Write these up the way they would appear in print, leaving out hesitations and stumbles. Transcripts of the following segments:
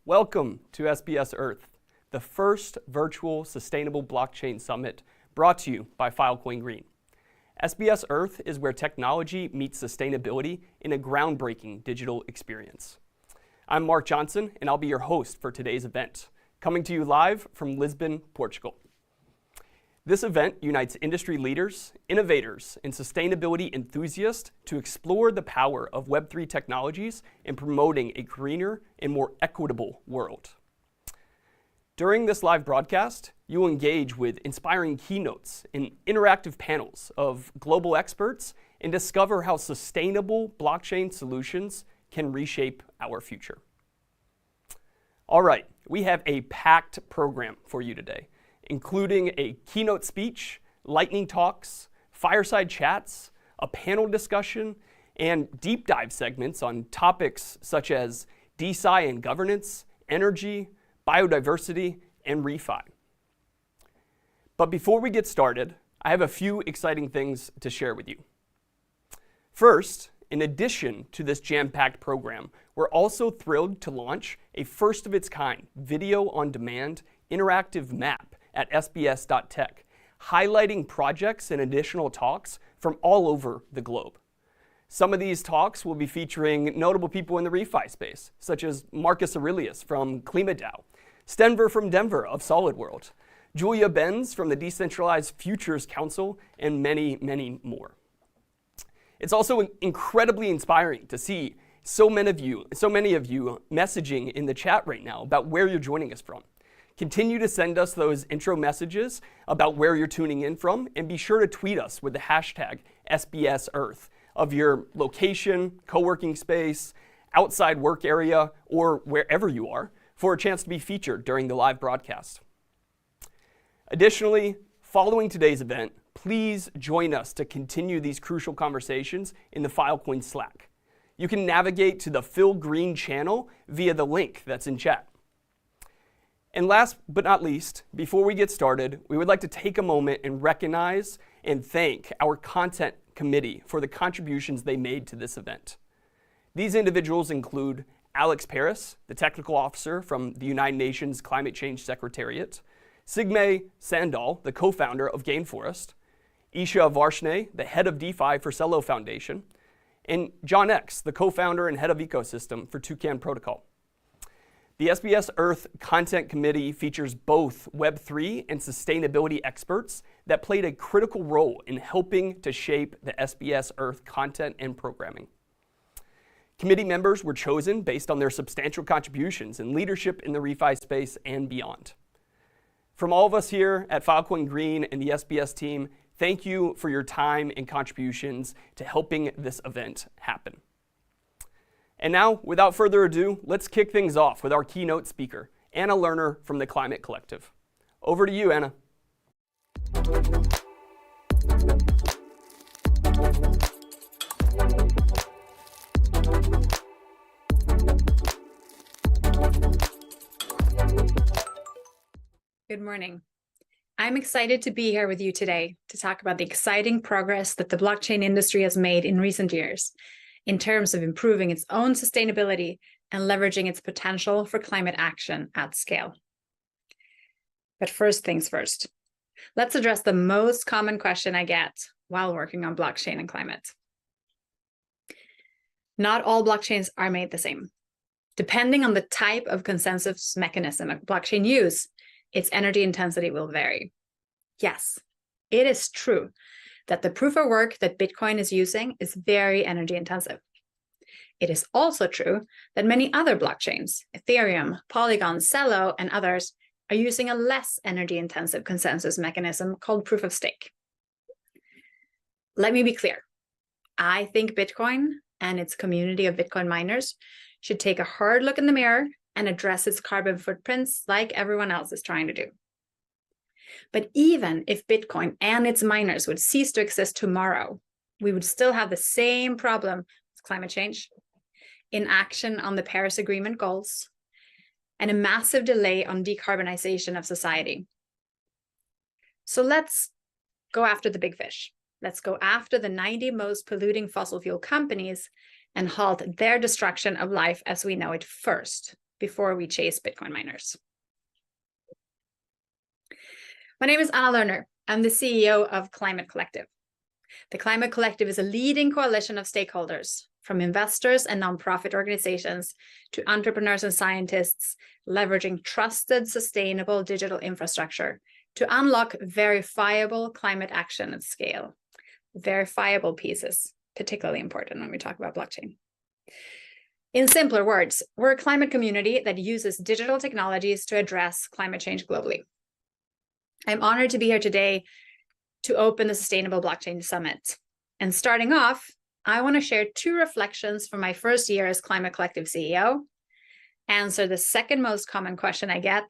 Welcome to SBS Earth, the first virtual sustainable blockchain summit brought to you by Filecoin Green. SBS Earth is where technology meets sustainability in a groundbreaking digital experience. I'm Mark Johnson, and I'll be your host for today's event, coming to you live from Lisbon, Portugal. This event unites industry leaders, innovators, and sustainability enthusiasts to explore the power of Web3 technologies in promoting a greener and more equitable world. During this live broadcast, you will engage with inspiring keynotes and interactive panels of global experts and discover how sustainable blockchain solutions can reshape our future. All right, we have a packed program for you today, including a keynote speech, lightning talks, fireside chats, a panel discussion, and deep dive segments on topics such as DeSci and governance, energy, biodiversity, and refi. But before we get started, I have a few exciting things to share with you. First, in addition to this jam-packed program, we're also thrilled to launch a first-of-its-kind video-on-demand interactive map at sbs.tech, highlighting projects and additional talks from all over the globe. Some of these talks will be featuring notable people in the refi space, such as Marcus Aurelius from KlimaDAO, Stenver from Denver of SolidWorld, Julia Benz from the Decentralized Futures Council, and many, many more. It's also incredibly inspiring to see so many of you messaging in the chat right now about where you're joining us from. Continue to send us those intro messages about where you're tuning in from, and be sure to tweet us with the hashtag SBS Earth of your location, co-working space, outside work area, or wherever you are for a chance to be featured during the live broadcast. Additionally, following today's event, please join us to continue these crucial conversations in the Filecoin Slack. You can navigate to the Phil Green channel via the link that's in chat. And last but not least, before we get started, we would like to take a moment and recognize and thank our content committee for the contributions they made to this event. These individuals include Alex Paris, the technical officer from the United Nations Climate Change Secretariat, Sigmay Sandal, the co-founder of Gainforest, Isha Varshney, the head of DeFi for Celo Foundation, and John X, the co-founder and head of ecosystem for Toucan Protocol. The SBS Earth Content Committee features both Web3 and sustainability experts that played a critical role in helping to shape the SBS Earth content and programming. Committee members were chosen based on their substantial contributions and leadership in the refi space and beyond. From all of us here at Filecoin Green and the SBS team, thank you for your time and contributions to helping this event happen. And now, without further ado, let's kick things off with our keynote speaker, Anna Lerner from the Climate Collective. Over to you, Anna. Good morning. I'm excited to be here with you today to talk about the exciting progress that the blockchain industry has made in recent years in terms of improving its own sustainability and leveraging its potential for climate action at scale. But first things first, let's address the most common question I get while working on blockchain and climate. Not all blockchains are made the same. Depending on the type of consensus mechanism a blockchain uses, its energy intensity will vary. Yes, it is true that the proof of work that Bitcoin is using is very energy intensive. It is also true that many other blockchains, Ethereum, Polygon, Celo, and others, are using a less energy intensive consensus mechanism called proof of stake. Let me be clear. I think Bitcoin and its community of Bitcoin miners should take a hard look in the mirror and address its carbon footprints like everyone else is trying to do. But even if Bitcoin and its miners would cease to exist tomorrow, we would still have the same problem with climate change, inaction on the Paris Agreement goals, and a massive delay on decarbonization of society. So let's go after the big fish. Let's go after the 90 most polluting fossil fuel companies and halt their destruction of life as we know it first, before we chase Bitcoin miners. My name is Anna Lerner. I'm the CEO of Climate Collective. The Climate Collective is a leading coalition of stakeholders, from investors and nonprofit organizations to entrepreneurs and scientists, leveraging trusted, sustainable digital infrastructure to unlock verifiable climate action at scale. Verifiable pieces, particularly important when we talk about blockchain. In simpler words, we're a climate community that uses digital technologies to address climate change globally. I'm honored to be here today to open the Sustainable Blockchain Summit. And starting off, I want to share 2 reflections from my first year as Climate Collective CEO, answer the second most common question I get,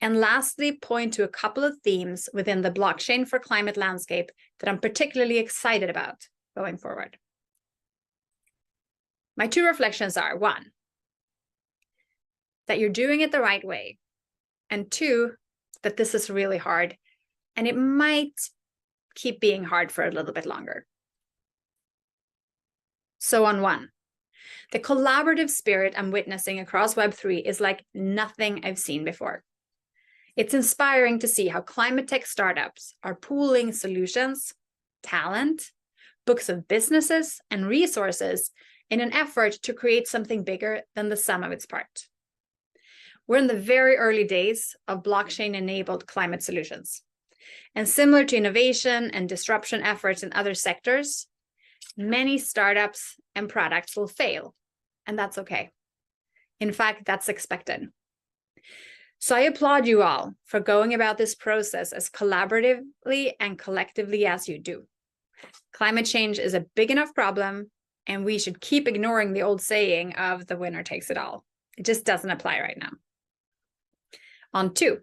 and lastly, point to a couple of themes within the blockchain for climate landscape that I'm particularly excited about going forward. My 2 reflections are, 1, that you're doing it the right way, and 2, that this is really hard, and it might keep being hard for a little bit longer. So on 1, the collaborative spirit I'm witnessing across Web3 is like nothing I've seen before. It's inspiring to see how climate tech startups are pooling solutions, talent, books of businesses, and resources in an effort to create something bigger than the sum of its parts. We're in the very early days of blockchain-enabled climate solutions. And similar to innovation and disruption efforts in other sectors, many startups and products will fail, and that's okay. In fact, that's expected. So I applaud you all for going about this process as collaboratively and collectively as you do. Climate change is a big enough problem, and we should keep ignoring the old saying of the winner takes it all. It just doesn't apply right now. On 2,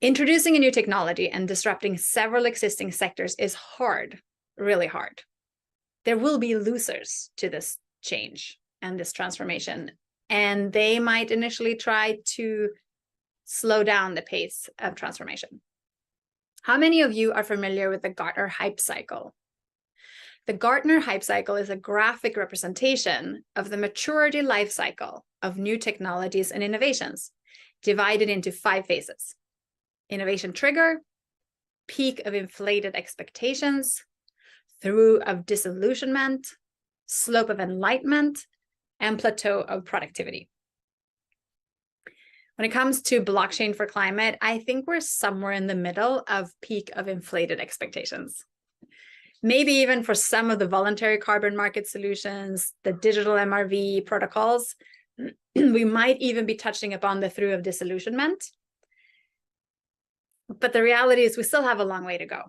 introducing a new technology and disrupting several existing sectors is hard, really hard. There will be losers to this change and this transformation, and they might initially try to slow down the pace of transformation. How many of you are familiar with the Gartner hype cycle? The Gartner hype cycle is a graphic representation of the maturity life cycle of new technologies and innovations, divided into 5 phases: innovation trigger, peak of inflated expectations, through of disillusionment, slope of enlightenment, and plateau of productivity. When it comes to blockchain for climate, I think we're somewhere in the middle of peak of inflated expectations. Maybe even for some of the voluntary carbon market solutions, the digital MRV protocols, we might even be touching upon the through of disillusionment. But the reality is we still have a long way to go,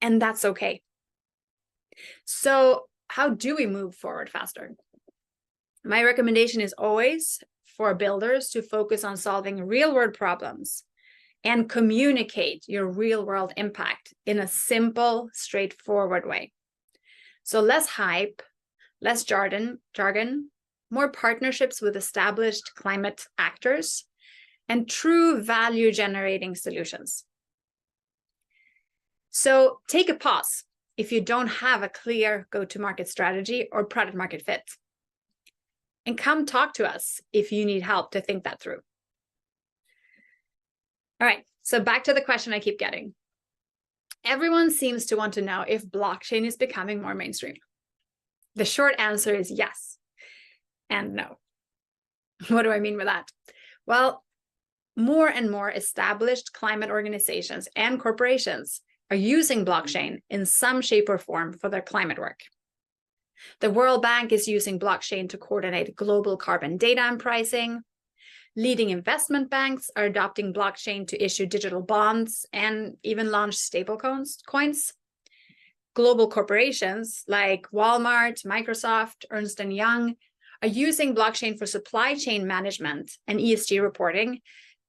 and that's okay. So how do we move forward faster? My recommendation is always for builders to focus on solving real-world problems and communicate your real-world impact in a simple, straightforward way. So less hype, less jargon, more partnerships with established climate actors, and true value-generating solutions. So take a pause if you don't have a clear go-to-market strategy or product market fit. And come talk to us if you need help to think that through. All right, so back to the question I keep getting. Everyone seems to want to know if blockchain is becoming more mainstream. The short answer is yes and no. What do I mean by that? Well, more and more established climate organizations and corporations are using blockchain in some shape or form for their climate work. The World Bank is using blockchain to coordinate global carbon data and pricing. Leading investment banks are adopting blockchain to issue digital bonds and even launch stable coins. Global corporations like Walmart, Microsoft, Ernst & Young are using blockchain for supply chain management and ESG reporting,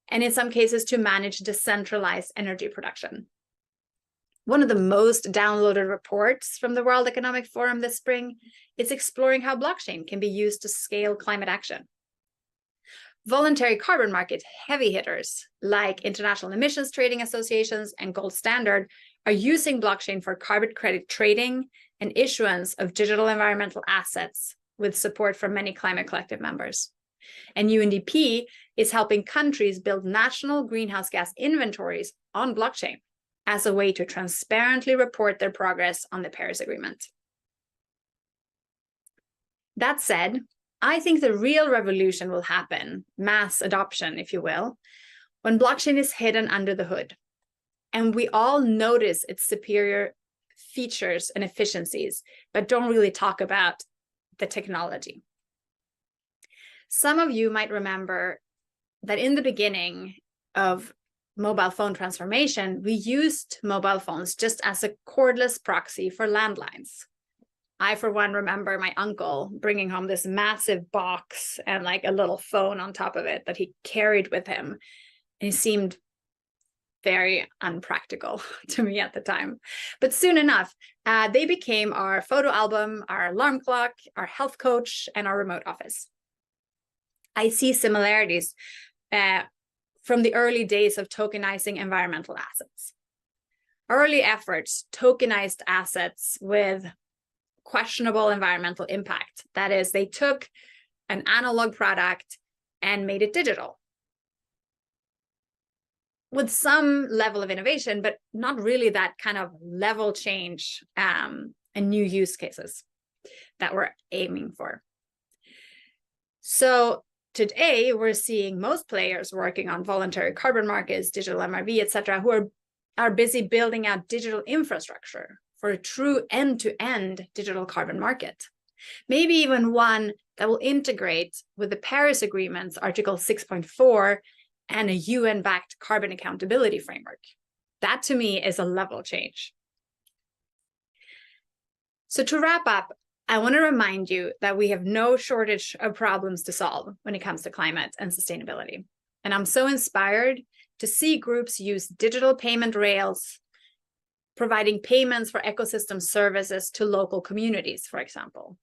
and in some cases to manage decentralized energy production. One of the most downloaded reports from the World Economic Forum this spring is exploring how blockchain can be used to scale climate action. Voluntary carbon market heavy hitters like international emissions trading associations and Gold Standard are using blockchain for carbon credit trading and issuance of digital environmental assets with support from many climate collective members. And UNDP is helping countries build national greenhouse gas inventories on blockchain as a way to transparently report their progress on the Paris Agreement. That said, I think the real revolution will happen, mass adoption, if you will, when blockchain is hidden under the hood, and we all notice its superior features and efficiencies, but don't really talk about the technology. Some of you might remember that in the beginning of mobile phone transformation, we used mobile phones just as a cordless proxy for landlines. I, for one, remember my uncle bringing home this massive box and like a little phone on top of it that he carried with him. And it seemed very unpractical to me at the time. But soon enough, they became our photo album, our alarm clock, our health coach, and our remote office. I see similarities from the early days of tokenizing environmental assets. Early efforts tokenized assets with questionable environmental impact. That is, they took an analog product and made it digital with some level of innovation, but not really that kind of level change and new use cases that we're aiming for. So today, we're seeing most players working on voluntary carbon markets, digital MRV, et cetera, who are busy building out digital infrastructure for a true end-to-end digital carbon market. Maybe even one that will integrate with the Paris Agreement's Article 6.4 and a UN-backed carbon accountability framework. That, to me, is a level change. So to wrap up, I want to remind you that we have no shortage of problems to solve when it comes to climate and sustainability. And I'm so inspired to see groups use digital payment rails, providing payments for ecosystem services to local communities, for example,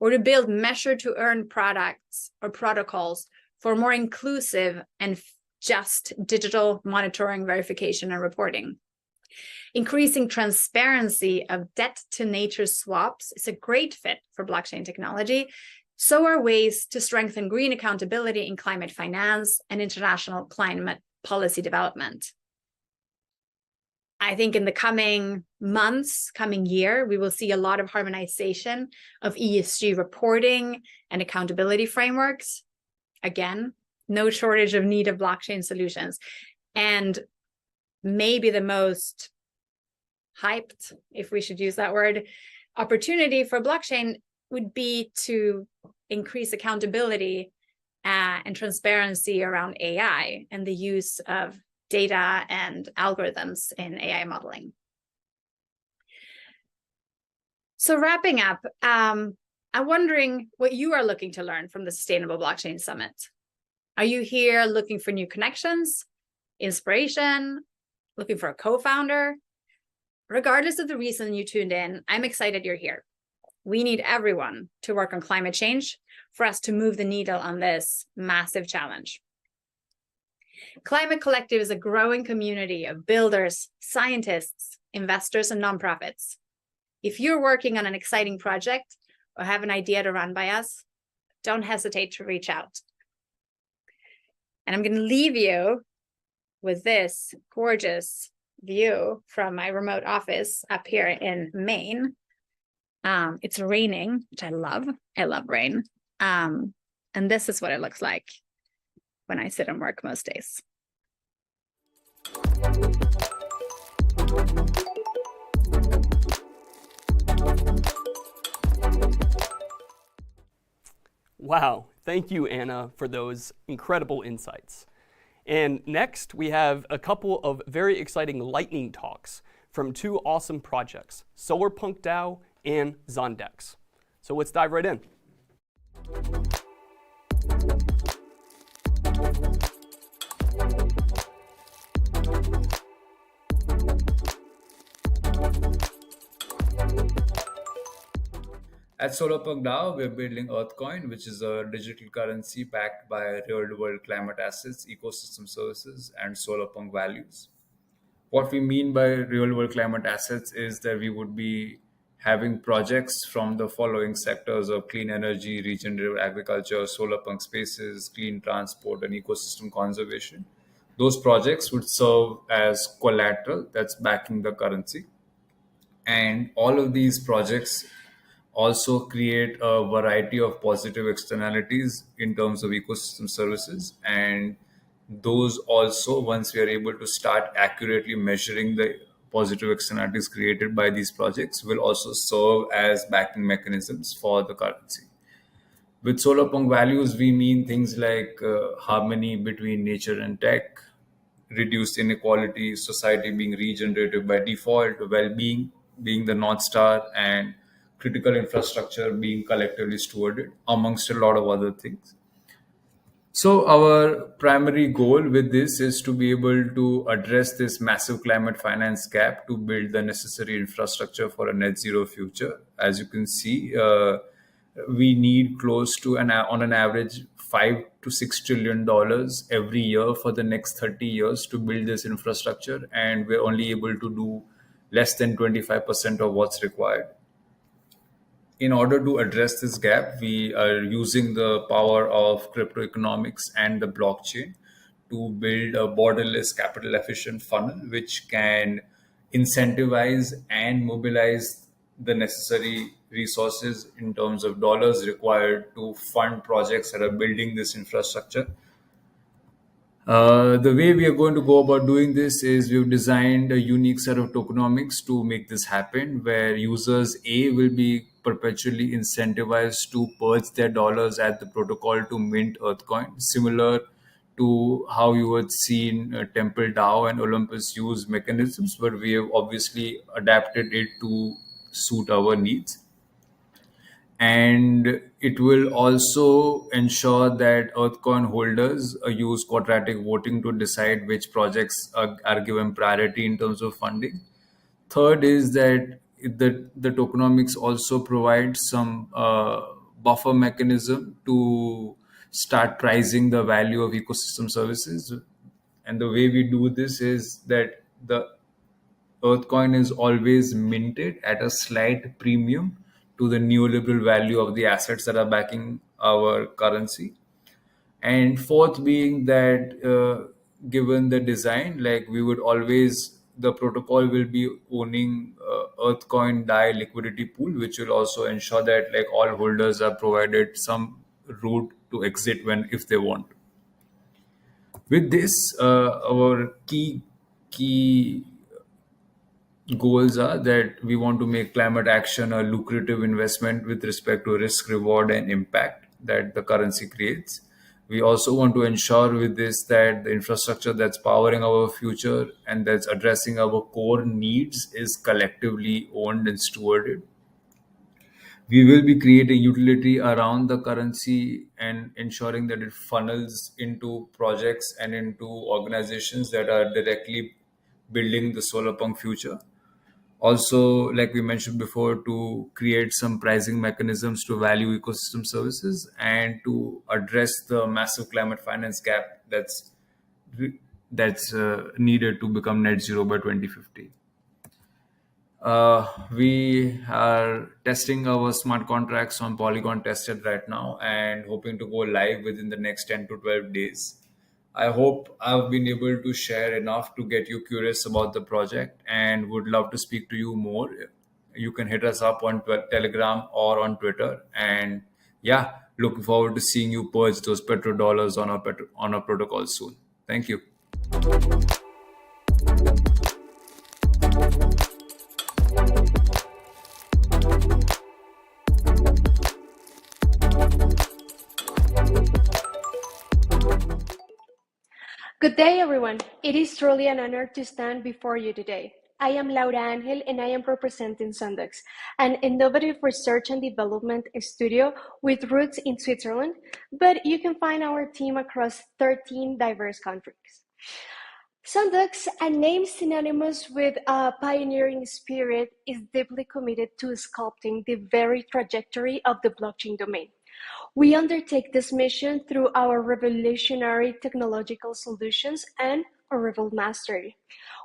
or to build measure-to-earn products or protocols for more inclusive and just digital monitoring, verification, and reporting. Increasing transparency of debt-to-nature swaps is a great fit for blockchain technology. So are ways to strengthen green accountability in climate finance and international climate policy development. I think in the coming months, coming year, we will see a lot of harmonization of ESG reporting and accountability frameworks. Again, no shortage of need of blockchain solutions. And maybe the most hyped, if we should use that word, opportunity for blockchain would be to increase accountability and transparency around AI and the use of data and algorithms in AI modeling. So wrapping up, I'm wondering what you are looking to learn from the Sustainable Blockchain Summit. Are you here looking for new connections, inspiration, looking for a co-founder? Regardless of the reason you tuned in, I'm excited you're here. We need everyone to work on climate change for us to move the needle on this massive challenge. Climate Collective is a growing community of builders, scientists, investors, and nonprofits. If you're working on an exciting project or have an idea to run by us, don't hesitate to reach out. And I'm going to leave you with this gorgeous view from my remote office up here in Maine. It's raining, which I love. I love rain. And this is what it looks like when I sit and work most days. Wow, thank you, Anna, for those incredible insights. And next, we have a couple of very exciting lightning talks from two awesome projects, Solarpunk DAO and Zondex. So let's dive right in. At Solarpunk DAO, we're building Earthcoin, which is a digital currency backed by real-world climate assets, ecosystem services, and Solarpunk values. What we mean by real-world climate assets is that we would be having projects from the following sectors of clean energy, regenerative agriculture, solar punk spaces, clean transport, and ecosystem conservation. Those projects would serve as collateral that's backing the currency. And all of these projects also create a variety of positive externalities in terms of ecosystem services. And those also, once we are able to start accurately measuring the positive externalities created by these projects, will also serve as backing mechanisms for the currency. With solarpunk values, we mean things like harmony between nature and tech, reduced inequality, society being regenerative by default, well-being being the North Star, and critical infrastructure being collectively stewarded, amongst a lot of other things. So, our primary goal with this is to be able to address this massive climate finance gap to build the necessary infrastructure for a net zero future. As you can see, we need close to on an average $5 to $6 trillion every year for the next 30 years to build this infrastructure, and we're only able to do less than 25% of what's required. In order to address this gap, we are using the power of crypto economics and the blockchain to build a borderless capital efficient funnel which can incentivize and mobilize the necessary resources in terms of dollars required to fund projects that are building this infrastructure. The way we are going to go about doing this is we've designed a unique set of tokenomics to make this happen, where users A will be perpetually incentivized to purge their dollars at the protocol to mint Earthcoin, similar to how you had seen Temple DAO and Olympus use mechanisms, but we have obviously adapted it to suit our needs. And it will also ensure that Earthcoin holders use quadratic voting to decide which projects are given priority in terms of funding. Third is that the tokenomics also provides some buffer mechanism to start pricing the value of ecosystem services. And the way we do this is that the Earthcoin is always minted at a slight premium to the neoliberal value of the assets that are backing our currency. And fourth being that given the design, like we would always, the protocol will be owning Earthcoin DAI liquidity pool, which will also ensure that like all holders are provided some route to exit when if they want. With this, our key goals are that we want to make climate action a lucrative investment with respect to risk, reward, and impact that the currency creates. We also want to ensure with this that the infrastructure that's powering our future and that's addressing our core needs is collectively owned and stewarded. We will be creating utility around the currency and ensuring that it funnels into projects and into organizations that are directly building the solarpunk future. Also, like we mentioned before, to create some pricing mechanisms to value ecosystem services and to address the massive climate finance gap that's needed to become net zero by 2050. We are testing our smart contracts on Polygon tested right now and hoping to go live within the next 10 to 12 days. I hope I've been able to share enough to get you curious about the project and would love to speak to you more. You can hit us up on Telegram or on Twitter. And yeah, looking forward to seeing you purge those petrodollars on our protocol soon. Thank you. Good day, everyone. It is truly an honor to stand before you today. I am Laura Angel, and I am representing Sundex, an innovative research and development studio with roots in Switzerland, but you can find our team across 13 diverse countries. Sundux, a name synonymous with a pioneering spirit, is deeply committed to sculpting the very trajectory of the blockchain domain. We undertake this mission through our revolutionary technological solutions and Arrival Mastery,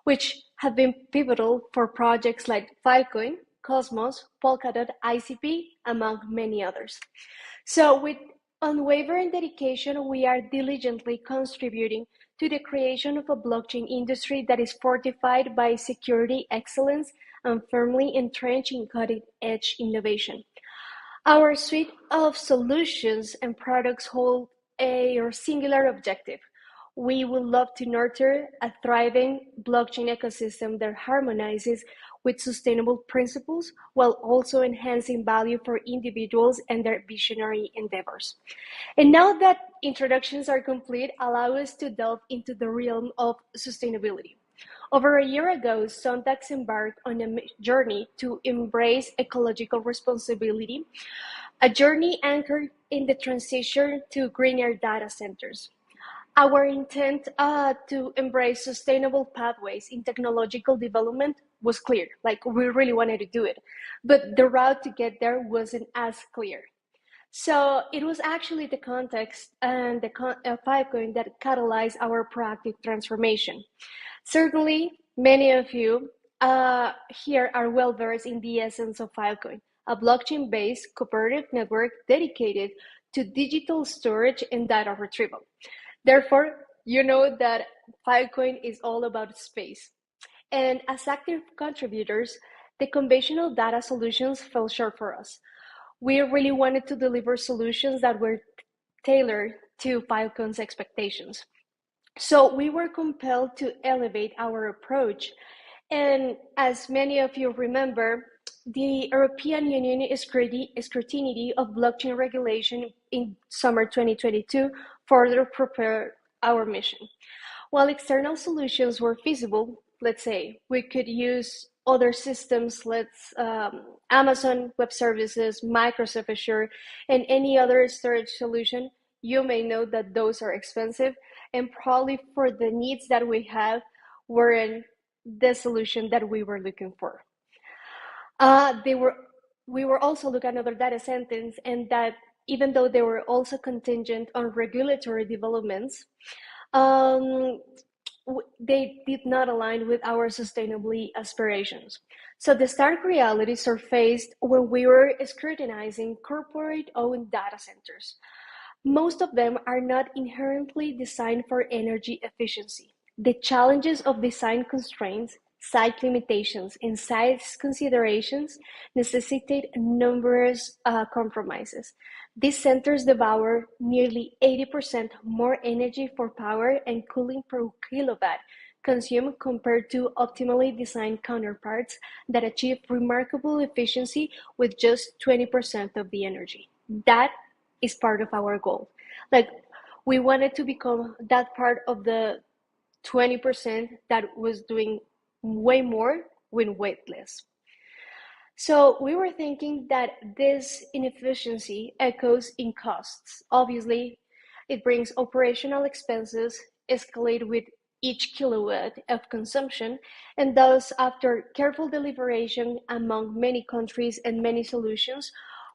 which have been pivotal for projects like Filecoin, Cosmos, Polkadot, ICP, among many others. So, with unwavering dedication, we are diligently contributing to the creation of a blockchain industry that is fortified by security excellence and firmly entrenched in cutting-edge innovation. Our suite of solutions and products hold a singular objective. We would love to nurture a thriving blockchain ecosystem that harmonizes with sustainable principles while also enhancing value for individuals and their visionary endeavors. And now that introductions are complete, allow us to delve into the realm of sustainability. Over a year ago, Sontax embarked on a journey to embrace ecological responsibility, a journey anchored in the transition to greener data centers. Our intent to embrace sustainable pathways in technological development was clear, like we really wanted to do it, but the route to get there wasn't as clear. So it was actually the context and the Filecoin that catalyzed our proactive transformation. Certainly, many of you here are well versed in the essence of Filecoin, a blockchain-based cooperative network dedicated to digital storage and data retrieval. Therefore, you know that Filecoin is all about space. And as active contributors, the conventional data solutions fell short for us. We really wanted to deliver solutions that were tailored to Filecoin's expectations. So we were compelled to elevate our approach. And as many of you remember, the European Union scrutiny of blockchain regulation in summer 2022 further prepared our mission. While external solutions were feasible, let's say we could use other systems, Amazon Web Services, Microsoft Azure, and any other storage solution, you may know that those are expensive and probably for the needs that we have weren't the solution that we were looking for. We were also looking at other data centers, and that even though they were also contingent on regulatory developments, they did not align with our sustainability aspirations. So the stark reality surfaced when we were scrutinizing corporate-owned data centers. Most of them are not inherently designed for energy efficiency. The challenges of design constraints, site limitations, and size considerations necessitate numerous compromises. These centers devour nearly 80% more energy for power and cooling per kilowatt consumed compared to optimally designed counterparts that achieve remarkable efficiency with just 20% of the energy. That is part of our goal. Like, we wanted to become that part of the 20% that was doing way more with way less. So we were thinking that this inefficiency echoes in costs. Obviously, it brings operational expenses escalate with each kilowatt of consumption, and thus, after careful deliberation among many countries and many solutions,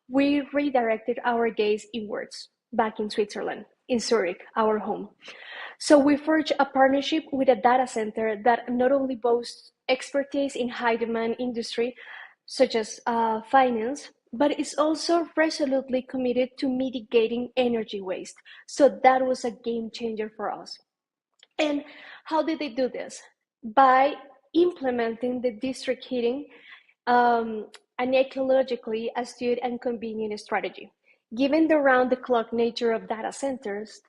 we redirected our gaze inwards, back in Switzerland, in Zurich, our home. So we forged a partnership with a data center that not only boasts expertise in high demand industry, such as finance, but is also resolutely committed to mitigating energy waste. So that was a game changer for us. And how did they do this? By implementing the district heating, an ecologically astute and convenient strategy. Given the round-the-clock nature of data centers,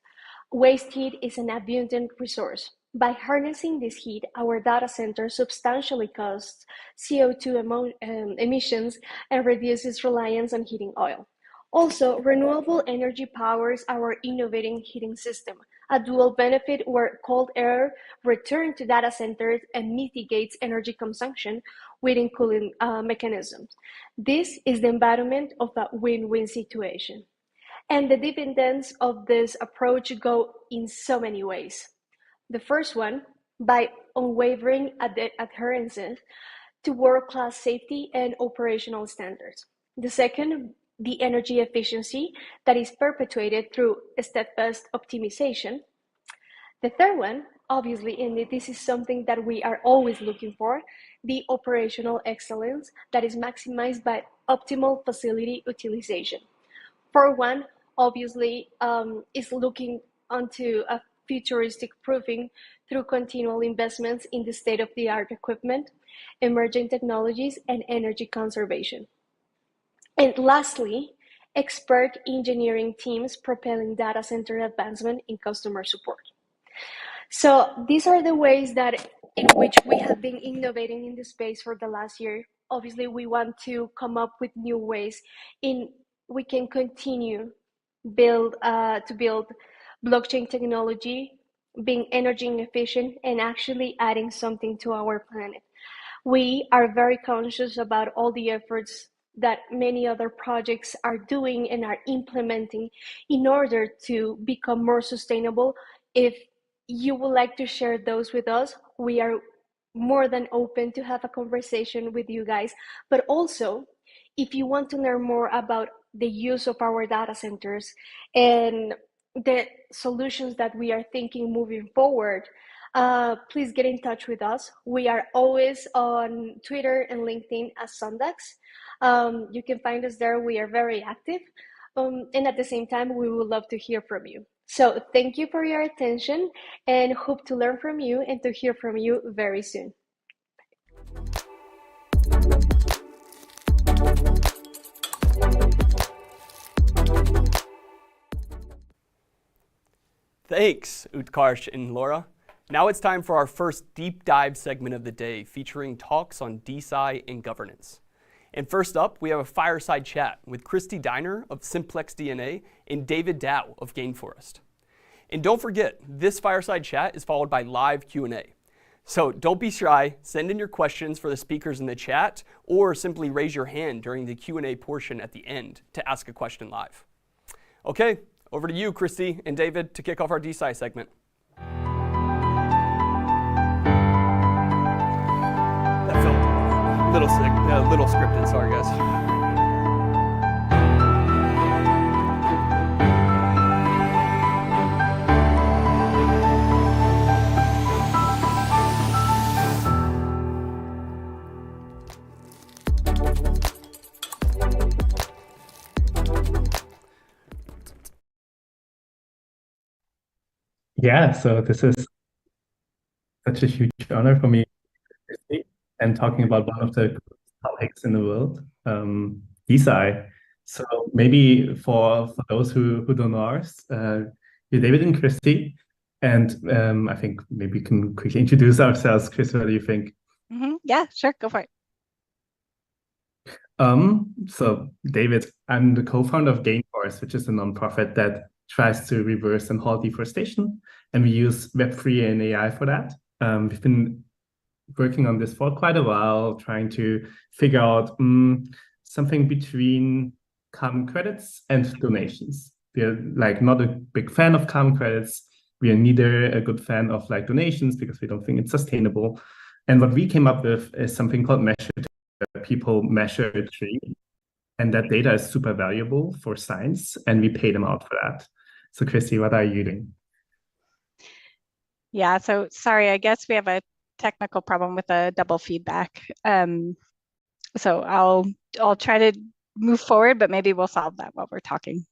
waste heat is an abundant resource. By harnessing this heat, our data center substantially cuts CO2 emissions and reduces reliance on heating oil. Also, renewable energy powers our innovating heating system, a dual benefit where cold air returns to data centers and mitigates energy consumption within cooling mechanisms. This is the embodiment of a win-win situation. And the dividends of this approach go in so many ways. The first one by unwavering adherence to world-class safety and operational standards. The second, the energy efficiency that is perpetuated through steadfast optimization. The third one, obviously, and this is something that we are always looking for, the operational excellence that is maximized by optimal facility utilization. For one, obviously, is looking onto a futuristic proofing through continual investments in the state-of-the-art equipment, emerging technologies, and energy conservation. And lastly, expert engineering teams propelling data center advancement in customer support. So these are the ways that in which we have been innovating in the space for the last year. Obviously, we want to come up with new ways in we can continue to build blockchain technology, being energy efficient, and actually adding something to our planet. We are very conscious about all the efforts that many other projects are doing and are implementing in order to become more sustainable. If you would like to share those with us, we are more than open to have a conversation with you guys. But also, if you want to learn more about the use of our data centers and the solutions that we are thinking moving forward, please get in touch with us. We are always on Twitter and LinkedIn as Sundax. You can find us there. We are very active. And at the same time, we would love to hear from you. So thank you for your attention and hope to learn from you and to hear from you very soon. Thanks, Utkarsh and Laura. Now it's time for our first deep dive segment of the day, featuring talks on DeSci and governance. And first up, we have a fireside chat with Christy Diner of Simplex DNA and David Dow of Gainforest. And don't forget, this fireside chat is followed by live Q&A. So don't be shy, send in your questions for the speakers in the chat, or simply raise your hand during the Q&A portion at the end to ask a question live. Okay, over to you, Christy and David, to kick off our DeSci segment. That felt a little scripted, sorry guys. Yeah, so this is such a huge honor for me and talking about one of the coolest topics in the world, DeSci. So maybe for those who don't know us, we're David and Christy, and I think maybe we can quickly introduce ourselves. Chris, what do you think? Yeah, sure, go for it. So David, I'm the co-founder of Gainforest, which is a nonprofit that tries to reverse and halt deforestation, and we use Web3 and AI for that. We've been working on this for quite a while, trying to figure out something between carbon credits and donations. We're like not a big fan of carbon credits. We are neither a good fan of like donations because we don't think it's sustainable. And what we came up with is something called Measure, where people measure a tree, and that data is super valuable for science, and we pay them out for that. So Christy, what are you doing? Yeah, so sorry, I guess we have a technical problem with a double feedback. So I'll try to move forward, but maybe we'll solve that while we're talking.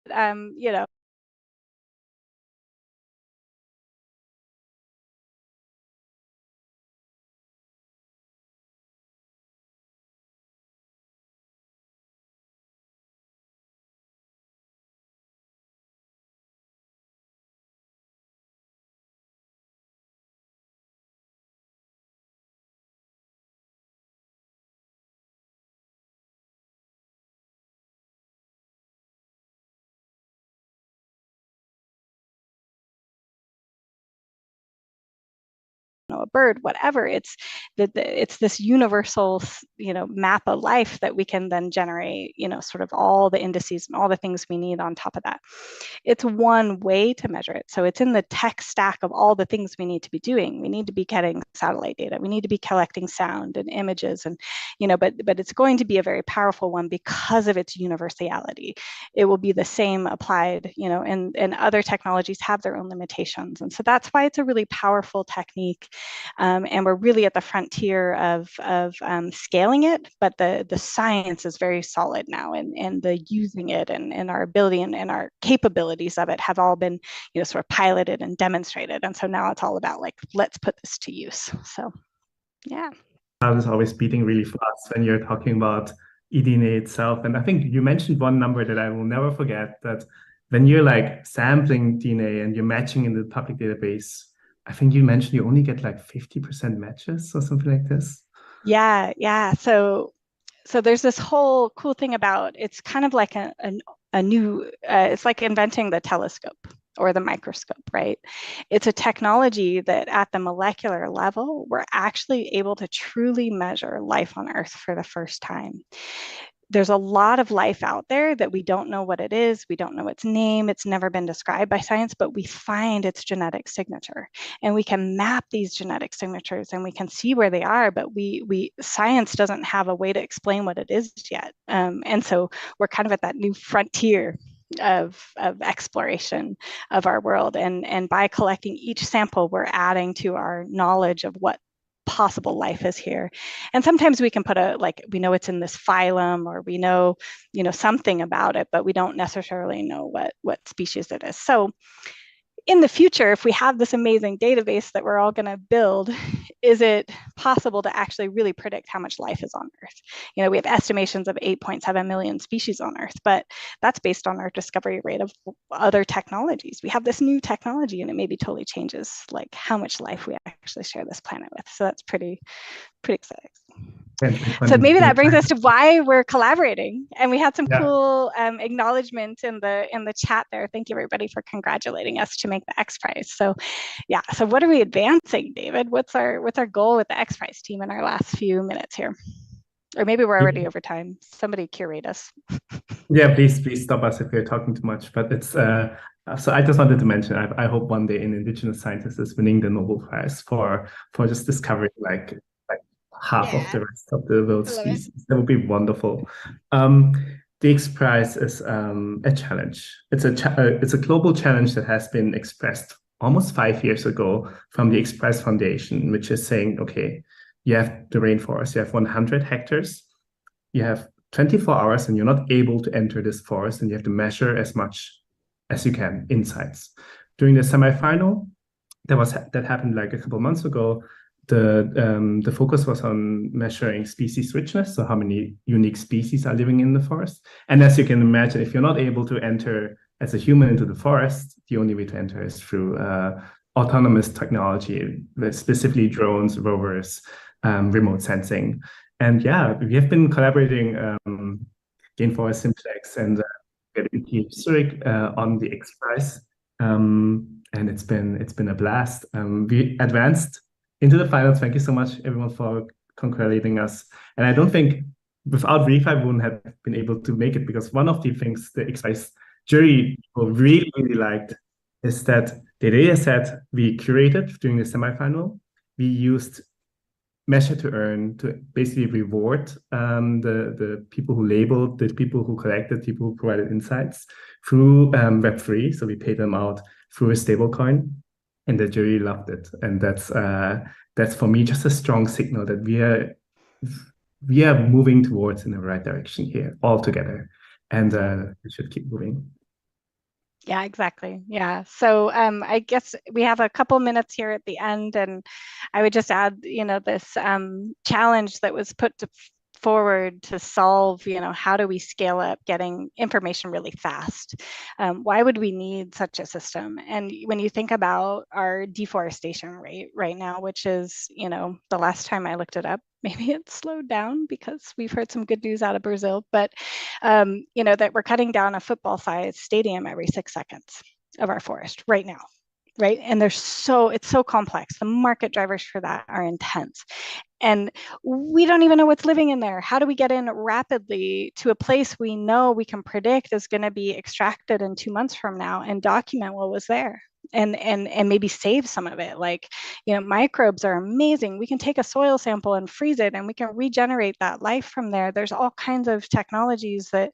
you know, a bird, whatever. It's it's this universal, map of life that we can then generate, sort of all the indices and all the things we need on top of that. It's one way to measure it. So it's in the tech stack of all the things we need to be doing. We need to be getting satellite data. We need to be collecting sound and images, and but it's going to be a very powerful one because of its universality. It will be the same applied, and other technologies have their own limitations, and so that's why it's a really powerful technique. And we're really at the frontier of scaling it, but the science is very solid now, and the using it and our ability and our capabilities of it have all been, sort of piloted and demonstrated. And so now it's all about like, let's put this to use. So, yeah. I was always beating really fast when you're talking about eDNA itself. And I think you mentioned one number that I will never forget, that when you're like sampling DNA and you're matching in the public database, I think you mentioned you only get like 50% matches or something like this. Yeah. So there's this whole cool thing about, it's kind of like a new, it's like inventing the telescope or the microscope, right? It's a technology that at the molecular level, we're actually able to truly measure life on Earth for the first time. There's a lot of life out there that we don't know what it is. We don't know its name. It's never been described by science, but we find its genetic signature, and we can map these genetic signatures and we can see where they are, but science doesn't have a way to explain what it is yet. And so we're kind of at that new frontier of exploration of our world. And by collecting each sample, we're adding to our knowledge of what possible life is here. And sometimes we can put we know it's in this phylum, or we know, something about it, but we don't necessarily know what species it is. So in the future, if we have this amazing database that we're all going to build, is it possible to actually really predict how much life is on Earth? We have estimations of 8.7 million species on Earth, but that's based on our discovery rate of other technologies. We have this new technology, and it maybe totally changes like how much life we actually share this planet with. So that's pretty exciting. So maybe that brings us to why we're collaborating, and we had some cool acknowledgement in the chat there. Thank you everybody for congratulating us to make the X Prize. So yeah, so what are we advancing, David? What's our goal with the X Prize team in our last few minutes here? Or maybe we're already over time. Somebody curate us. Yeah, please stop us if we're talking too much. But it's so I just wanted to mention, I hope one day an Indigenous scientist is winning the Nobel Prize for just discovering like half of the rest of the world species. That would be wonderful. The X Prize is a challenge. It's a global challenge that has been expressed almost 5 years ago from the X Prize Foundation, which is saying, okay, you have the rainforest, you have 100 hectares, you have 24 hours, and you're not able to enter this forest, and you have to measure as much as you can insights. During the semifinal, that happened like a couple of months ago. The focus was on measuring species richness, so how many unique species are living in the forest. And as you can imagine, if you're not able to enter as a human into the forest, the only way to enter is through autonomous technology, specifically drones, rovers, remote sensing. And yeah, we have been collaborating, Gainforest Simplex and Zurich on the X Prize, and it's been a blast. We advanced into the finals. Thank you so much, everyone, for congratulating us. And I don't think without Refi, we wouldn't have been able to make it, because one of the things the X Prize jury really, really liked is that the data set we curated during the semifinal, we used Measure to Earn to basically reward the people who labeled, the people who collected, people who provided insights through Web3. So we paid them out through a stablecoin, and the jury loved it. And that's for me just a strong signal that we are moving towards in the right direction here all together, and we should keep moving. Yeah, exactly. Yeah. So I guess we have a couple minutes here at the end, and I would just add, this challenge that was put forward to solve, how do we scale up getting information really fast? Why would we need such a system? And when you think about our deforestation rate right now, which is, the last time I looked it up, maybe it's slowed down because we've heard some good news out of Brazil, but that we're cutting down a football-sized stadium every 6 seconds of our forest right now, right? And it's so complex. The market drivers for that are intense. And we don't even know what's living in there. How do we get in rapidly to a place we know we can predict is going to be extracted in 2 months from now and document what was there? And maybe save some of it. Like, microbes are amazing. We can take a soil sample and freeze it, and we can regenerate that life from there. There's all kinds of technologies that,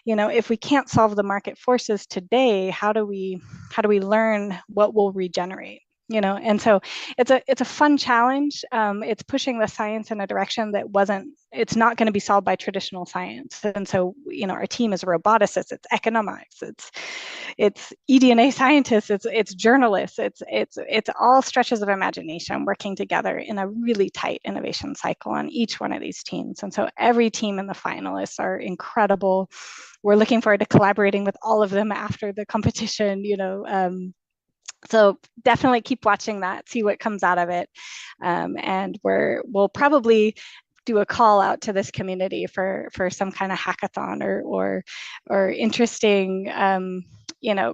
if we can't solve the market forces today, how do we learn what will regenerate? And so it's a fun challenge. It's pushing the science in a direction that it's not going to be solved by traditional science. And so, our team is roboticists, it's economics, it's eDNA scientists, it's journalists, it's all stretches of imagination working together in a really tight innovation cycle on each one of these teams. And so every team in the finalists are incredible. We're looking forward to collaborating with all of them after the competition, so definitely keep watching that, see what comes out of it. And we'll probably do a call out to this community for some kind of hackathon or interesting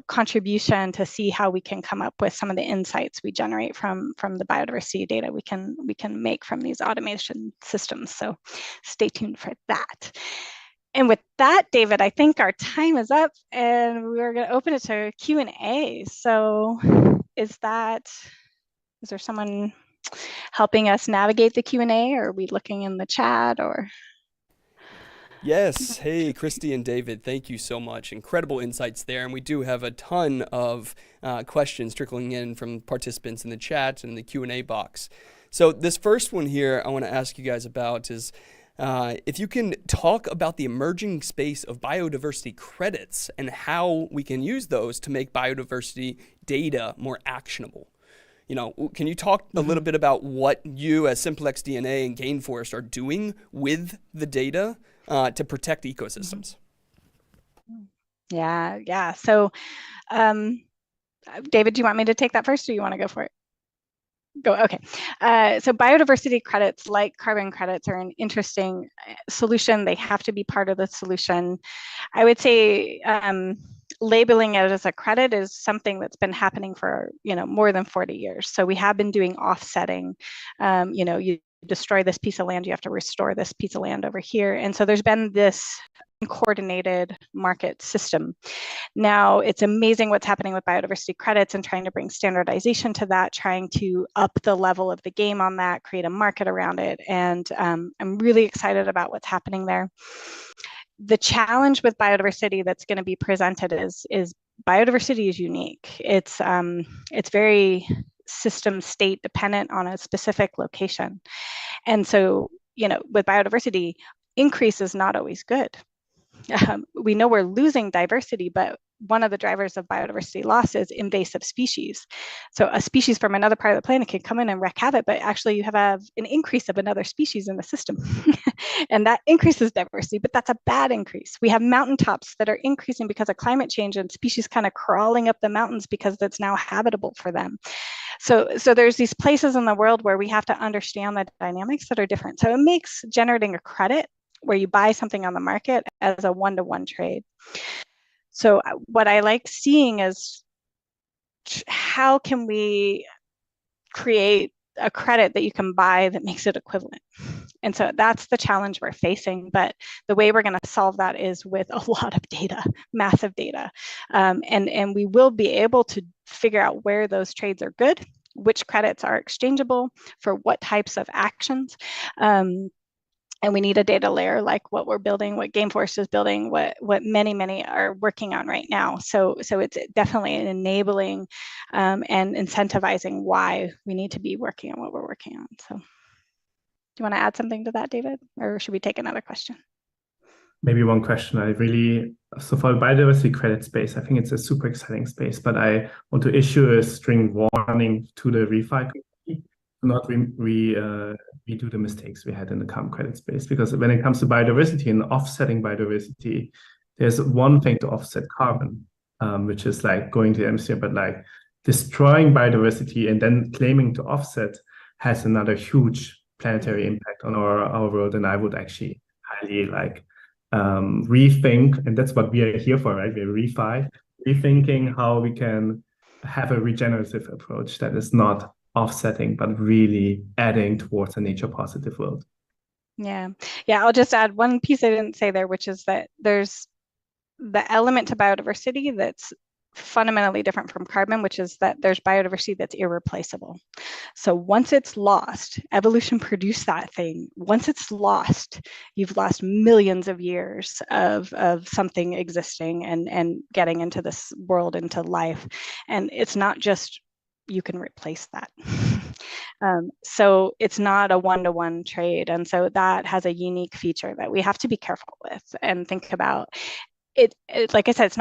contribution to see how we can come up with some of the insights we generate from the biodiversity data we can make from these automation systems. So stay tuned for that. And with that, David, I think our time is up, and we're going to open it to Q&A. So is there someone helping us navigate the Q&A, or are we looking in the chat, or? Yes. Hey, Christy and David, thank you so much. Incredible insights there. And we do have a ton of questions trickling in from participants in the chat and the Q&A box. So this first one here I want to ask you guys about is, if you can talk about the emerging space of biodiversity credits and how we can use those to make biodiversity data more actionable. Can you talk a little bit about what you as Simplex DNA and Gainforest are doing with the data to protect ecosystems? Yeah. So, David, do you want me to take that first, or you want to go for it? Go. Okay. So biodiversity credits, like carbon credits, are an interesting solution. They have to be part of the solution. I would say labeling it as a credit is something that's been happening for more than 40 years. So we have been doing offsetting. You destroy this piece of land, you have to restore this piece of land over here. And so there's been this coordinated market system. Now, it's amazing what's happening with biodiversity credits and trying to bring standardization to that, trying to up the level of the game on that, create a market around it. And I'm really excited about what's happening there. The challenge with biodiversity that's going to be presented is biodiversity is unique. It's very system state dependent on a specific location. And so, with biodiversity, increase is not always good. We know we're losing diversity, but one of the drivers of biodiversity loss is invasive species. So a species from another part of the planet can come in and wreak havoc, but actually you have an increase of another species in the system. And that increases diversity, but that's a bad increase. We have mountaintops that are increasing because of climate change and species kind of crawling up the mountains because it's now habitable for them. So there's these places in the world where we have to understand the dynamics that are different. So it makes generating a credit where you buy something on the market as a one-to-one trade. So what I like seeing is how can we create a credit that you can buy that makes it equivalent. And so that's the challenge we're facing. But the way we're going to solve that is with a lot of data, massive data. And we will be able to figure out where those trades are good, which credits are exchangeable for what types of actions. And we need a data layer like what we're building, what Gainforest is building, what many are working on right now. So it's definitely enabling and incentivizing why we need to be working on what we're working on. So do you want to add something to that, David? Or should we take another question? maybe one question so for the biodiversity credit space, I think it's a super exciting space, but I want to issue a string warning to the refi community to not redo the mistakes we had in the carbon credit space. Because when it comes to biodiversity and offsetting biodiversity, there's one thing to offset carbon, which is like going to the atmosphere, but like destroying biodiversity and then claiming to offset has another huge planetary impact on our world. And I would actually highly rethink, and that's what we are here for, right? We're rethinking how we can have a regenerative approach that is not offsetting, but really adding towards a nature positive world. Yeah. I'll just add one piece I didn't say there, which is that there's the element to biodiversity that's fundamentally different from carbon, which is that there's biodiversity that's irreplaceable. So once it's lost, evolution produced that thing. Once it's lost, you've lost millions of years of something existing and getting into this world, into life. And it's not just you can replace that. So it's not a one-to-one trade. And so that has a unique feature that we have to be careful with and think about. It like I said,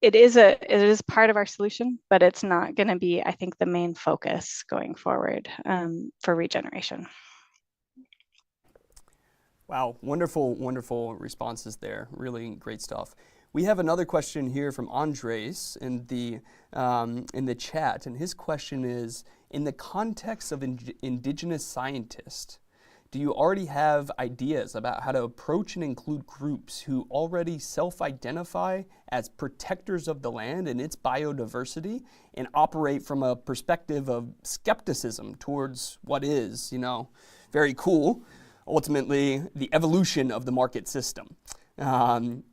it is part of our solution, but it's not going to be, I think, the main focus going forward for regeneration. Wow, wonderful responses there. Really great stuff. We have another question here from Andres in the chat, and his question is: in the context of indigenous scientists, do you already have ideas about how to approach and include groups who already self-identify as protectors of the land and its biodiversity and operate from a perspective of skepticism towards what is, very cool, ultimately the evolution of the market system?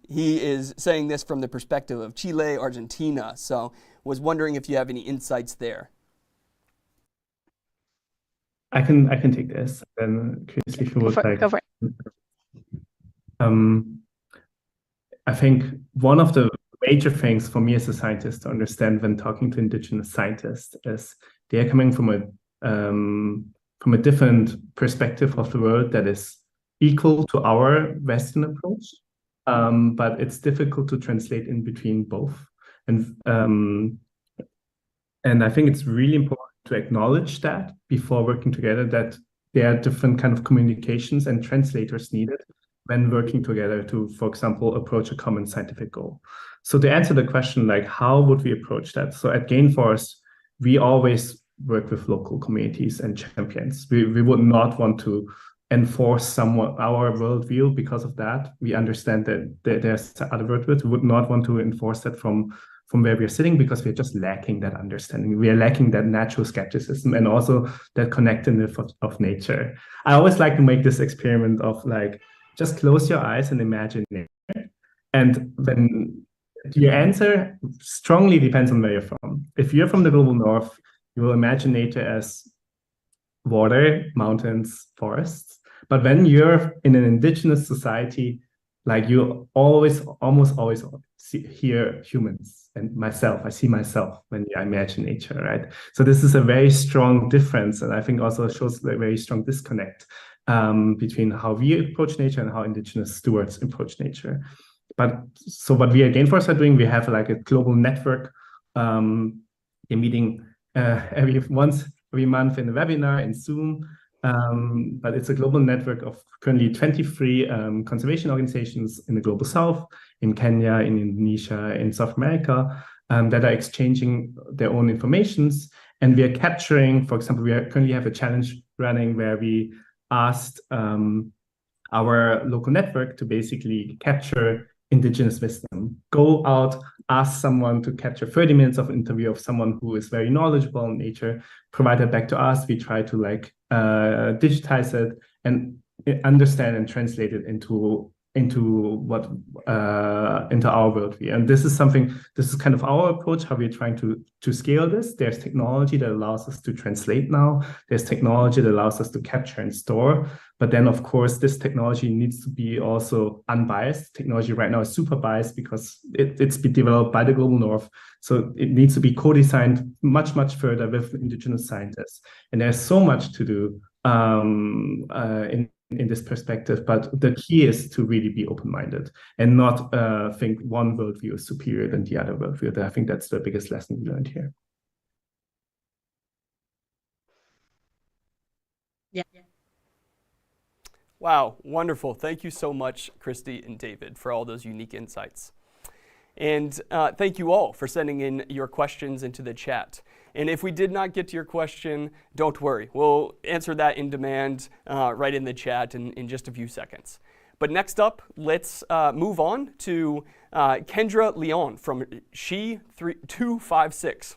He is saying this from the perspective of Chile, Argentina, so was wondering if you have any insights there. I can take this, and Chris, if you would like. Go for it. I think one of the major things for me as a scientist to understand when talking to indigenous scientists is they are coming from a different perspective of the world that is equal to our Western approach, but it's difficult to translate in between both. And I think it's really important to acknowledge that before working together, that there are different kind of communications and translators needed when working together to, for example, approach a common scientific goal. So to answer the question, like, how would we approach that? So at Gainforce, we always work with local communities and champions. We would not want to enforce our worldview because of that. We understand that there's other worldviews. We would not want to enforce that from where we are sitting, because we're just lacking that understanding. We are lacking that natural skepticism and also that connectedness of nature. I always like to make this experiment of like, just close your eyes and imagine nature. And then your answer strongly depends on where you're from. If you're from the global north, you will imagine nature as water, mountains, forests. But when you're in an indigenous society, like, you almost always hear humans and myself. I see myself when I imagine nature, right? So this is a very strong difference, and I think also shows a very strong disconnect between how we approach nature and how indigenous stewards approach nature. But so what we at Gainforce are doing, we have like a global network, a meeting every month in a webinar in Zoom. But it's a global network of currently 23 conservation organizations in the global south, in Kenya, in Indonesia, in South America, that are exchanging their own informations. And we are capturing, for example, we currently have a challenge running where we asked our local network to basically capture indigenous wisdom. Go out, ask someone to capture 30 minutes of interview of someone who is very knowledgeable in nature, provide it back to us. We try to digitize it and understand and translate it into our worldview. And this is kind of our approach, how we're trying to scale this. There's technology that allows us to translate now. There's technology that allows us to capture and store. But then, of course, this technology needs to be also unbiased. Technology right now is super biased because it's been developed by the global north. So it needs to be co-designed much, much further with indigenous scientists. And there's so much to do in in this perspective, but the key is to really be open-minded and not think one worldview is superior than the other worldview. I think that's the biggest lesson we learned here. Yeah. Wow, wonderful. Thank you so much, Christy and David, for all those unique insights. And thank you all for sending in your questions into the chat. And if we did not get to your question, don't worry. We'll answer that in demand right in the chat in just a few seconds. But next up, let's move on to Kendra Leon from She256.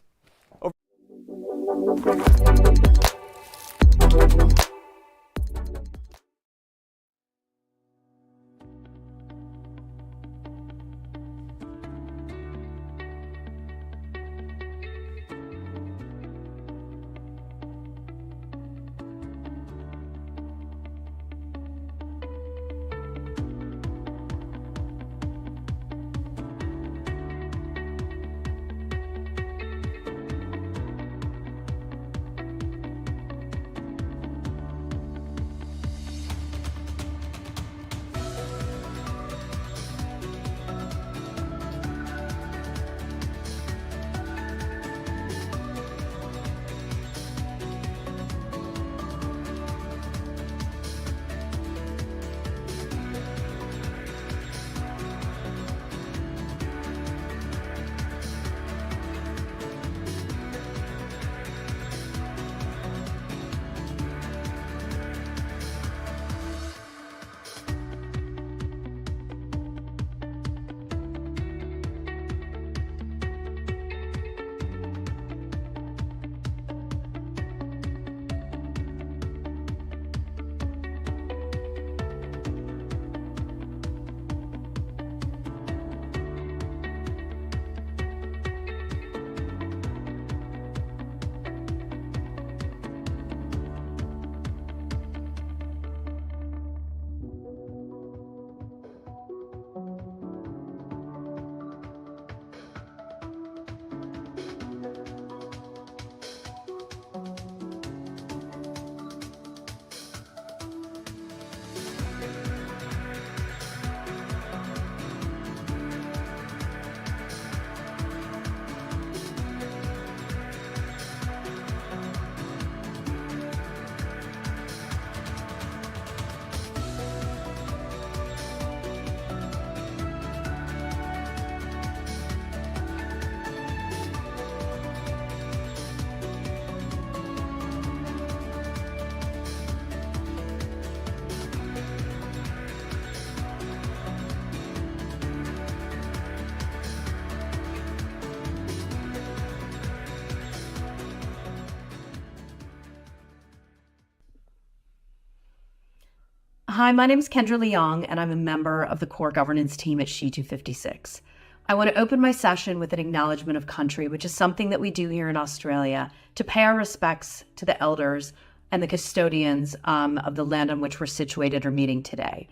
Hi, my name is Kendra Leong, and I'm a member of the core governance team at She256. I want to open my session with an acknowledgement of country, which is something that we do here in Australia, to pay our respects to the elders and the custodians of the land on which we're situated or meeting today.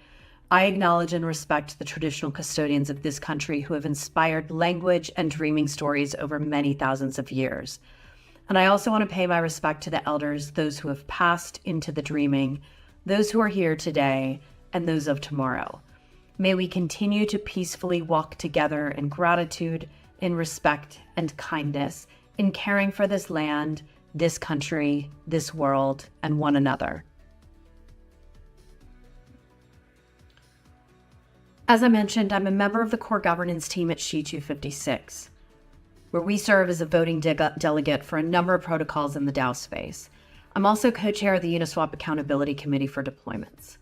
I acknowledge and respect the traditional custodians of this country who have inspired language and dreaming stories over many thousands of years. And I also want to pay my respect to the elders, those who have passed into the dreaming, those who are here today, and those of tomorrow. May we continue to peacefully walk together in gratitude, in respect and kindness, in caring for this land, this country, this world, and one another. As I mentioned, I'm a member of the core governance team at She256, where we serve as a voting delegate for a number of protocols in the DAO space. I'm also co-chair of the Uniswap Accountability Committee for Deployments.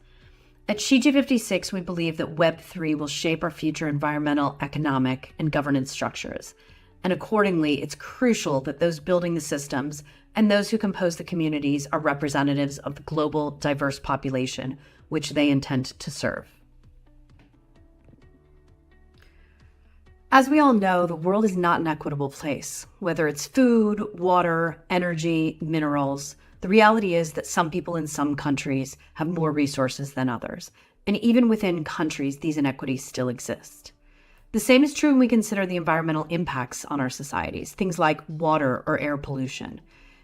At She256, we believe that Web3 will shape our future environmental, economic, and governance structures. And accordingly, it's crucial that those building the systems and those who compose the communities are representatives of the global diverse population which they intend to serve. As we all know, the world is not an equitable place. Whether it's food, water, energy, minerals, the reality is that some people in some countries have more resources than others. And even within countries, these inequities still exist. The same is true when we consider the environmental impacts on our societies, things like water or air pollution.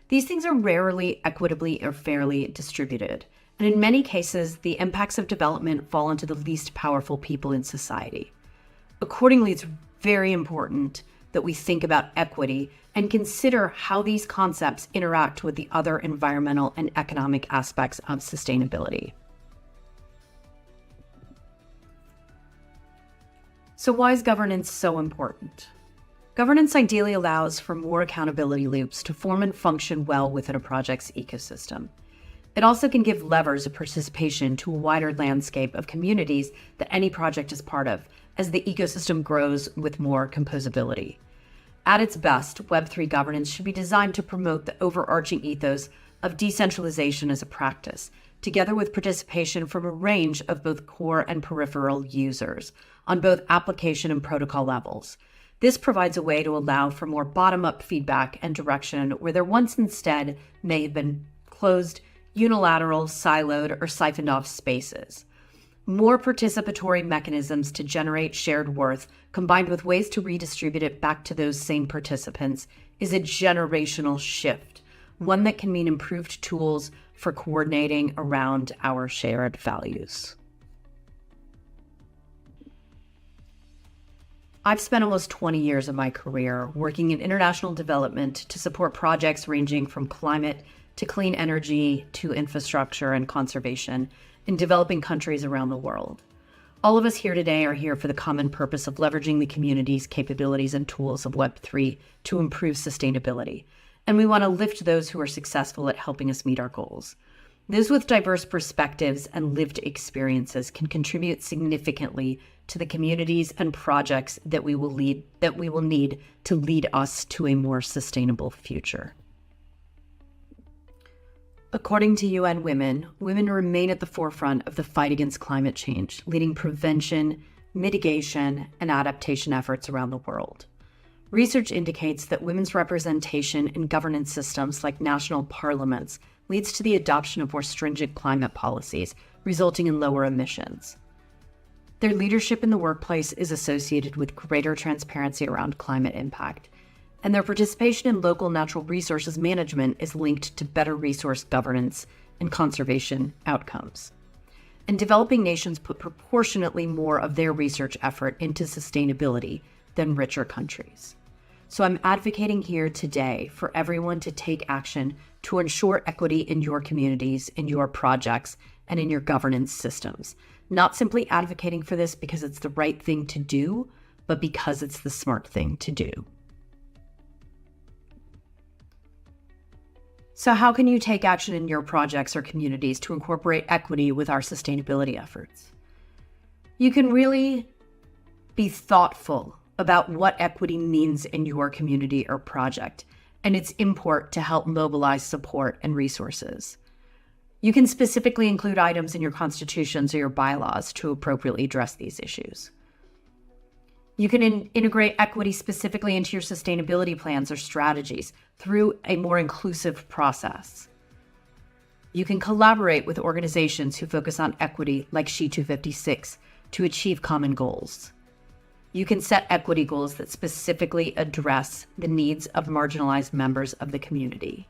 These things are rarely equitably or fairly distributed. And in many cases, the impacts of development fall onto the least powerful people in society. Accordingly, it's very important that we think about equity and consider how these concepts interact with the other environmental and economic aspects of sustainability. So why is governance so important? Governance ideally allows for more accountability loops to form and function well within a project's ecosystem. It also can give levers of participation to a wider landscape of communities that any project is part of, as the ecosystem grows with more composability. At its best, Web3 governance should be designed to promote the overarching ethos of decentralization as a practice, together with participation from a range of both core and peripheral users on both application and protocol levels. This provides a way to allow for more bottom-up feedback and direction where there once instead may have been closed, unilateral, siloed, or siphoned off spaces. More participatory mechanisms to generate shared worth, combined with ways to redistribute it back to those same participants, is a generational shift, one that can mean improved tools for coordinating around our shared values. I've spent almost 20 years of my career working in international development to support projects ranging from climate to clean energy to infrastructure and conservation in developing countries around the world. All of us here today are here for the common purpose of leveraging the community's capabilities and tools of Web3 to improve sustainability. And we want to lift those who are successful at helping us meet our goals. Those with diverse perspectives and lived experiences can contribute significantly to the communities and projects that we will need to lead us to a more sustainable future. According to UN Women, women remain at the forefront of the fight against climate change, leading prevention, mitigation, and adaptation efforts around the world. Research indicates that women's representation in governance systems like national parliaments leads to the adoption of more stringent climate policies, resulting in lower emissions. Their leadership in the workplace is associated with greater transparency around climate impact, and their participation in local natural resources management is linked to better resource governance and conservation outcomes. And developing nations put proportionately more of their research effort into sustainability than richer countries. So I'm advocating here today for everyone to take action to ensure equity in your communities, in your projects, and in your governance systems. Not simply advocating for this because it's the right thing to do, but because it's the smart thing to do. So how can you take action in your projects or communities to incorporate equity with our sustainability efforts? You can really be thoughtful about what equity means in your community or project and its import to help mobilize support and resources. You can specifically include items in your constitutions or your bylaws to appropriately address these issues. You can integrate equity specifically into your sustainability plans or strategies through a more inclusive process. You can collaborate with organizations who focus on equity like She256 to achieve common goals. You can set equity goals that specifically address the needs of marginalized members of the community.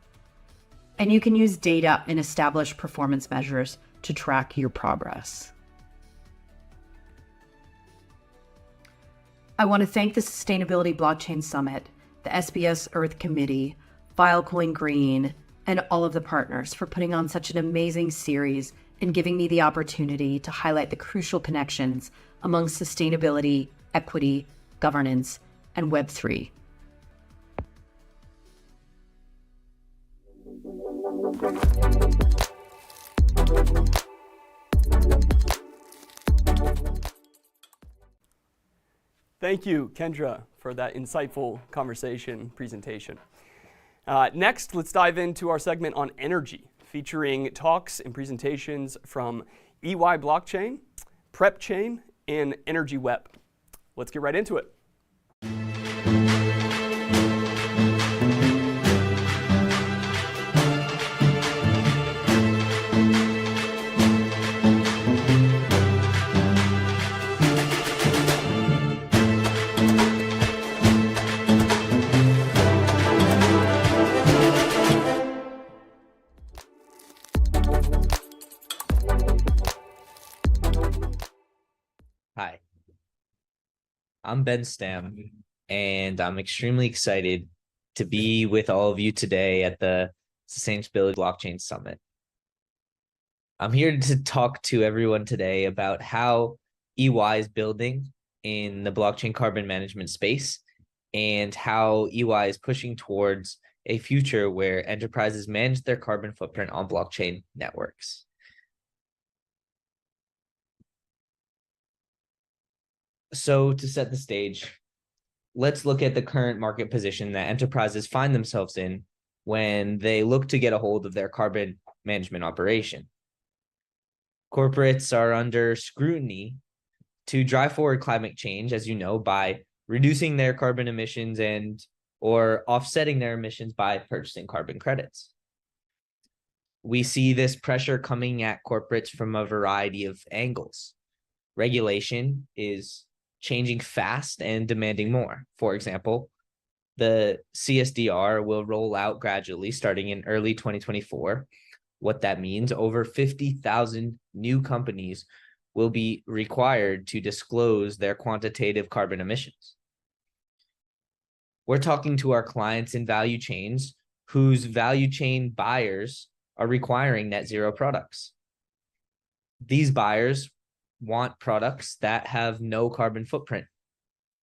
And you can use data and establish performance measures to track your progress. I want to thank the Sustainability Blockchain Summit, the SBS Earth Committee, Filecoin Green, and all of the partners for putting on such an amazing series and giving me the opportunity to highlight the crucial connections among sustainability, equity, governance, and Web3. Thank you, Kendra, for that insightful conversation presentation. Next, let's dive into our segment on energy, featuring talks and presentations from EY Blockchain, Prep Chain, and Energy Web. Let's get right into it. I'm Ben Stam, and I'm extremely excited to be with all of you today at the Sustainability Blockchain Summit. I'm here to talk to everyone today about how EY is building in the blockchain carbon management space and how EY is pushing towards a future where enterprises manage their carbon footprint on blockchain networks. So to set the stage, let's look at the current market position that enterprises find themselves in when they look to get a hold of their carbon management operation. Corporates are under scrutiny to drive forward climate change, as you know, by reducing their carbon emissions or offsetting their emissions by purchasing carbon credits. We see this pressure coming at corporates from a variety of angles. Regulation is changing fast and demanding more. For example, the CSDR will roll out gradually starting in early 2024. What that means, over 50,000 new companies will be required to disclose their quantitative carbon emissions. We're talking to our clients in value chains whose value chain buyers are requiring net zero products. These buyers want products that have no carbon footprint,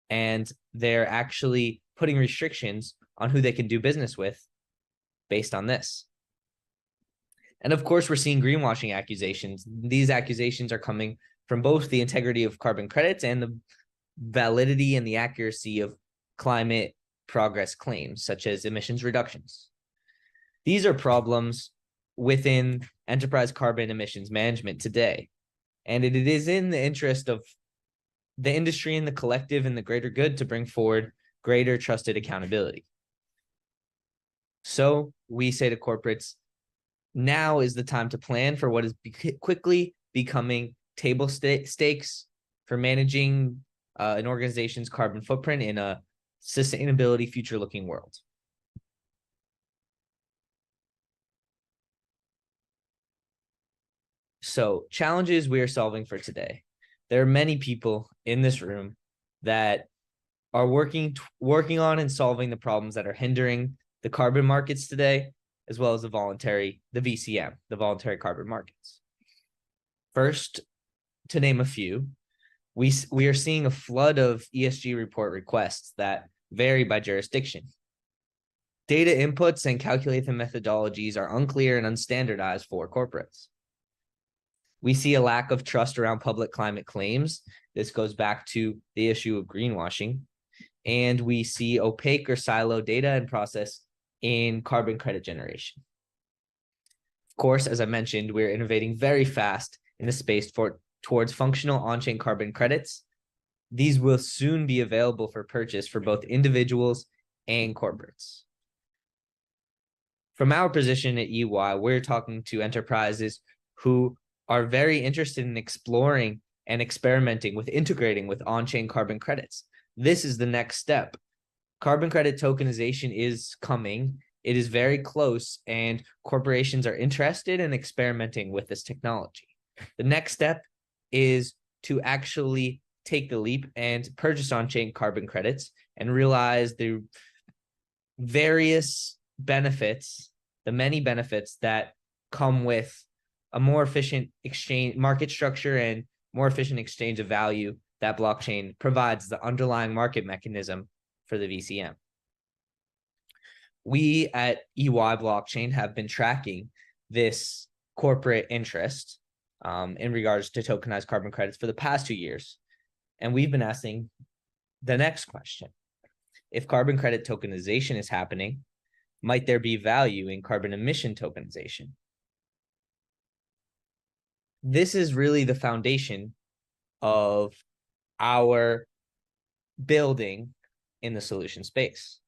and they're actually putting restrictions on who they can do business with based on this. And of course, we're seeing greenwashing accusations. These accusations are coming from both the integrity of carbon credits and the validity and the accuracy of climate progress claims, such as emissions reductions. These are problems within enterprise carbon emissions management today. And it is in the interest of the industry and the collective and the greater good to bring forward greater trusted accountability. So we say to corporates, now is the time to plan for what is quickly becoming table stakes for managing an organization's carbon footprint in a sustainability future-looking world. So challenges we are solving for today. There are many people in this room that are working on and solving the problems that are hindering the carbon markets today, as well as the VCM, the voluntary carbon markets. First, to name a few, we are seeing a flood of ESG report requests that vary by jurisdiction. Data inputs and calculation methodologies are unclear and unstandardized for corporates. We see a lack of trust around public climate claims. This goes back to the issue of greenwashing. And we see opaque or siloed data and process in carbon credit generation. Of course, as I mentioned, we're innovating very fast in the space towards functional on-chain carbon credits. These will soon be available for purchase for both individuals and corporates. From our position at EY, we're talking to enterprises who are very interested in exploring and experimenting with integrating with on-chain carbon credits. This is the next step. Carbon credit tokenization is coming. It is very close, and corporations are interested in experimenting with this technology. The next step is to actually take the leap and purchase on-chain carbon credits and realize the various benefits, the many benefits that come with a more efficient exchange market structure and more efficient exchange of value that blockchain provides the underlying market mechanism for the VCM. We at EY Blockchain have been tracking this corporate interest in regards to tokenized carbon credits for the past 2 years. And we've been asking the next question. If carbon credit tokenization is happening, might there be value in carbon emission tokenization? This is really the foundation of our building in the solution space.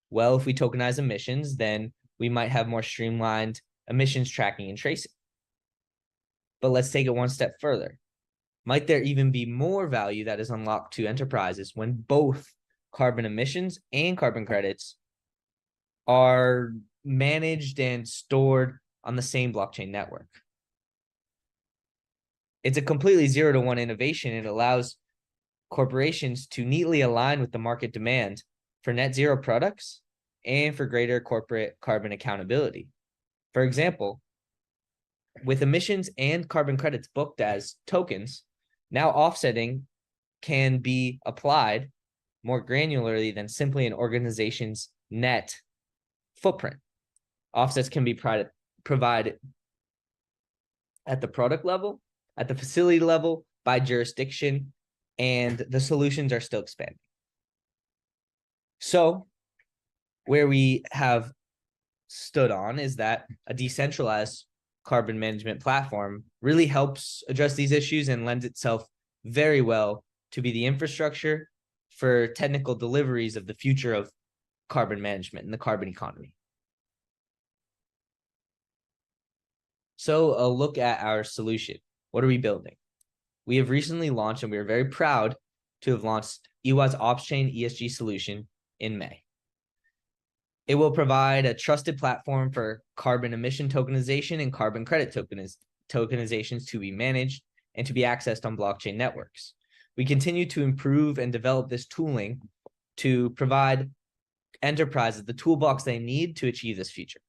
Well, if we tokenize emissions, then we might have more streamlined emissions tracking and tracing. But let's take it one step further. Might there even be more value that is unlocked to enterprises when both carbon emissions and carbon credits are managed and stored on the same blockchain network? It's a completely 0-to-1 innovation. It allows corporations to neatly align with the market demand for net zero products and for greater corporate carbon accountability. For example, with emissions and carbon credits booked as tokens, now offsetting can be applied more granularly than simply an organization's net footprint. Offsets can be provided at the product level, at the facility level, by jurisdiction, and the solutions are still expanding. So where we have stood on is that a decentralized carbon management platform really helps address these issues and lends itself very well to be the infrastructure for technical deliveries of the future of carbon management and the carbon economy. So a look at our solution. What are we building? We have recently launched, and we are very proud to have launched EWA's off-chain ESG solution in May. It will provide a trusted platform for carbon emission tokenization and carbon credit tokenizations to be managed and to be accessed on blockchain networks. We continue to improve and develop this tooling to provide enterprises the toolbox they need to achieve this future.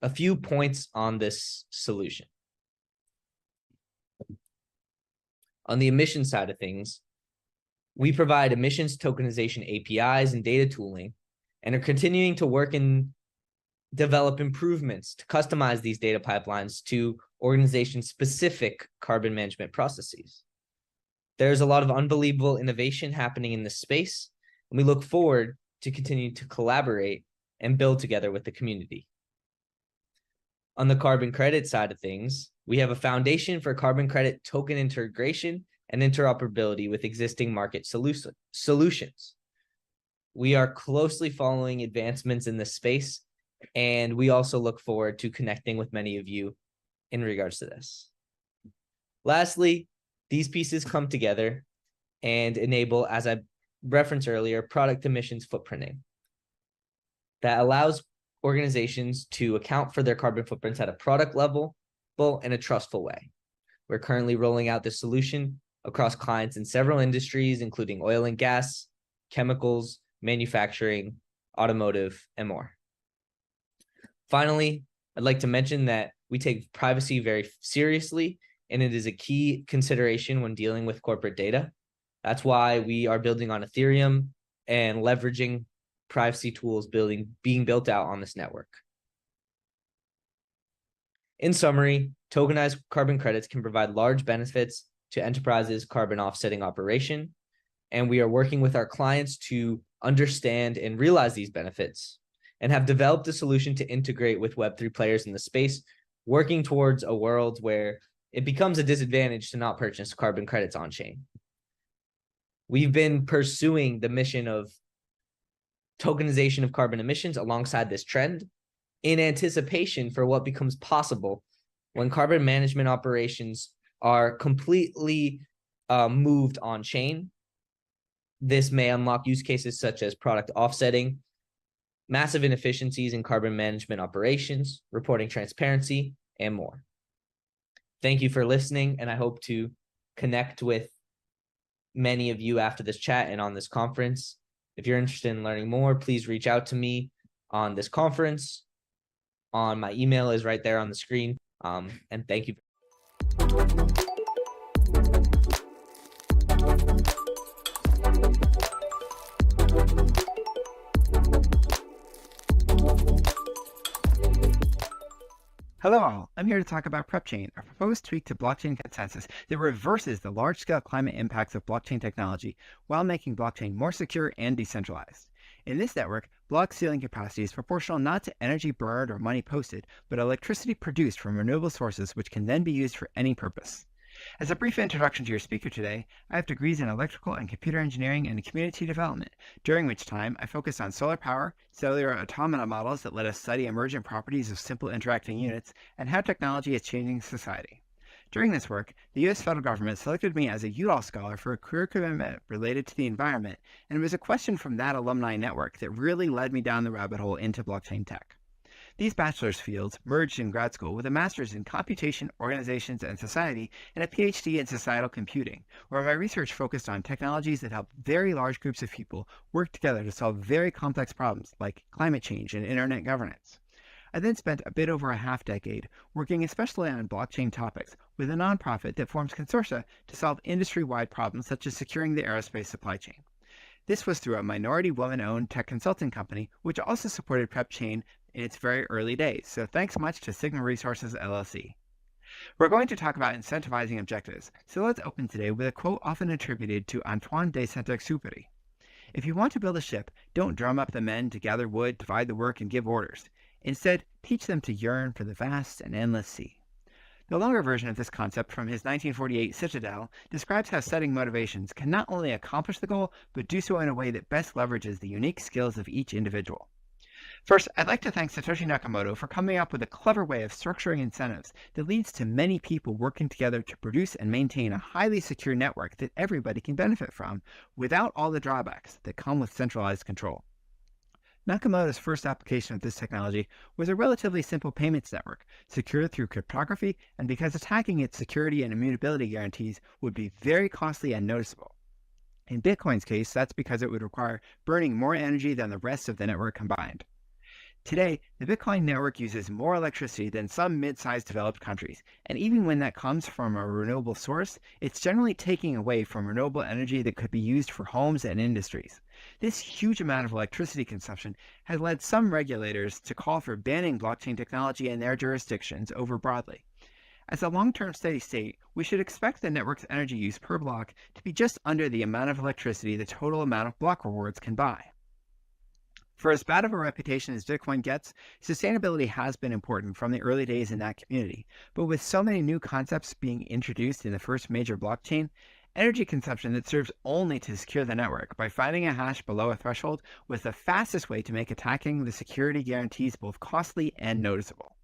A few points on this solution. On the emission side of things, we provide emissions tokenization APIs and data tooling, and are continuing to work and develop improvements to customize these data pipelines to organization-specific carbon management processes. There's a lot of unbelievable innovation happening in this space, and we look forward to continue to collaborate and build together with the community. On the carbon credit side of things, we have a foundation for carbon credit token integration and interoperability with existing market solutions. We are closely following advancements in this space, and we also look forward to connecting with many of you in regards to this. Lastly, these pieces come together and enable, as I referenced earlier, product emissions footprinting that allows organizations to account for their carbon footprints at a product level in a trustful way. We're currently rolling out this solution across clients in several industries, including oil and gas, chemicals, manufacturing, automotive, and more. Finally, I'd like to mention that we take privacy very seriously, and it is a key consideration when dealing with corporate data. That's why we are building on Ethereum and leveraging privacy tools being built out on this network. In summary, tokenized carbon credits can provide large benefits to enterprises' carbon offsetting operation, and we are working with our clients to understand and realize these benefits, and have developed a solution to integrate with Web3 players in the space, working towards a world where it becomes a disadvantage to not purchase carbon credits on chain. We've been pursuing the mission of tokenization of carbon emissions alongside this trend in anticipation for what becomes possible when carbon management operations are completely moved on chain. This may unlock use cases such as product offsetting, massive inefficiencies in carbon management operations, reporting transparency, and more. Thank you for listening, and I hope to connect with many of you after this chat and on this conference. If you're interested in learning more, please reach out to me on this conference. My email is right there on the screen. And thank you. Hello all, I'm here to talk about PrepChain, a proposed tweak to blockchain consensus that reverses the large-scale climate impacts of blockchain technology while making blockchain more secure and decentralized. In this network, block ceiling capacity is proportional not to energy burned or money posted, but electricity produced from renewable sources which can then be used for any purpose. As a brief introduction to your speaker today, I have degrees in electrical and computer engineering and community development, during which time I focused on solar power, cellular automata models that let us study emergent properties of simple interacting units, and how technology is changing society. During this work, the U.S. federal government selected me as a Udall Scholar for a career commitment related to the environment, and it was a question from that alumni network that really led me down the rabbit hole into blockchain tech. These bachelor's fields merged in grad school with a master's in computation, organizations, and society, and a PhD in societal computing, where my research focused on technologies that help very large groups of people work together to solve very complex problems like climate change and internet governance. I then spent a bit over a half-decade working especially on blockchain topics with a nonprofit that forms consortia to solve industry-wide problems such as securing the aerospace supply chain. This was through a minority woman-owned tech consulting company, which also supported PrepChain in its very early days, so thanks much to Sigma Resources LLC. We're going to talk about incentivizing objectives, so let's open today with a quote often attributed to Antoine de Saint-Exupéry. If you want to build a ship, don't drum up the men to gather wood, divide the work, and give orders. Instead, teach them to yearn for the vast and endless sea. The longer version of this concept from his 1948 Citadel describes how setting motivations can not only accomplish the goal, but do so in a way that best leverages the unique skills of each individual. First, I'd like to thank Satoshi Nakamoto for coming up with a clever way of structuring incentives that leads to many people working together to produce and maintain a highly secure network that everybody can benefit from without all the drawbacks that come with centralized control. Nakamoto's first application of this technology was a relatively simple payments network, secured through cryptography, and because attacking its security and immutability guarantees would be very costly and noticeable. In Bitcoin's case, that's because it would require burning more energy than the rest of the network combined. Today, the Bitcoin network uses more electricity than some mid-sized developed countries, and even when that comes from a renewable source, it's generally taking away from renewable energy that could be used for homes and industries. This huge amount of electricity consumption has led some regulators to call for banning blockchain technology in their jurisdictions over broadly. As a long-term steady state, we should expect the network's energy use per block to be just under the amount of electricity the total amount of block rewards can buy. For as bad of a reputation as Bitcoin gets, sustainability has been important from the early days in that community, but with so many new concepts being introduced in the first major blockchain, energy consumption that serves only to secure the network by finding a hash below a threshold was the fastest way to make attacking the security guarantees both costly and noticeable.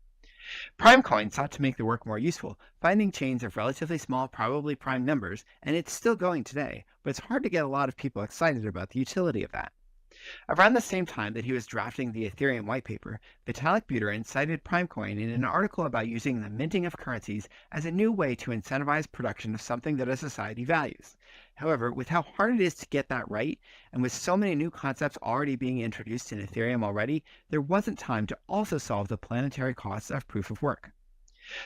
Primecoin sought to make the work more useful, finding chains of relatively small probably prime numbers, and it's still going today, but it's hard to get a lot of people excited about the utility of that. Around the same time that he was drafting the Ethereum white paper, Vitalik Buterin cited Primecoin in an article about using the minting of currencies as a new way to incentivize production of something that a society values. However, with how hard it is to get that right, and with so many new concepts already being introduced in Ethereum already, there wasn't time to also solve the planetary costs of proof of work.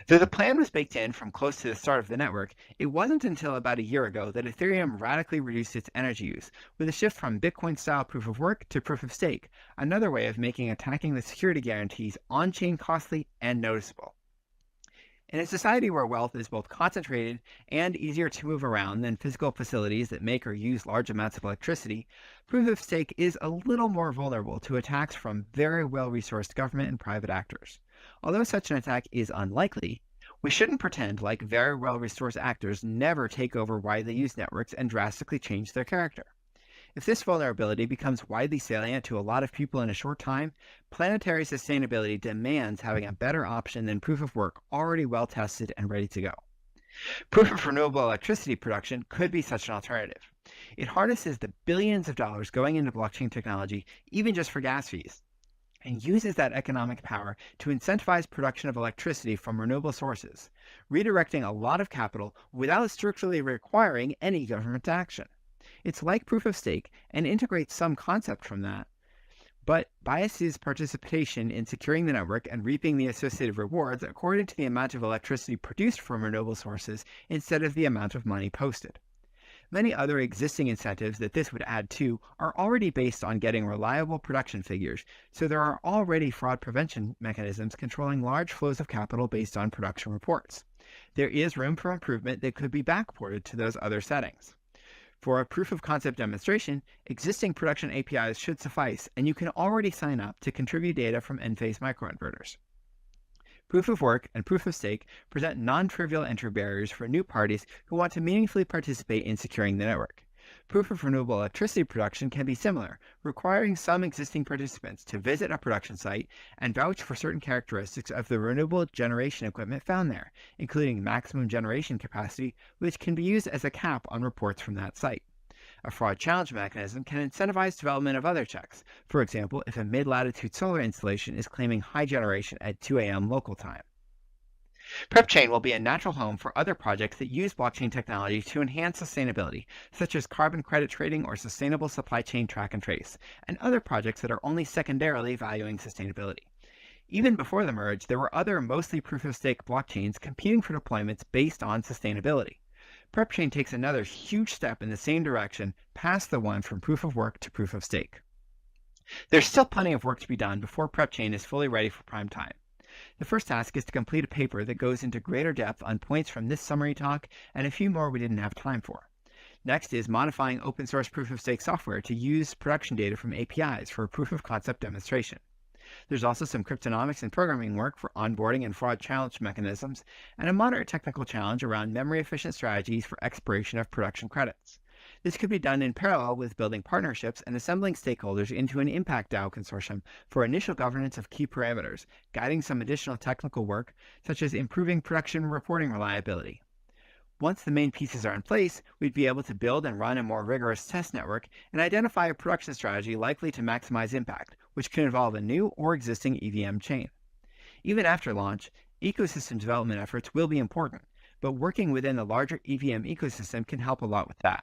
Though the plan was baked in from close to the start of the network, it wasn't until about a year ago that Ethereum radically reduced its energy use, with a shift from Bitcoin-style proof of work to proof of stake, another way of making attacking the security guarantees on-chain costly and noticeable. In a society where wealth is both concentrated and easier to move around than physical facilities that make or use large amounts of electricity, proof of stake is a little more vulnerable to attacks from very well-resourced government and private actors. Although such an attack is unlikely, we shouldn't pretend like very well-resourced actors never take over widely used networks and drastically change their character. If this vulnerability becomes widely salient to a lot of people in a short time, planetary sustainability demands having a better option than proof of work already well tested and ready to go. Proof of renewable electricity production could be such an alternative. It harnesses the billions of dollars going into blockchain technology, even just for gas fees, and uses that economic power to incentivize production of electricity from renewable sources, redirecting a lot of capital without strictly requiring any government action. It's like proof of stake and integrates some concept from that, but biases participation in securing the network and reaping the associated rewards according to the amount of electricity produced from renewable sources instead of the amount of money posted. Many other existing incentives that this would add to are already based on getting reliable production figures, so there are already fraud prevention mechanisms controlling large flows of capital based on production reports. There is room for improvement that could be backported to those other settings. For a proof of concept demonstration, existing production APIs should suffice, and you can already sign up to contribute data from Enphase microinverters. Proof of work and proof of stake present non-trivial entry barriers for new parties who want to meaningfully participate in securing the network. Proof of renewable electricity production can be similar, requiring some existing participants to visit a production site and vouch for certain characteristics of the renewable generation equipment found there, including maximum generation capacity, which can be used as a cap on reports from that site. A fraud challenge mechanism can incentivize development of other checks. For example, if a mid-latitude solar installation is claiming high generation at 2 a.m. local time. PrepChain will be a natural home for other projects that use blockchain technology to enhance sustainability, such as carbon credit trading or sustainable supply chain track and trace, and other projects that are only secondarily valuing sustainability. Even before the merge, there were other mostly proof-of-stake blockchains competing for deployments based on sustainability. PrepChain takes another huge step in the same direction, past the one from proof-of-work to proof-of-stake. There's still plenty of work to be done before PrepChain is fully ready for prime time. The first task is to complete a paper that goes into greater depth on points from this summary talk and a few more we didn't have time for. Next is modifying open source proof-of-stake software to use production data from APIs for a proof-of-concept demonstration. There's also some cryptonomics and programming work for onboarding and fraud challenge mechanisms, and a moderate technical challenge around memory-efficient strategies for expiration of production credits. This could be done in parallel with building partnerships and assembling stakeholders into an Impact DAO consortium for initial governance of key parameters, guiding some additional technical work, such as improving production reporting reliability. Once the main pieces are in place, we'd be able to build and run a more rigorous test network and identify a production strategy likely to maximize impact, which can involve a new or existing EVM chain. Even after launch, ecosystem development efforts will be important, but working within the larger EVM ecosystem can help a lot with that.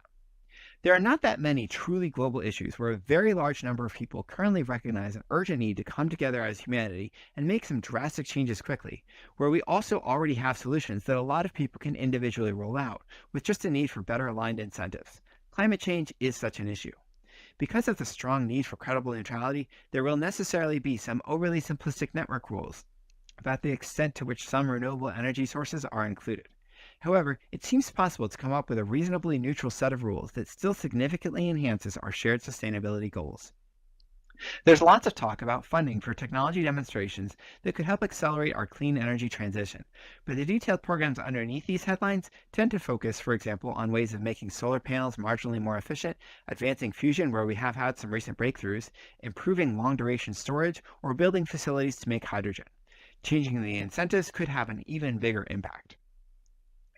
There are not that many truly global issues where a very large number of people currently recognize an urgent need to come together as humanity and make some drastic changes quickly, where we also already have solutions that a lot of people can individually roll out, with just a need for better aligned incentives. Climate change is such an issue. Because of the strong need for credible neutrality, there will necessarily be some overly simplistic network rules about the extent to which some renewable energy sources are included. However, it seems possible to come up with a reasonably neutral set of rules that still significantly enhances our shared sustainability goals. There's lots of talk about funding for technology demonstrations that could help accelerate our clean energy transition, but the detailed programs underneath these headlines tend to focus, for example, on ways of making solar panels marginally more efficient, advancing fusion where we have had some recent breakthroughs, improving long-duration storage, or building facilities to make hydrogen. Changing the incentives could have an even bigger impact.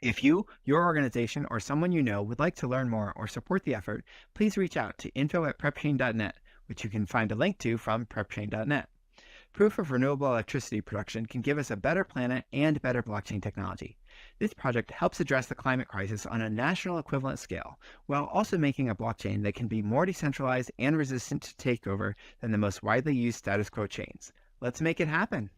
If you, your organization, or someone you know would like to learn more or support the effort, please reach out to info@prepchain.net, which you can find a link to from prepchain.net. Proof of renewable electricity production can give us a better planet and better blockchain technology. This project helps address the climate crisis on a national equivalent scale, while also making a blockchain that can be more decentralized and resistant to takeover than the most widely used status quo chains. Let's make it happen!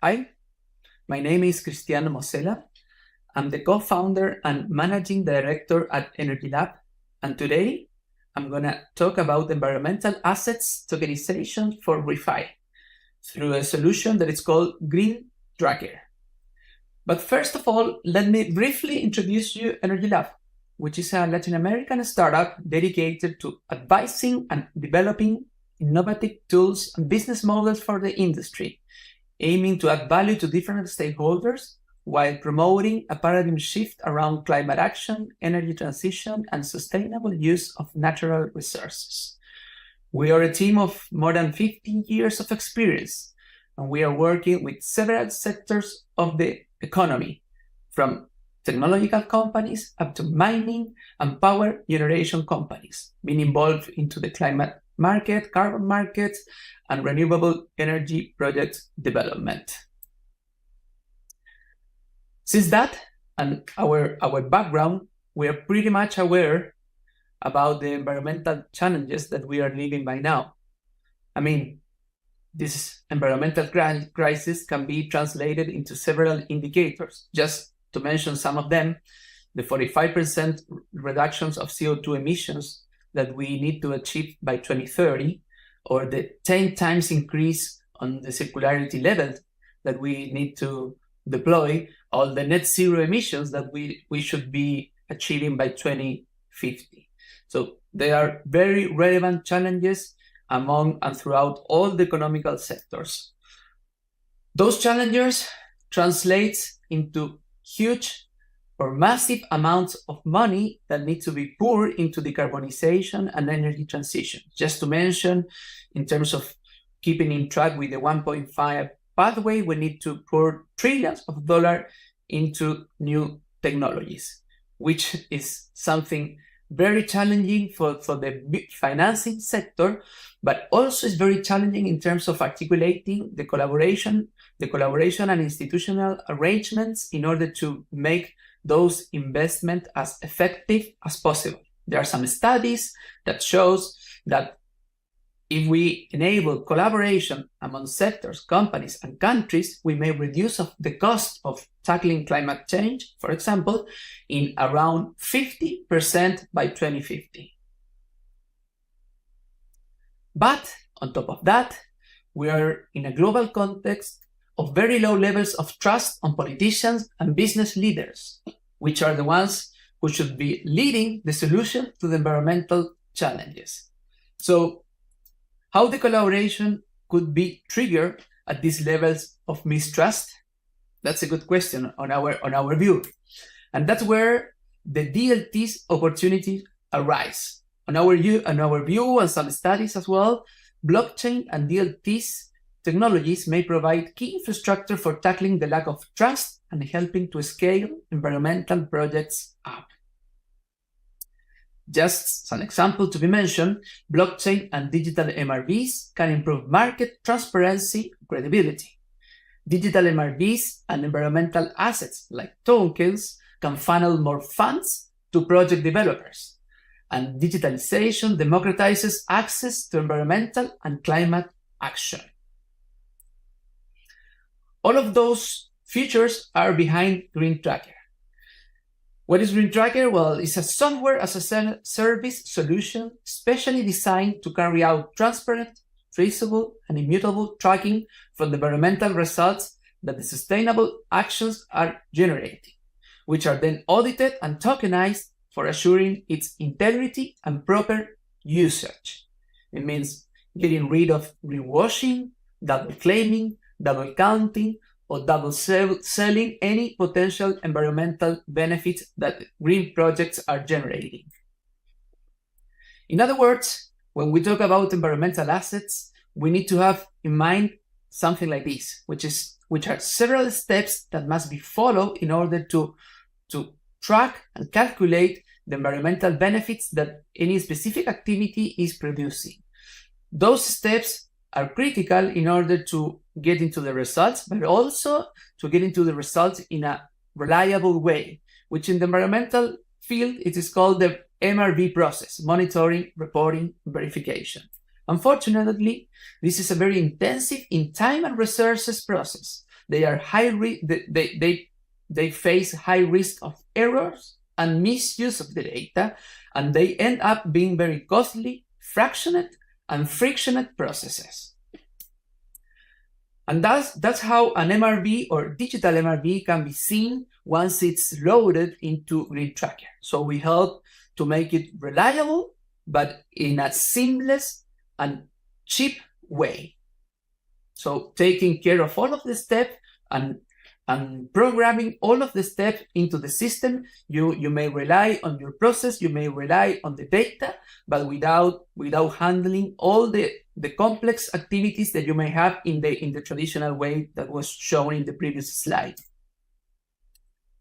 Hi, my name is Cristiano Mosela. I'm the co-founder and managing director at Energy Lab, and today I'm going to talk about environmental assets tokenization for refi through a solution that is called Green Tracker. But first of all, let me briefly introduce you Energy Lab, which is a Latin American startup dedicated to advising and developing innovative tools and business models for the industry, aiming to add value to different stakeholders while promoting a paradigm shift around climate action, energy transition, and sustainable use of natural resources. We are a team of more than 15 years of experience, and we are working with several sectors of the economy, from technological companies up to mining and power generation companies, being involved into the climate market, carbon markets, and renewable energy project development. Since that and our background, we are pretty much aware about the environmental challenges that we are living by now. I mean, this environmental crisis can be translated into several indicators. Just to mention some of them, the 45% reductions of CO2 emissions that we need to achieve by 2030, or the 10 times increase on the circularity level that we need to deploy, all the net zero emissions that we should be achieving by 2050. So they are very relevant challenges among and throughout all the economical sectors. Those challenges translate into huge or massive amounts of money that need to be poured into decarbonization and energy transition. Just to mention, in terms of keeping in track with the 1.5 pathway, we need to pour trillions of dollars into new technologies, which is something very challenging for the financing sector, but also is very challenging in terms of articulating the collaboration and institutional arrangements in order to make those investments as effective as possible. There are some studies that shows that if we enable collaboration among sectors, companies, and countries, we may reduce the cost of tackling climate change, for example, in around 50% by 2050. But on top of that, we are in a global context of very low levels of trust on politicians and business leaders, which are the ones who should be leading the solution to the environmental challenges. So, how the collaboration could be triggered at these levels of mistrust? That's a good question on our view. And that's where the DLT's opportunities arise. On our view and some studies as well, blockchain and DLT's technologies may provide key infrastructure for tackling the lack of trust and helping to scale environmental projects up. Just some example to be mentioned, blockchain and digital MRVs can improve market transparency and credibility. Digital MRVs and environmental assets like tokens can funnel more funds to project developers. And digitalization democratizes access to environmental and climate action. All of those features are behind Green Tracker. What is Green Tracker? Well, it's a software as a service solution specially designed to carry out transparent, traceable, and immutable tracking for the environmental results that the sustainable actions are generating, which are then audited and tokenized for assuring its integrity and proper usage. It means getting rid of greenwashing, double claiming, double counting, or double selling any potential environmental benefits that green projects are generating. In other words, when we talk about environmental assets, we need to have in mind something like this, which are several steps that must be followed in order to track and calculate the environmental benefits that any specific activity is producing. Those steps are critical in order to get into the results, but also to get into the results in a reliable way, which in the environmental field, it is called the MRV process, monitoring, reporting, verification. Unfortunately, this is a very intensive in time and resources process. They are they face high risk of errors and misuse of the data, and they end up being very costly, fractionate, and frictionate processes. And that's how an MRV or digital MRV can be seen once it's loaded into Green Tracker. So we help to make it reliable, but in a seamless and cheap way. So taking care of all of the steps and programming all of the steps into the system, you may rely on your process, you may rely on the data, but without handling all the complex activities that you may have in the traditional way that was shown in the previous slide.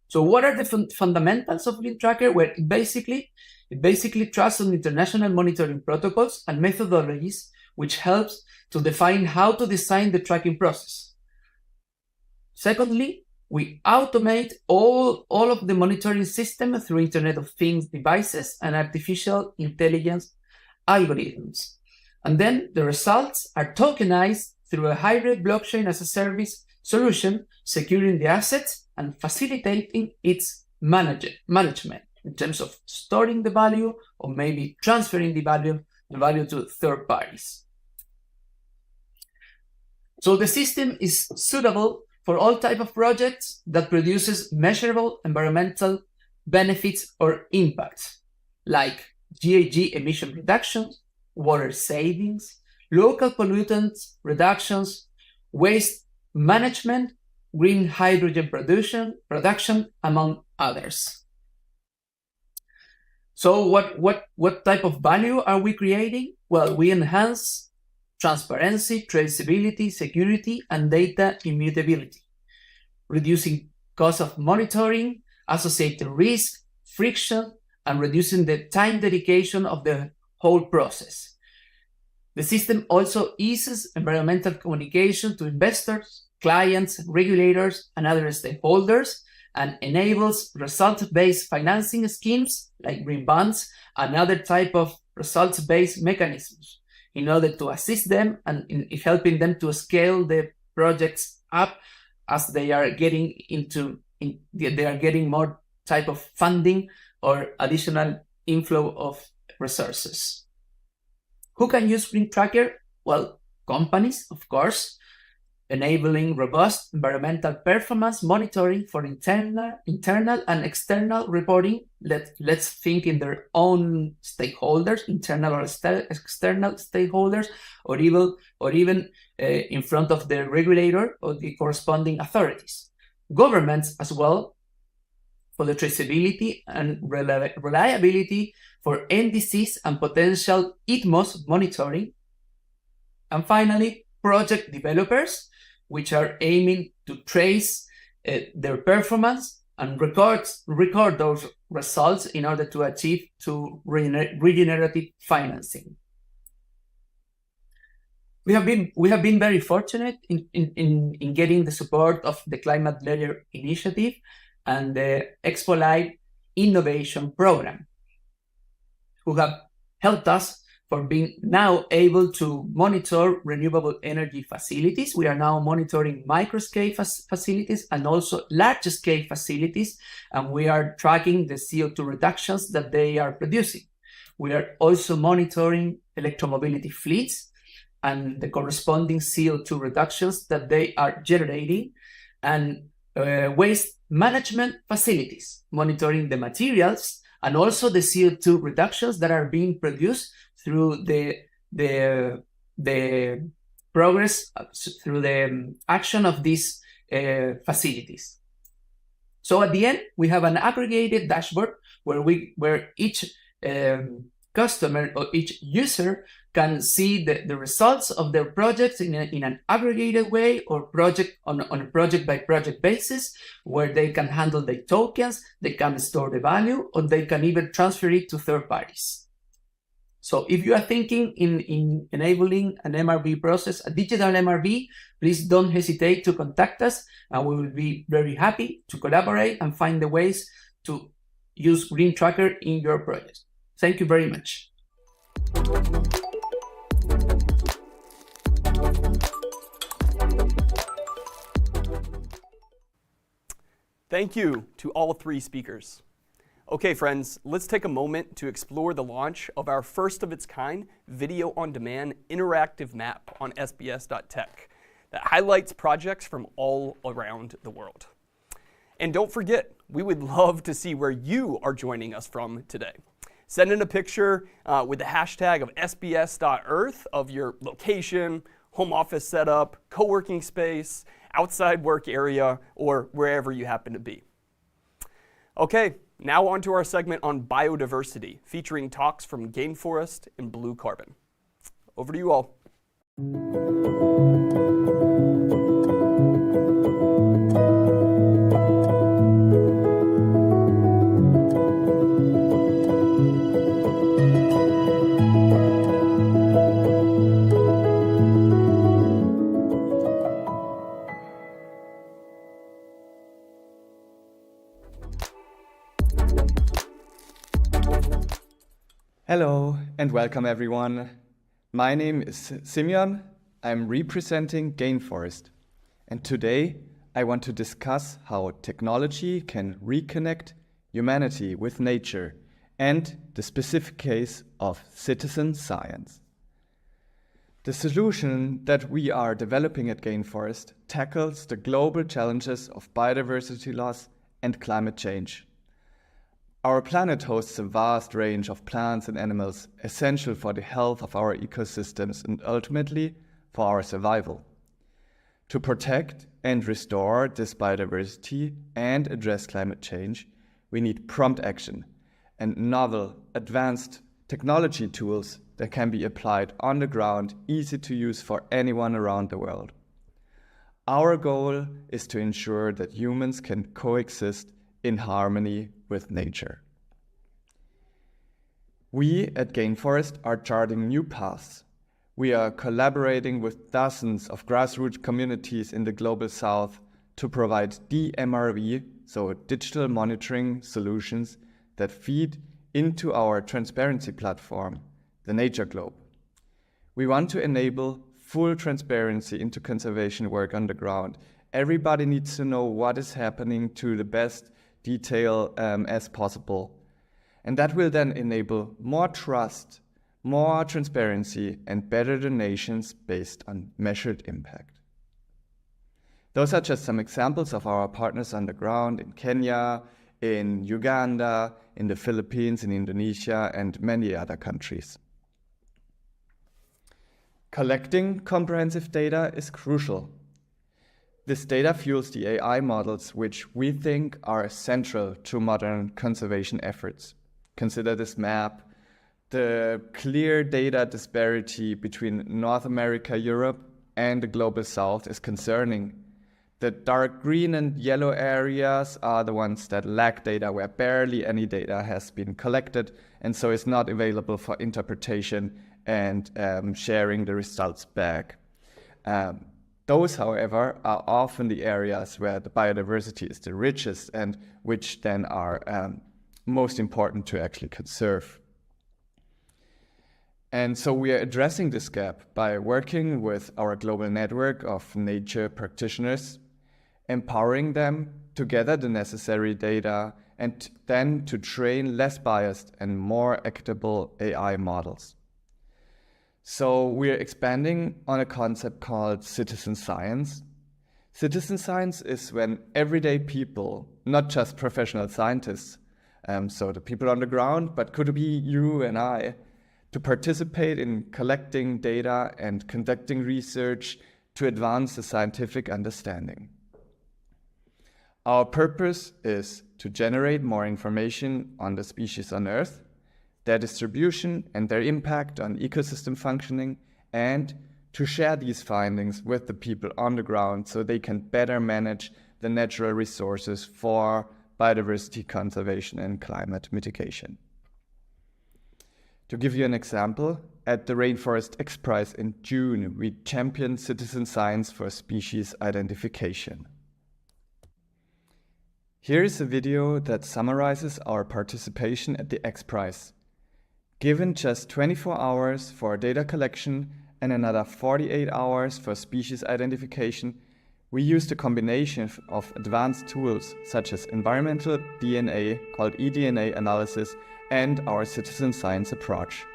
So what are the fundamentals of Green Tracker? Well, it basically trusts on international monitoring protocols and methodologies, which helps to define how to design the tracking process. Secondly, we automate all of the monitoring system through Internet of Things devices and artificial intelligence algorithms. And then the results are tokenized through a hybrid blockchain as a service solution, securing the assets and facilitating its management in terms of storing the value or maybe transferring the value to third parties. So the system is suitable for all types of projects that produces measurable environmental benefits or impacts, like GHG emission reductions, water savings, local pollutants reductions, waste management, green hydrogen production, among others. So what type of value are we creating? Well, we enhance transparency, traceability, security, and data immutability, reducing cost of monitoring, associated risk, friction, and reducing the time dedication of the whole process. The system also eases environmental communication to investors, clients, regulators, and other stakeholders, and enables results-based financing schemes like green bonds and other type of results-based mechanisms in order to assist them and in helping them to scale the projects up as they are getting more type of funding or additional inflow of resources. Who can use Green Tracker? Well, companies, of course, enabling robust environmental performance monitoring for internal and external reporting. Let's think in their own stakeholders, internal or external stakeholders, or even in front of the regulator or the corresponding authorities. Governments as well, for the traceability and reliability for NDCs and potential ITMOS monitoring. And finally, project developers, which are aiming to trace their performance and record those results in order to achieve regenerative financing. We have been very fortunate in getting the support of the Climate Layer Initiative and the Expo Live Innovation Program, who have helped us for being now able to monitor renewable energy facilities. We are now monitoring microscale facilities and also large-scale facilities, and we are tracking the CO2 reductions that they are producing. We are also monitoring electromobility fleets and the corresponding CO2 reductions that they are generating, and waste management facilities, monitoring the materials and also the CO2 reductions that are being produced through the progress, through the action of these facilities. So at the end, we have an aggregated dashboard where each customer or each user can see the results of their projects in an aggregated way, or on a project by project basis, where they can handle the tokens, they can store the value, or they can even transfer it to third parties. So if you are thinking in enabling an MRV process, a digital MRV, please don't hesitate to contact us, and we will be very happy to collaborate and find the ways to use Green Tracker in your project. Thank you very much. Thank you to all three speakers. Okay, friends, let's take a moment to explore the launch of our first of its kind video-on-demand interactive map on sbs.tech that highlights projects from all around the world. And don't forget, we would love to see where you are joining us from today. Send in a picture with the hashtag of sbs.earth of your location, home office setup, co-working space, outside work area, or wherever you happen to be. Okay, now on to our segment on biodiversity, featuring talks from Gainforest and Blue Carbon. Over to you all. Hello and welcome everyone. My name is Simeon. I'm representing Gainforest. And today I want to discuss how technology can reconnect humanity with nature and the specific case of citizen science. The solution that we are developing at Gainforest tackles the global challenges of biodiversity loss and climate change. Our planet hosts a vast range of plants and animals essential for the health of our ecosystems and ultimately for our survival. To protect and restore this biodiversity and address climate change, we need prompt action and novel, advanced technology tools that can be applied on the ground, easy to use for anyone around the world. Our goal is to ensure that humans can coexist in harmony with nature. We at Gainforest are charting new paths. We are collaborating with dozens of grassroots communities in the Global South to provide DMRV, so digital monitoring solutions that feed into our transparency platform, the Nature Globe. We want to enable full transparency into conservation work on the ground. Everybody needs to know what is happening to the best detail as possible. And that will then enable more trust, more transparency, and better donations based on measured impact. Those are just some examples of our partners on the ground in Kenya, in Uganda, in the Philippines, in Indonesia, and many other countries. Collecting comprehensive data is crucial. This data fuels the AI models which we think are central to modern conservation efforts. Consider this map. The clear data disparity between North America, Europe, and the Global South is concerning. The dark green and yellow areas are the ones that lack data, where barely any data has been collected, and so is not available for interpretation and sharing the results back. Those, however, are often the areas where the biodiversity is the richest and which then are most important to actually conserve. And so we are addressing this gap by working with our global network of nature practitioners, empowering them to gather the necessary data and then to train less biased and more equitable AI models. So we're expanding on a concept called citizen science. Citizen science is when everyday people, not just professional scientists, so the people on the ground, but could be you and I, to participate in collecting data and conducting research to advance the scientific understanding. Our purpose is to generate more information on the species on Earth, their distribution and their impact on ecosystem functioning, and to share these findings with the people on the ground so they can better manage the natural resources for biodiversity conservation and climate mitigation. To give you an example, at the Rainforest X Prize in June, we championed citizen science for species identification. Here is a video that summarizes our participation at the X Prize. Given just 24 hours for data collection and another 48 hours for species identification, we used a combination of advanced tools such as environmental DNA, called eDNA analysis, and our citizen science approach.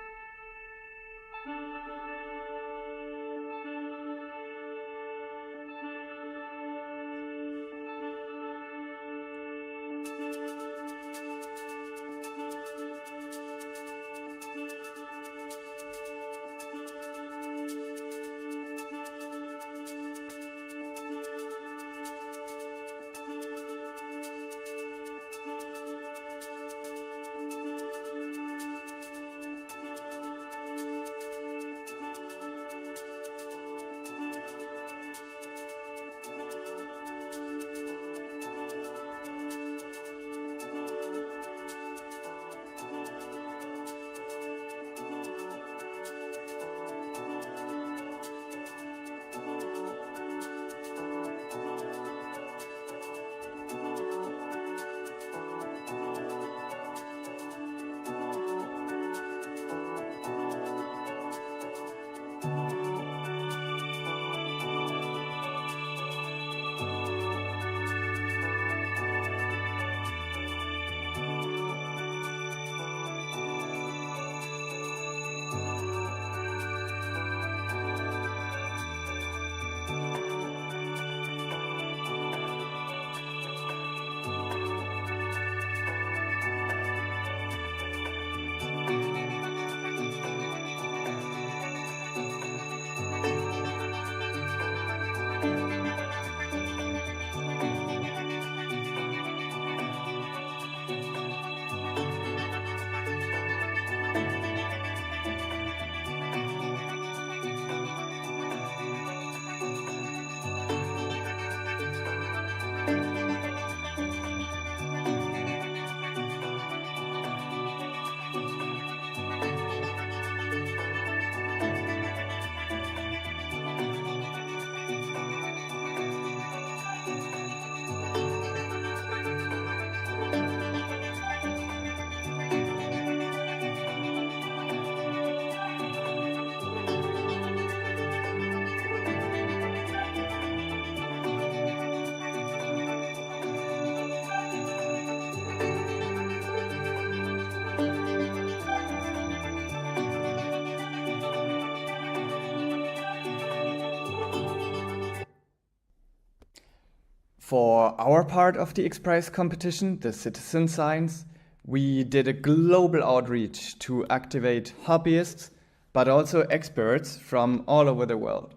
For our part of the X Prize competition, the citizen science, we did a global outreach to activate hobbyists, but also experts from all over the world.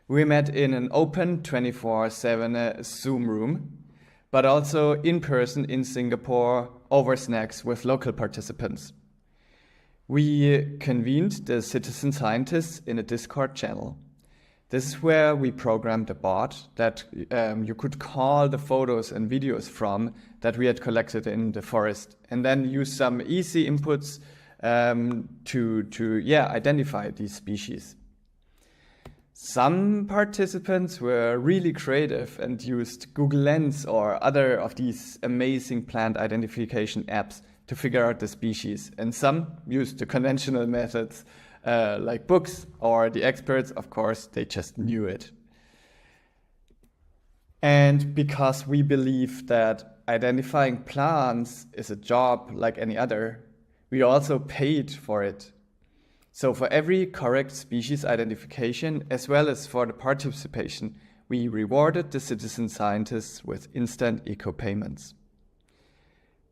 We met in an open 24/7 Zoom room, but also in person in Singapore over snacks with local participants. We convened the citizen scientists in a Discord channel. This is where we programmed a bot that you could call the photos and videos from that we had collected in the forest, and then use some easy inputs to identify these species. Some participants were really creative and used Google Lens or other of these amazing plant identification apps to figure out the species, and some used the conventional methods like books, or the experts, of course, they just knew it. And because we believe that identifying plants is a job like any other, we also paid for it. So for every correct species identification, as well as for the participation, we rewarded the citizen scientists with instant eco-payments.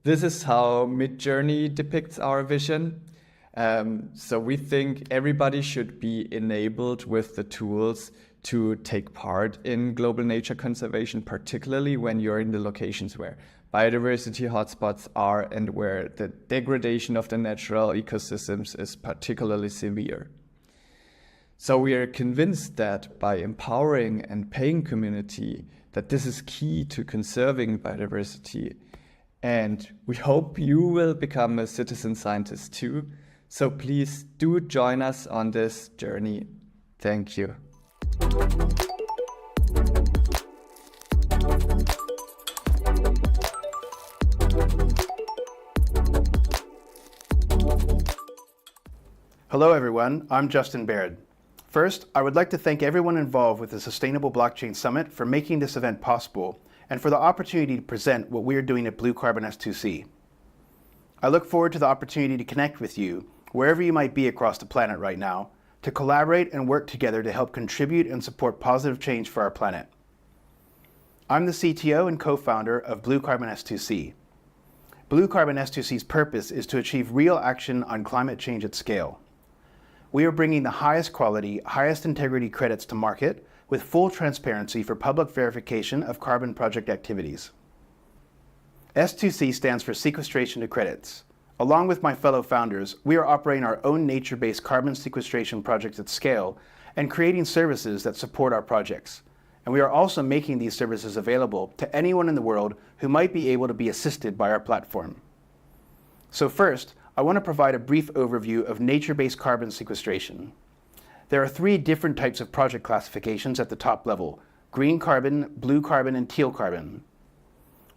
This is how Midjourney depicts our vision. So we think everybody should be enabled with the tools to take part in global nature conservation, particularly when you're in the locations where biodiversity hotspots are and where the degradation of the natural ecosystems is particularly severe. So we are convinced that by empowering and paying community, that this is key to conserving biodiversity. And we hope you will become a citizen scientist too. So please do join us on this journey. Thank you. Hello everyone, I'm Justin Baird. First, I would like to thank everyone involved with the Sustainable Blockchain Summit for making this event possible and for the opportunity to present what we are doing at Blue Carbon S2C. I look forward to the opportunity to connect with you, wherever you might be across the planet right now, to collaborate and work together to help contribute and support positive change for our planet. I'm the CTO and co-founder of Blue Carbon S2C. Blue Carbon S2C's purpose is to achieve real action on climate change at scale. We are bringing the highest quality, highest integrity credits to market with full transparency for public verification of carbon project activities. S2C stands for Sequestration to Credits. Along with my fellow founders, we are operating our own nature-based carbon sequestration projects at scale and creating services that support our projects. And we are also making these services available to anyone in the world who might be able to be assisted by our platform. So first, I want to provide a brief overview of nature-based carbon sequestration. There are 3 different types of project classifications at the top level: green carbon, blue carbon, and teal carbon.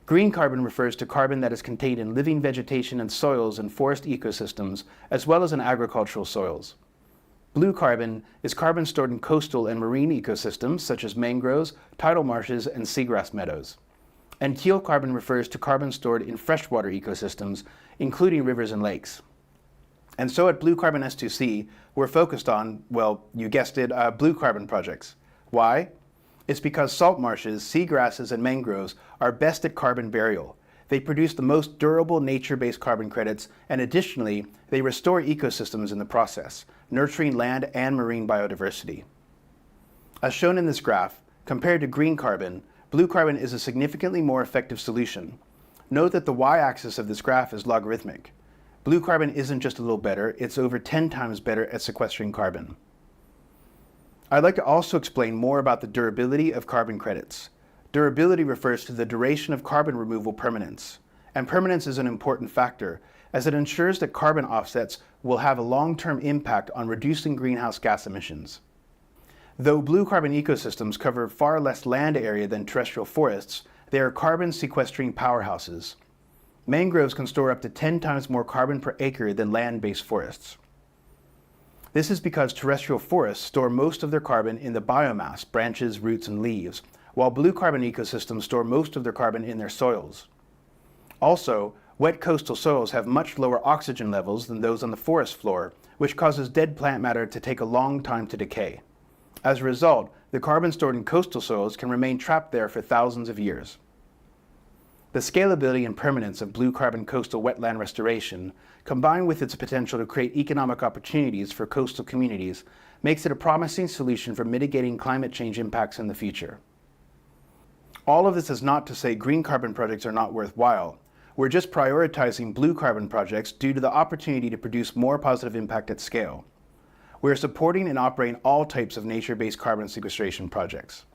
Green carbon refers to carbon that is contained in living vegetation and soils and forest ecosystems, as well as in agricultural soils. Blue carbon is carbon stored in coastal and marine ecosystems, such as mangroves, tidal marshes, and seagrass meadows. And teal carbon refers to carbon stored in freshwater ecosystems, including rivers and lakes. And so at Blue Carbon S2C, we're focused on, well, you guessed it, blue carbon projects. Why? It's because salt marshes, seagrasses, and mangroves are best at carbon burial. They produce the most durable nature-based carbon credits, and additionally, they restore ecosystems in the process, nurturing land and marine biodiversity. As shown in this graph, compared to green carbon, blue carbon is a significantly more effective solution. Note that the y-axis of this graph is logarithmic. Blue carbon isn't just a little better, it's over 10 times better at sequestering carbon. I'd like to also explain more about the durability of carbon credits. Durability refers to the duration of carbon removal permanence, and permanence is an important factor as it ensures that carbon offsets will have a long-term impact on reducing greenhouse gas emissions. Though blue carbon ecosystems cover far less land area than terrestrial forests, they are carbon sequestering powerhouses. Mangroves can store up to 10 times more carbon per acre than land-based forests. This is because terrestrial forests store most of their carbon in the biomass, branches, roots, and leaves, while blue carbon ecosystems store most of their carbon in their soils. Also, wet coastal soils have much lower oxygen levels than those on the forest floor, which causes dead plant matter to take a long time to decay. As a result, the carbon stored in coastal soils can remain trapped there for thousands of years. The scalability and permanence of blue carbon coastal wetland restoration, combined with its potential to create economic opportunities for coastal communities, makes it a promising solution for mitigating climate change impacts in the future. All of this is not to say green carbon projects are not worthwhile. We're just prioritizing blue carbon projects due to the opportunity to produce more positive impact at scale. We're supporting and operating all types of nature-based carbon sequestration projects.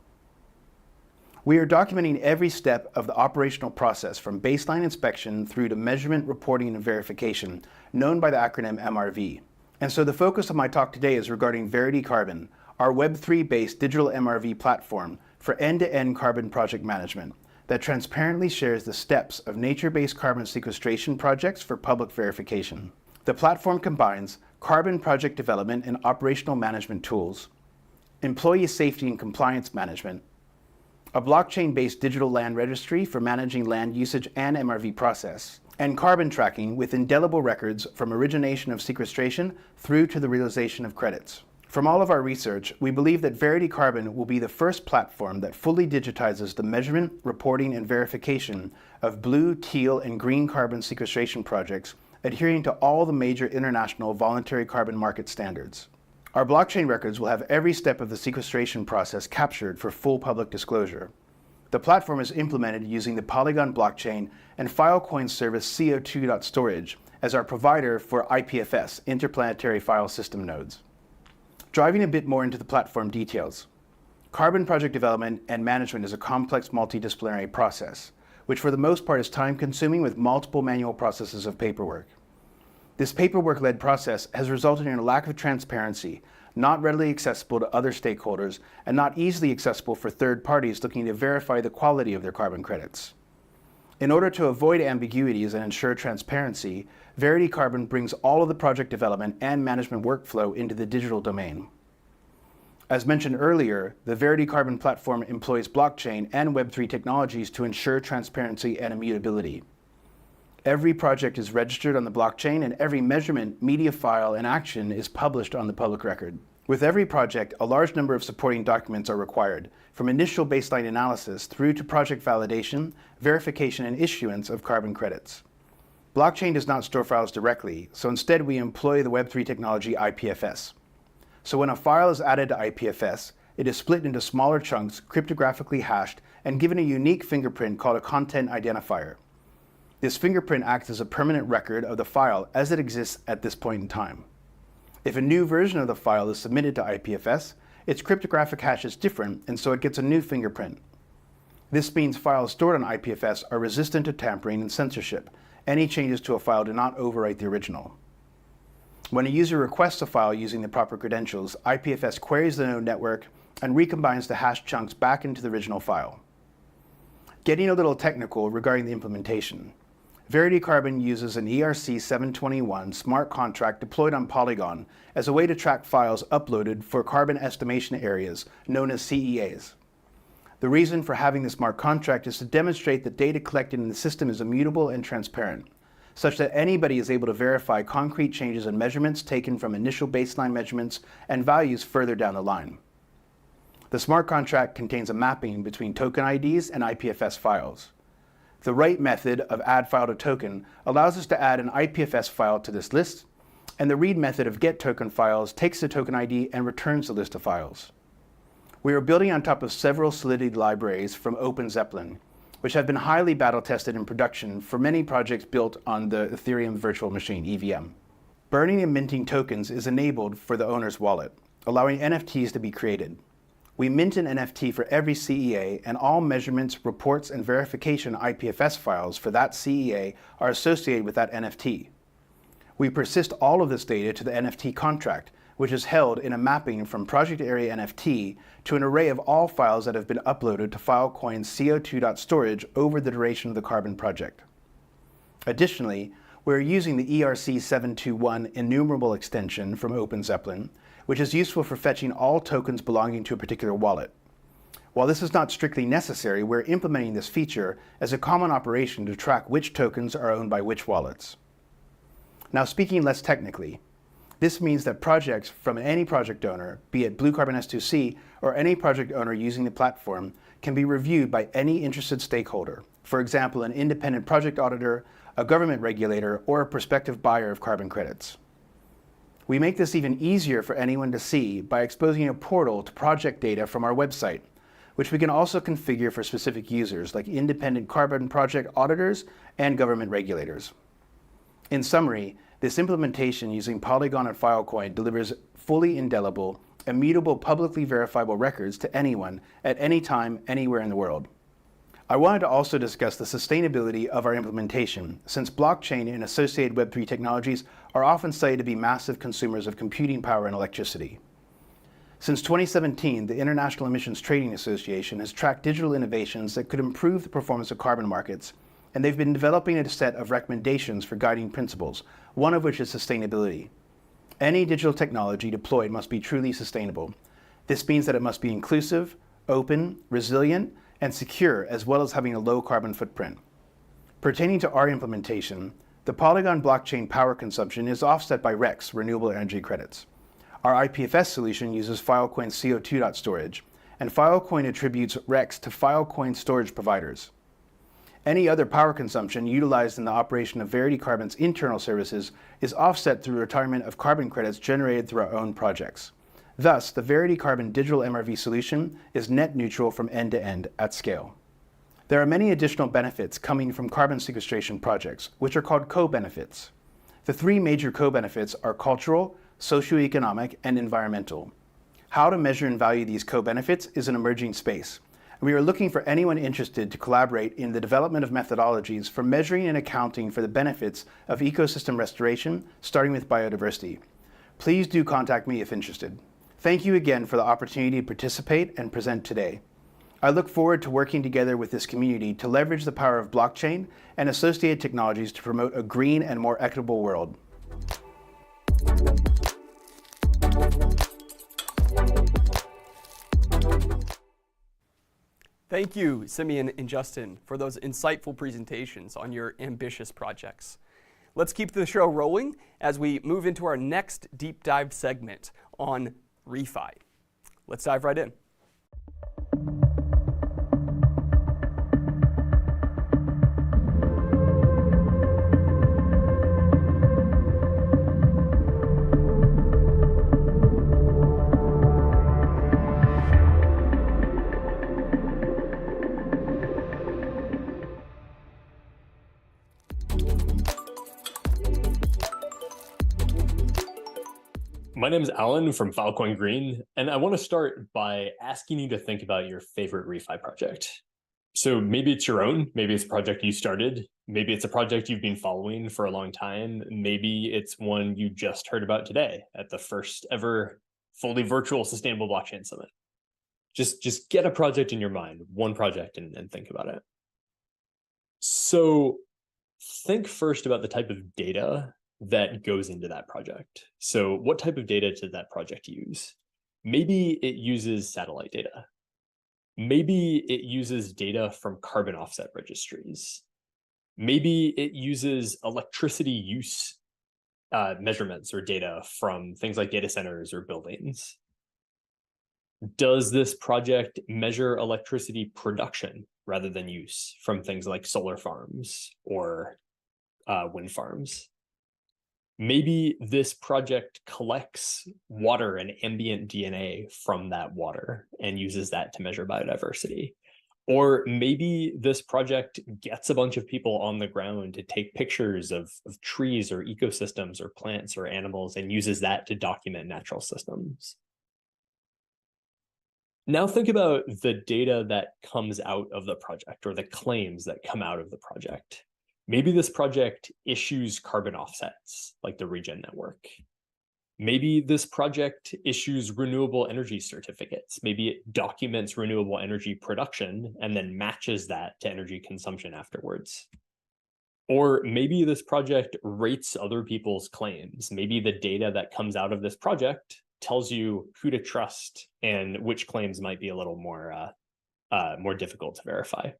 We are documenting every step of the operational process from baseline inspection through to measurement, reporting, and verification, known by the acronym MRV. And so the focus of my talk today is regarding Verity Carbon, our Web3-based digital MRV platform for end-to-end carbon project management that transparently shares the steps of nature-based carbon sequestration projects for public verification. The platform combines carbon project development and operational management tools, employee safety and compliance management, a blockchain-based digital land registry for managing land usage and MRV process, and carbon tracking with indelible records from origination of sequestration through to the realization of credits. From all of our research, we believe that Verity Carbon will be the first platform that fully digitizes the measurement, reporting, and verification of blue, teal, and green carbon sequestration projects, adhering to all the major international voluntary carbon market standards. Our blockchain records will have every step of the sequestration process captured for full public disclosure. The platform is implemented using the Polygon blockchain and Filecoin service CO2.storage as our provider for IPFS, Interplanetary File System nodes. Driving a bit more into the platform details. Carbon project development and management is a complex multidisciplinary process, which for the most part is time-consuming with multiple manual processes of paperwork. This paperwork-led process has resulted in a lack of transparency, not readily accessible to other stakeholders, and not easily accessible for third parties looking to verify the quality of their carbon credits. In order to avoid ambiguities and ensure transparency, Verity Carbon brings all of the project development and management workflow into the digital domain. As mentioned earlier, the Verity Carbon platform employs blockchain and Web3 technologies to ensure transparency and immutability. Every project is registered on the blockchain, and every measurement, media file, and action is published on the public record. With every project, a large number of supporting documents are required, from initial baseline analysis through to project validation, verification, and issuance of carbon credits. Blockchain does not store files directly, so instead we employ the Web3 technology IPFS. So when a file is added to IPFS, it is split into smaller chunks, cryptographically hashed, and given a unique fingerprint called a content identifier. This fingerprint acts as a permanent record of the file as it exists at this point in time. If a new version of the file is submitted to IPFS, its cryptographic hash is different, and so it gets a new fingerprint. This means files stored on IPFS are resistant to tampering and censorship. Any changes to a file do not overwrite the original. When a user requests a file using the proper credentials, IPFS queries the node network and recombines the hashed chunks back into the original file. Getting a little technical regarding the implementation. Verity Carbon uses an ERC-721 smart contract deployed on Polygon as a way to track files uploaded for carbon estimation areas, known as CEAs. The reason for having the smart contract is to demonstrate that data collected in the system is immutable and transparent, such that anybody is able to verify concrete changes in measurements taken from initial baseline measurements and values further down the line. The smart contract contains a mapping between token IDs and IPFS files. The write method of add file to token allows us to add an IPFS file to this list, and the read method of get token files takes the token ID and returns the list of files. We are building on top of several Solidity libraries from OpenZeppelin, which have been highly battle tested in production for many projects built on the Ethereum Virtual Machine, EVM. Burning and minting tokens is enabled for the owner's wallet, allowing NFTs to be created. We mint an NFT for every CEA, and all measurements, reports, and verification IPFS files for that CEA are associated with that NFT. We persist all of this data to the NFT contract, which is held in a mapping from project area NFT to an array of all files that have been uploaded to Filecoin's CO2.storage over the duration of the carbon project. Additionally, we're using the ERC-721 enumerable extension from OpenZeppelin, which is useful for fetching all tokens belonging to a particular wallet. While this is not strictly necessary, we're implementing this feature as a common operation to track which tokens are owned by which wallets. Now, speaking less technically, This means that projects from any project owner, be it Blue Carbon S2C or any project owner using the platform, can be reviewed by any interested stakeholder, for example, an independent project auditor, a government regulator, or a prospective buyer of carbon credits. We make this even easier for anyone to see by exposing a portal to project data from our website, which we can also configure for specific users like independent carbon project auditors and government regulators. In summary, this implementation using Polygon and Filecoin delivers fully indelible, immutable, publicly verifiable records to anyone at any time, anywhere in the world. I wanted to also discuss the sustainability of our implementation, since blockchain and associated Web3 technologies are often cited to be massive consumers of computing power and electricity. Since 2017, the International Emissions Trading Association has tracked digital innovations that could improve the performance of carbon markets, and they've been developing a set of recommendations for guiding principles, one of which is sustainability. Any digital technology deployed must be truly sustainable. This means that it must be inclusive, open, resilient, and secure, as well as having a low carbon footprint. Pertaining to our implementation, the Polygon blockchain power consumption is offset by RECs, renewable energy credits. Our IPFS solution uses Filecoin CO2 storage, and Filecoin attributes RECs to Filecoin storage providers. Any other power consumption utilized in the operation of Verity Carbon's internal services is offset through retirement of carbon credits generated through our own projects. Thus, the Verity Carbon digital MRV solution is net neutral from end to end at scale. There are many additional benefits coming from carbon sequestration projects, which are called co-benefits. The three major co-benefits are cultural, socioeconomic, and environmental. How to measure and value these co-benefits is an emerging space. We are looking for anyone interested to collaborate in the development of methodologies for measuring and accounting for the benefits of ecosystem restoration, starting with biodiversity. Please do contact me if interested. Thank you again for the opportunity to participate and present today. I look forward to working together with this community to leverage the power of blockchain and associated technologies to promote a green and more equitable world. Thank you, Simeon and Justin, for those insightful presentations on your ambitious projects. Let's keep the show rolling as we move into our next deep dive segment on refi. Let's dive right in. My name is Alan from Filecoin Green, and I want to start by asking you to think about your favorite refi project. So maybe it's your own, maybe it's a project you started, maybe it's a project you've been following for a long time, maybe it's one you just heard about today at the first ever fully virtual Sustainable Blockchain Summit. Just get a project in your mind, one project, and think about it. So think first about the type of data that goes into that project. So what type of data does that project use? Maybe it uses satellite data. Maybe it uses data from carbon offset registries. Maybe it uses electricity use measurements or data from things like data centers or buildings. Does this project measure electricity production rather than use from things like solar farms or wind farms? Maybe this project collects water and ambient DNA from that water and uses that to measure biodiversity. Or maybe this project gets a bunch of people on the ground to take pictures of trees or ecosystems or plants or animals and uses that to document natural systems. Now think about the data that comes out of the project or the claims that come out of the project. Maybe this project issues carbon offsets like the Regen Network. Maybe this project issues renewable energy certificates. Maybe it documents renewable energy production and then matches that to energy consumption afterwards. Or maybe this project rates other people's claims. Maybe the data that comes out of this project tells you who to trust and which claims might be a little more difficult to verify.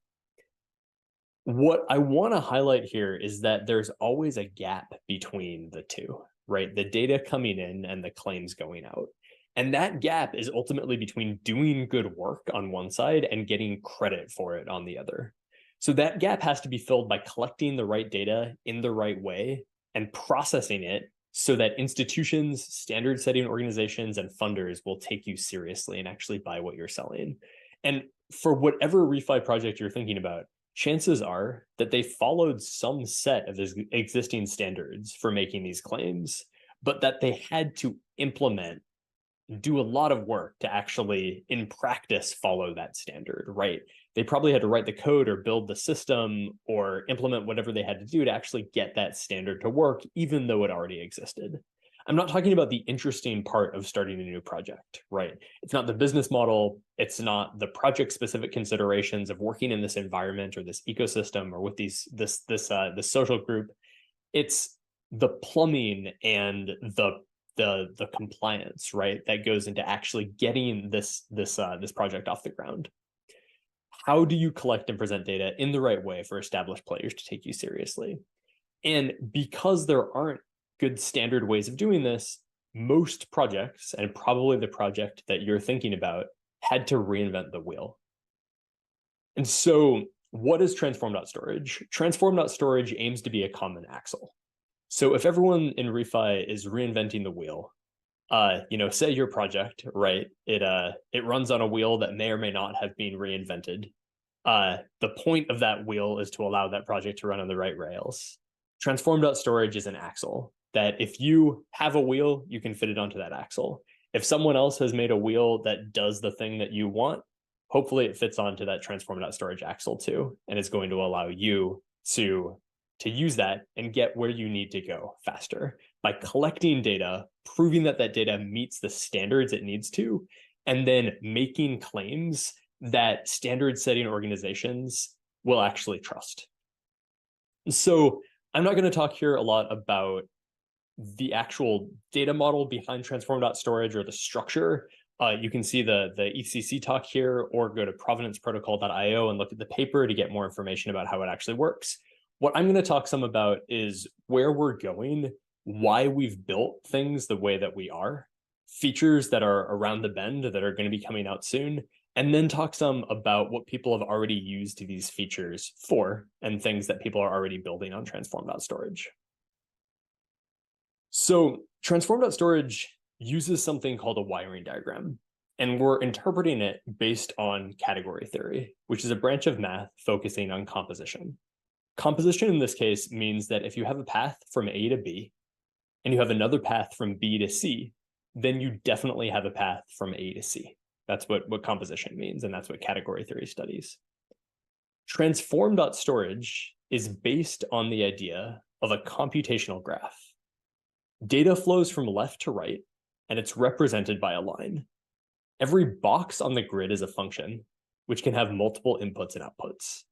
What I want to highlight here is that there's always a gap between the two, right? The data coming in and the claims going out. And that gap is ultimately between doing good work on one side and getting credit for it on the other. So that gap has to be filled by collecting the right data in the right way and processing it so that institutions, standard setting organizations, and funders will take you seriously and actually buy what you're selling. And for whatever refi project you're thinking about, chances are that they followed some set of existing standards for making these claims, but that they had to implement, do a lot of work to actually, in practice, follow that standard, right? They probably had to write the code or build the system or implement whatever they had to do to actually get that standard to work, even though it already existed. I'm not talking about the interesting part of starting a new project, right? It's not the business model. It's not the project-specific considerations of working in this environment or this ecosystem or with this social group. It's the plumbing and the compliance, right, that goes into actually getting this project off the ground. How do you collect and present data in the right way for established players to take you seriously? And because there aren't good standard ways of doing this, most projects, and probably the project that you're thinking about, had to reinvent the wheel. And so what is transform.storage? Transform.storage aims to be a common axle. So if everyone in refi is reinventing the wheel, say your project, right? It runs on a wheel that may or may not have been reinvented. The point of that wheel is to allow that project to run on the right rails. Transform.storage is an axle that if you have a wheel, you can fit it onto that axle. If someone else has made a wheel that does the thing that you want, hopefully it fits onto that transform.storage axle too, and it's going to allow you to use that and get where you need to go faster by collecting data, proving that that data meets the standards it needs to, and then making claims that standard setting organizations will actually trust. So I'm not going to talk here a lot about the actual data model behind transform.storage or the structure. You can see the ECC talk here or go to provenanceprotocol.io and look at the paper to get more information about how it actually works. What I'm going to talk some about is where we're going, why we've built things the way that we are, features that are around the bend that are going to be coming out soon, and then talk some about what people have already used these features for and things that people are already building on transform.storage. So transform.storage uses something called a wiring diagram, and we're interpreting it based on category theory, which is a branch of math focusing on composition. Composition in this case means that if you have a path from A to B and you have another path from B to C, then you definitely have a path from A to C. That's what composition means, and that's what category theory studies. Transform.storage is based on the idea of a computational graph. Data flows from left to right, and it's represented by a line. Every box on the grid is a function, which can have multiple inputs and outputs.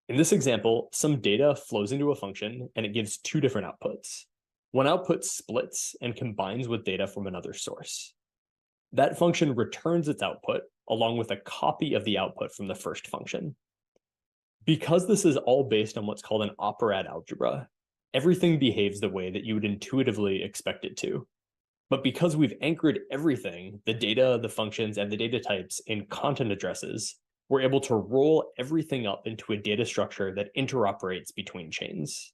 In this example, some data flows into a function and it gives two different outputs. One output splits and combines with data from another source. That function returns its output along with a copy of the output from the first function. Because this is all based on what's called an operand algebra, everything behaves the way that you would intuitively expect it to. But because we've anchored everything, the data, the functions, and the data types in content addresses, we're able to roll everything up into a data structure that interoperates between chains.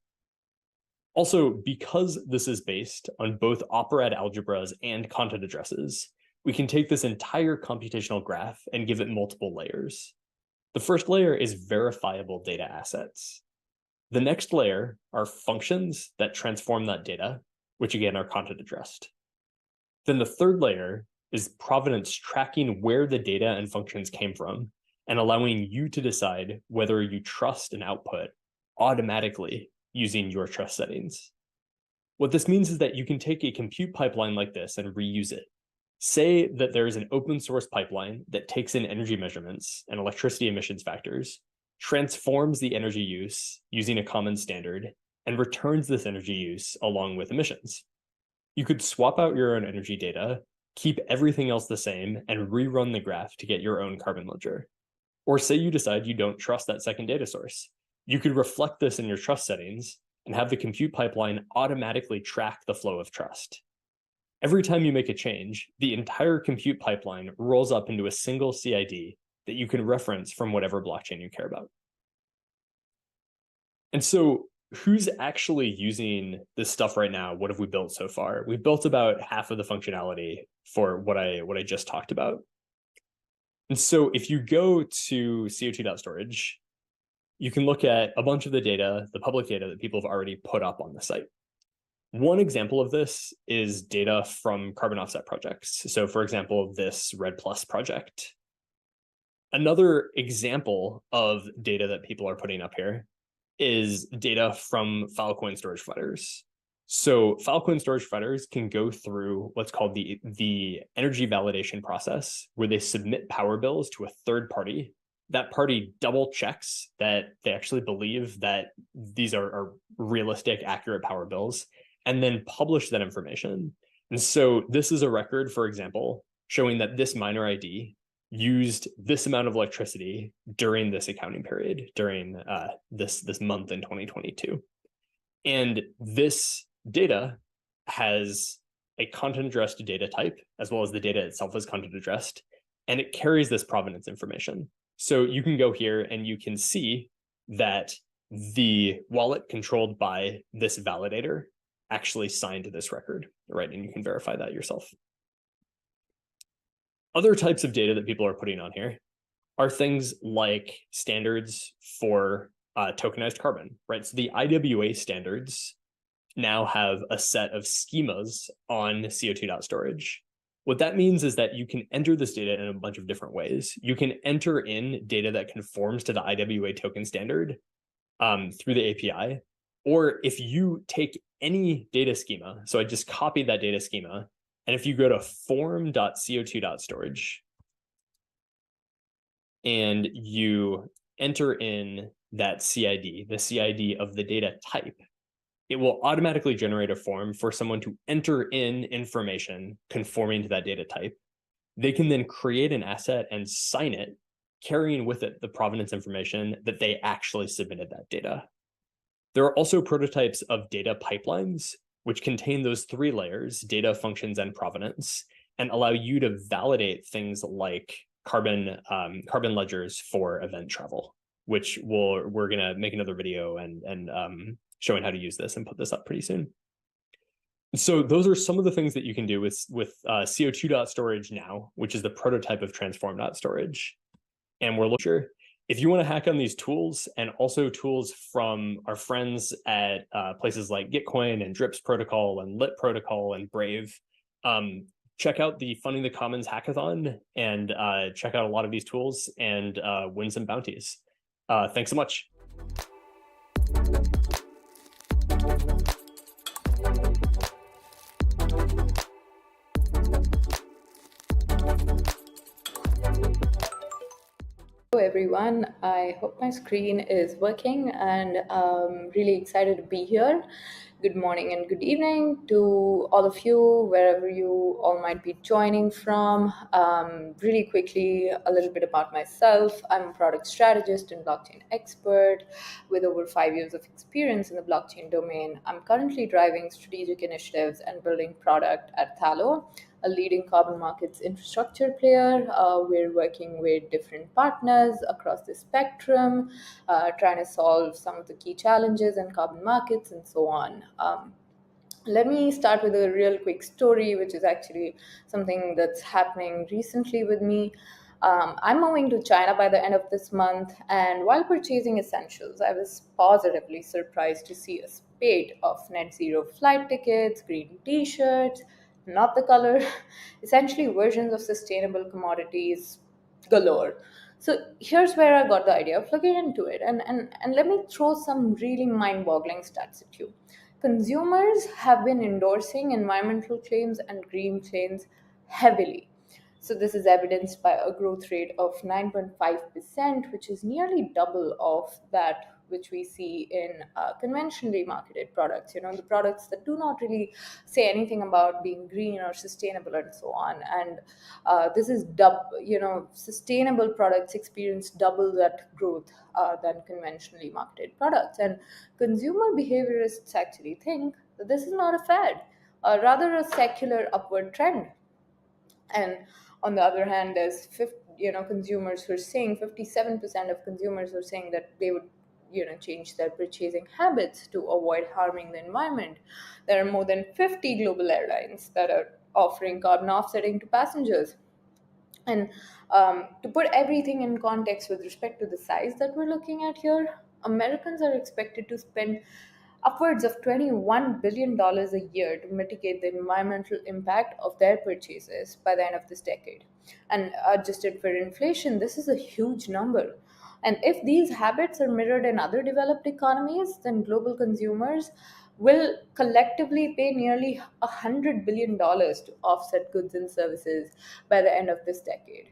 Also, because this is based on both operand algebras and content addresses, we can take this entire computational graph and give it multiple layers. The first layer is verifiable data assets. The next layer are functions that transform that data, which again are content addressed. Then the third layer is provenance tracking where the data and functions came from and allowing you to decide whether you trust an output automatically using your trust settings. What this means is that you can take a compute pipeline like this and reuse it. Say that there is an open source pipeline that takes in energy measurements and electricity emissions factors, transforms the energy use using a common standard, and returns this energy use along with emissions. You could swap out your own energy data, keep everything else the same, and rerun the graph to get your own carbon ledger. Or say you decide you don't trust that second data source. You could reflect this in your trust settings and have the compute pipeline automatically track the flow of trust. Every time you make a change, the entire compute pipeline rolls up into a single CID that you can reference from whatever blockchain you care about. And so who's actually using this stuff right now? What have we built so far? We've built about half of the functionality for what I just talked about. And so if you go to CO2.storage, you can look at a bunch of the data, the public data that people have already put up on the site. One example of this is data from carbon offset projects. So for example, this Red Plus project. Another example of data that people are putting up here is data from Filecoin storage providers. So Filecoin storage providers can go through what's called the energy validation process, where they submit power bills to a third party. That party double checks that they actually believe that these are realistic, accurate power bills, and then publish that information. And so this is a record, for example, showing that this miner ID used this amount of electricity during this accounting period, during this month in 2022. And this data has a content addressed data type, as well as the data itself is content addressed, and it carries this provenance information. So you can go here and you can see that the wallet controlled by this validator actually signed this record, right? And you can verify that yourself. Other types of data that people are putting on here are things like standards for tokenized carbon, right? So the IWA standards now have a set of schemas on CO2.storage. What that means is that you can enter this data in a bunch of different ways. You can enter in data that conforms to the IWA token standard through the API, or if you take any data schema, so I just copied that data schema, and if you go to form.co2.storage and you enter in that CID, the CID of the data type, it will automatically generate a form for someone to enter in information conforming to that data type. They can then create an asset and sign it, carrying with it the provenance information that they actually submitted that data. There are also prototypes of data pipelines, which contain those three layers, data, functions, and provenance, and allow you to validate things like carbon ledgers for event travel, which we're gonna make another video and showing how to use this and put this up pretty soon. So those are some of the things that you can do with CO2.storage now, which is the prototype of transform.storage. And we're looking, if you want to hack on these tools and also tools from our friends at places like Gitcoin and Drips Protocol and Lit Protocol and Brave, check out the Funding the Commons hackathon and check out a lot of these tools and win some bounties. Thanks so much. Hello everyone, I hope my screen is working and I'm really excited to be here. Good morning and good evening to all of you, wherever you all might be joining from. Really quickly, a little bit about myself. I'm a product strategist and blockchain expert with over 5 years of experience in the blockchain domain. I'm currently driving strategic initiatives and building product at Thalo, a leading carbon markets infrastructure player. We're working with different partners across the spectrum, trying to solve some of the key challenges in carbon markets and so on. Let me start with a real quick story, which is actually something that's happening recently with me. I'm moving to China by the end of this month, and while purchasing essentials, I was positively surprised to see a spate of net zero flight tickets, green t-shirts, not the color, essentially versions of sustainable commodities galore. So here's where I got the idea of looking into it. And let me throw some really mind-boggling stats at you. Consumers have been endorsing environmental claims and green claims heavily. So this is evidenced by a growth rate of 9.5%, which is nearly double of that which we see in conventionally marketed products, the products that do not really say anything about being green or sustainable and so on. And this is sustainable products experience double that growth than conventionally marketed products. And consumer behaviorists actually think that this is not a fad, rather a secular upward trend. And on the other hand, there's consumers who are saying 57% of consumers are saying that they would change their purchasing habits to avoid harming the environment. There are more than 50 global airlines that are offering carbon offsetting to passengers. And to put everything in context with respect to the size that we're looking at here, Americans are expected to spend upwards of $21 billion a year to mitigate the environmental impact of their purchases by the end of this decade. And adjusted for inflation, this is a huge number. And if these habits are mirrored in other developed economies, then global consumers will collectively pay nearly $100 billion to offset goods and services by the end of this decade.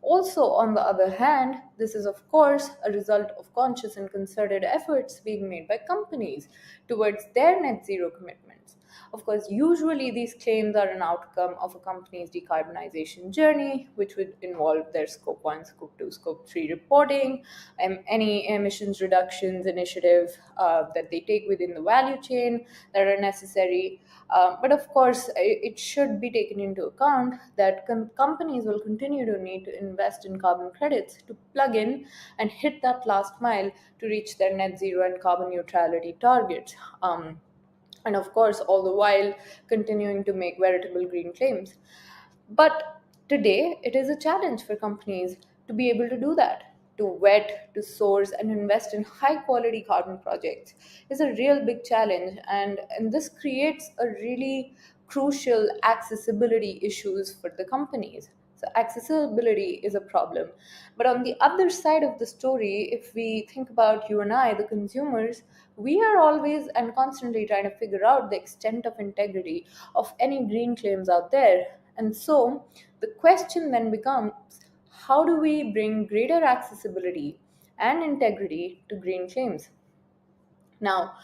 Also, on the other hand, this is of course a result of conscious and concerted efforts being made by companies towards their net zero commitments. Of course, usually these claims are an outcome of a company's decarbonization journey, which would involve their Scope 1, Scope 2, Scope 3 reporting, and any emissions reductions initiative that they take within the value chain that are necessary. But of course, it should be taken into account that companies will continue to need to invest in carbon credits to plug in and hit that last mile to reach their net zero and carbon neutrality targets. And of course, all the while continuing to make veritable green claims. But today, it is a challenge for companies to be able to do that. To vet, to source, and invest in high quality carbon projects is a real big challenge, and this creates a really crucial accessibility issues for the companies. So, accessibility is a problem. But on the other side of the story, if we think about you and I, the consumers, we are always and constantly trying to figure out the extent of integrity of any green claims out there. And so the question then becomes, how do we bring greater accessibility and integrity to green claims? Now,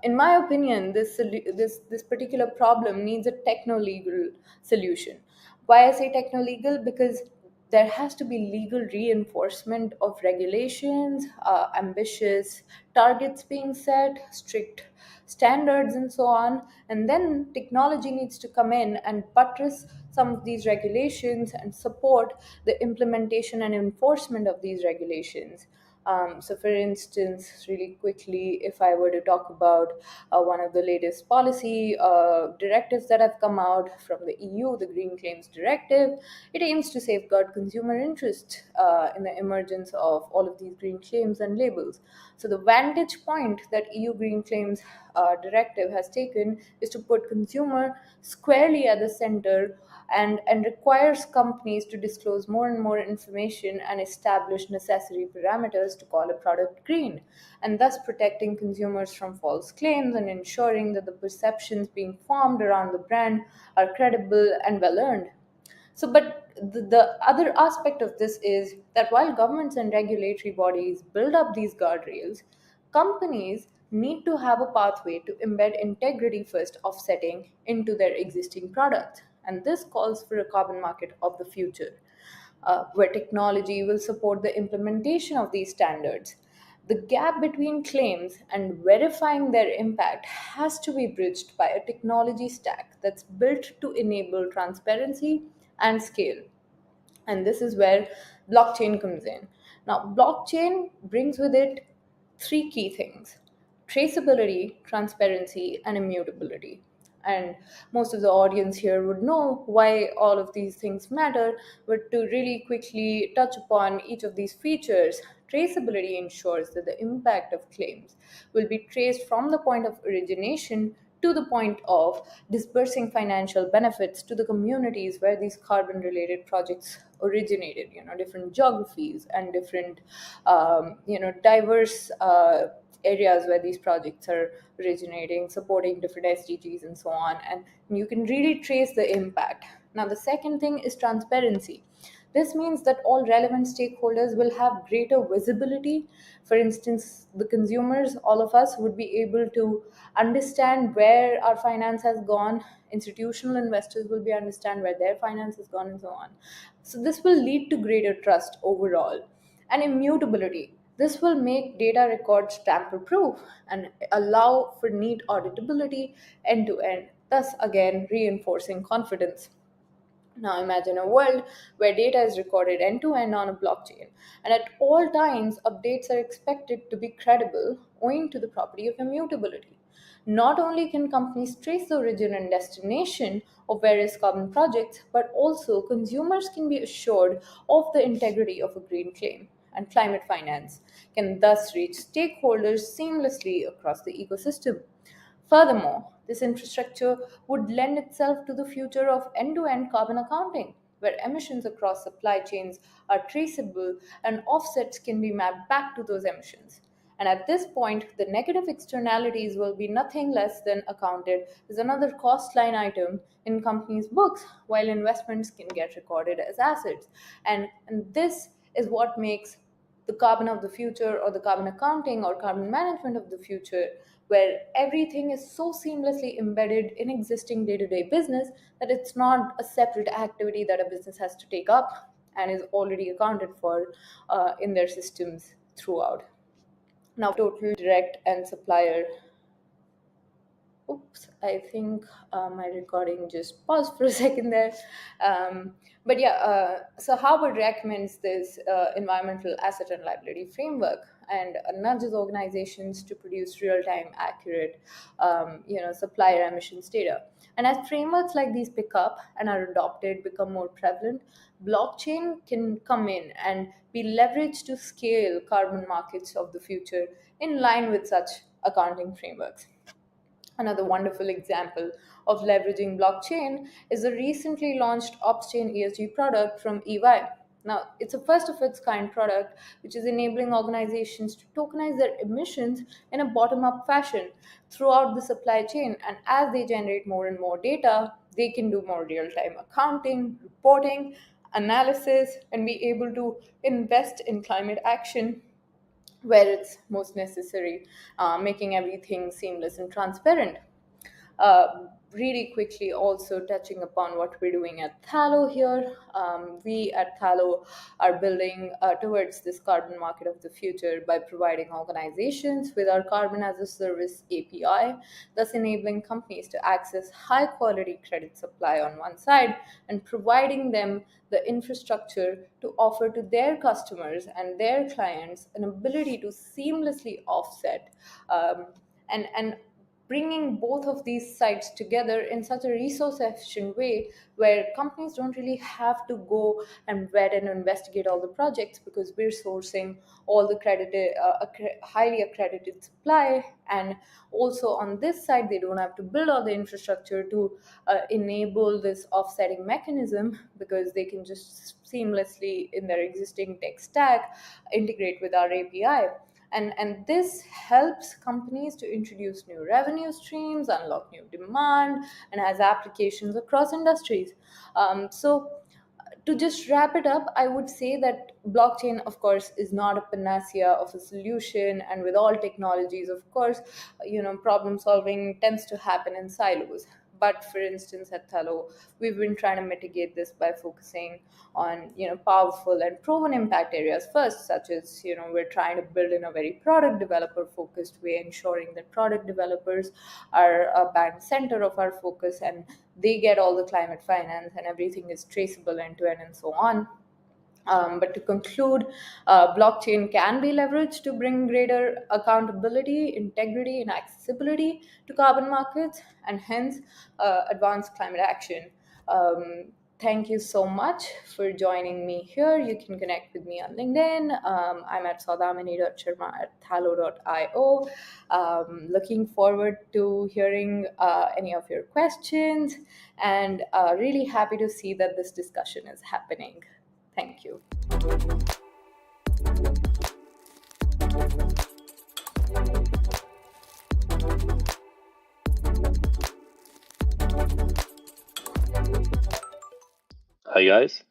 in my opinion, this particular problem needs a techno-legal solution. Why I say techno-legal? Because there has to be legal reinforcement of regulations, ambitious targets being set, strict standards, and so on. And then technology needs to come in and buttress some of these regulations and support the implementation and enforcement of these regulations. So, for instance, really quickly, if I were to talk about one of the latest policy directives that have come out from the EU, the Green Claims Directive, it aims to safeguard consumer interest in the emergence of all of these green claims and labels. So, the vantage point that EU Green Claims Directive has taken is to put consumer squarely at the center and requires companies to disclose more and more information and establish necessary parameters to call a product green, and thus protecting consumers from false claims and ensuring that the perceptions being formed around the brand are credible and well earned. So, but the other aspect of this is that while governments and regulatory bodies build up these guardrails, companies need to have a pathway to embed integrity first offsetting into their existing products. And this calls for a carbon market of the future, where technology will support the implementation of these standards. The gap between claims and verifying their impact has to be bridged by a technology stack that's built to enable transparency and scale. And this is where blockchain comes in. Now, blockchain brings with it three key things: traceability, transparency, and immutability. And most of the audience here would know why all of these things matter, but to really quickly touch upon each of these features, traceability ensures that the impact of claims will be traced from the point of origination to the point of disbursing financial benefits to the communities where these carbon related projects originated, different geographies and different diverse areas where these projects are originating, supporting different SDGs and so on. And you can really trace the impact. Now, the second thing is transparency. This means that all relevant stakeholders will have greater visibility. For instance, the consumers, all of us, would be able to understand where our finance has gone. Institutional investors will be understand where their finance has gone, and so on. So this will lead to greater trust overall. And immutability. This will make data records tamper-proof and allow for neat auditability end to end, thus again reinforcing confidence. Now imagine a world where data is recorded end to end on a blockchain, and at all times updates are expected to be credible owing to the property of immutability. Not only can companies trace the origin and destination of various carbon projects, but also consumers can be assured of the integrity of a green claim, and climate finance can thus reach stakeholders seamlessly across the ecosystem. Furthermore, this infrastructure would lend itself to the future of end-to-end carbon accounting, where emissions across supply chains are traceable and offsets can be mapped back to those emissions. And at this point, the negative externalities will be nothing less than accounted as another cost line item in companies' books, while investments can get recorded as assets. And this is what makes the carbon of the future, or the carbon accounting or carbon management of the future, where everything is so seamlessly embedded in existing day-to-day business that it's not a separate activity that a business has to take up and is already accounted for in their systems throughout. Now, total direct and supplier. Oops, I think my recording just paused for a second there. But yeah, so Harvard recommends this environmental asset and liability framework, and nudges organizations to produce real-time accurate supplier emissions data. And as frameworks like these pick up and are adopted, become more prevalent, blockchain can come in and be leveraged to scale carbon markets of the future in line with such accounting frameworks. Another wonderful example of leveraging blockchain is the recently launched Opschain ESG product from EY. Now, it's a first of its kind product which is enabling organizations to tokenize their emissions in a bottom up fashion throughout the supply chain. And as they generate more and more data, they can do more real time accounting, reporting, analysis, and be able to invest in climate action where it's most necessary, making everything seamless and transparent. Really quickly, also touching upon what we're doing at Thallo here. We at Thallo are building towards this carbon market of the future by providing organizations with our carbon as a service API, thus enabling companies to access high quality credit supply on one side and providing them the infrastructure to offer to their customers and their clients an ability to seamlessly offset, and bringing both of these sides together in such a resource efficient way where companies don't really have to go and vet and investigate all the projects, because we're sourcing all the highly accredited supply. And also on this side, they don't have to build all the infrastructure to enable this offsetting mechanism, because they can just seamlessly in their existing tech stack integrate with our API. And this helps companies to introduce new revenue streams, unlock new demand, and has applications across industries. So to just wrap it up, I would say that blockchain, of course, is not a panacea of a solution. And with all technologies, of course, problem solving tends to happen in silos. But for instance, at Thallo, we've been trying to mitigate this by focusing on powerful and proven impact areas first, such as we're trying to build in a very product developer focused way, ensuring that product developers are a back center of our focus and they get all the climate finance and everything is traceable end to end and so on. But to conclude, blockchain can be leveraged to bring greater accountability, integrity, and accessibility to carbon markets, and hence advance climate action. Thank you so much for joining me here. You can connect with me on LinkedIn. I'm at saudamini.sharma@thallo.io. Looking forward to hearing any of your questions, and really happy to see that this discussion is happening. Thank you. Hi guys,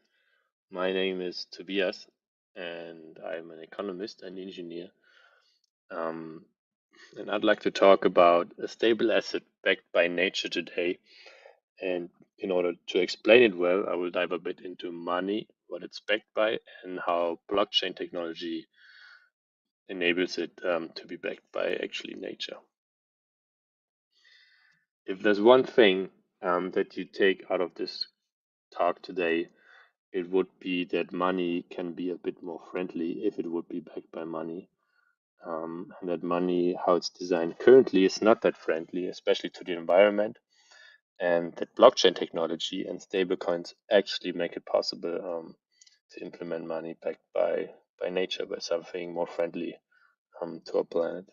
My name is Tobias, and I'm an economist and engineer. And I'd like to talk about a stable asset backed by nature today. And in order to explain it well, I will dive a bit into money, what it's backed by, and how blockchain technology enables it to be backed by actually nature. If there's one thing that you take out of this talk today, it would be that money can be a bit more friendly if it would be backed by money. And that money, how it's designed currently, is not that friendly, especially to the environment. And that blockchain technology and stablecoins actually make it possible to implement money backed by nature, by something more friendly to our planet.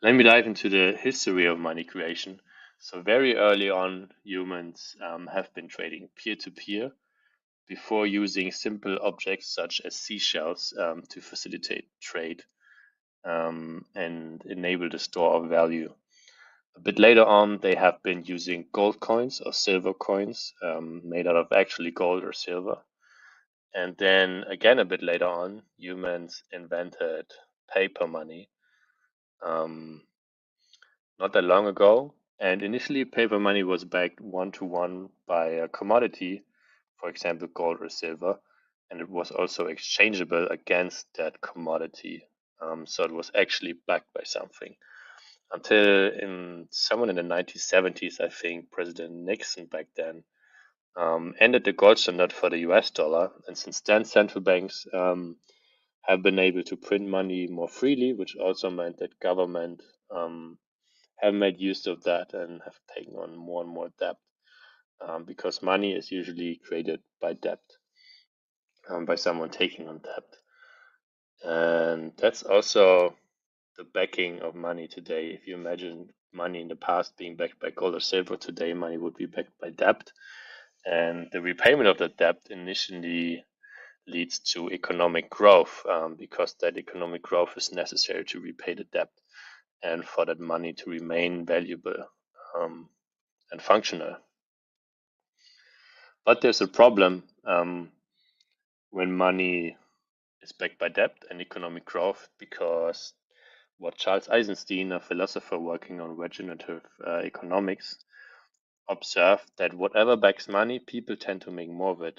Let me dive into the history of money creation. So very early on, humans have been trading peer-to-peer before using simple objects such as seashells to facilitate trade and enable the store of value. A bit later on, they have been using gold coins or silver coins made out of actually gold or silver. And then again, a bit later on, humans invented paper money not that long ago. And initially, paper money was backed one-to-one by a commodity, for example, gold or silver, and it was also exchangeable against that commodity. So it was actually backed by something. Until someone in the 1970s, I think President Nixon back then ended the gold standard for the US dollar. And since then, central banks have been able to print money more freely, which also meant that government have made use of that and have taken on more and more debt because money is usually created by debt, by someone taking on debt. And that's also the backing of money today. If you imagine money in the past being backed by gold or silver, today money would be backed by debt. And the repayment of the debt initially leads to economic growth because that economic growth is necessary to repay the debt and for that money to remain valuable and functional. But there's a problem when money is backed by debt and economic growth, because what Charles Eisenstein, a philosopher working on regenerative economics, observed that whatever backs money, people tend to make more of it.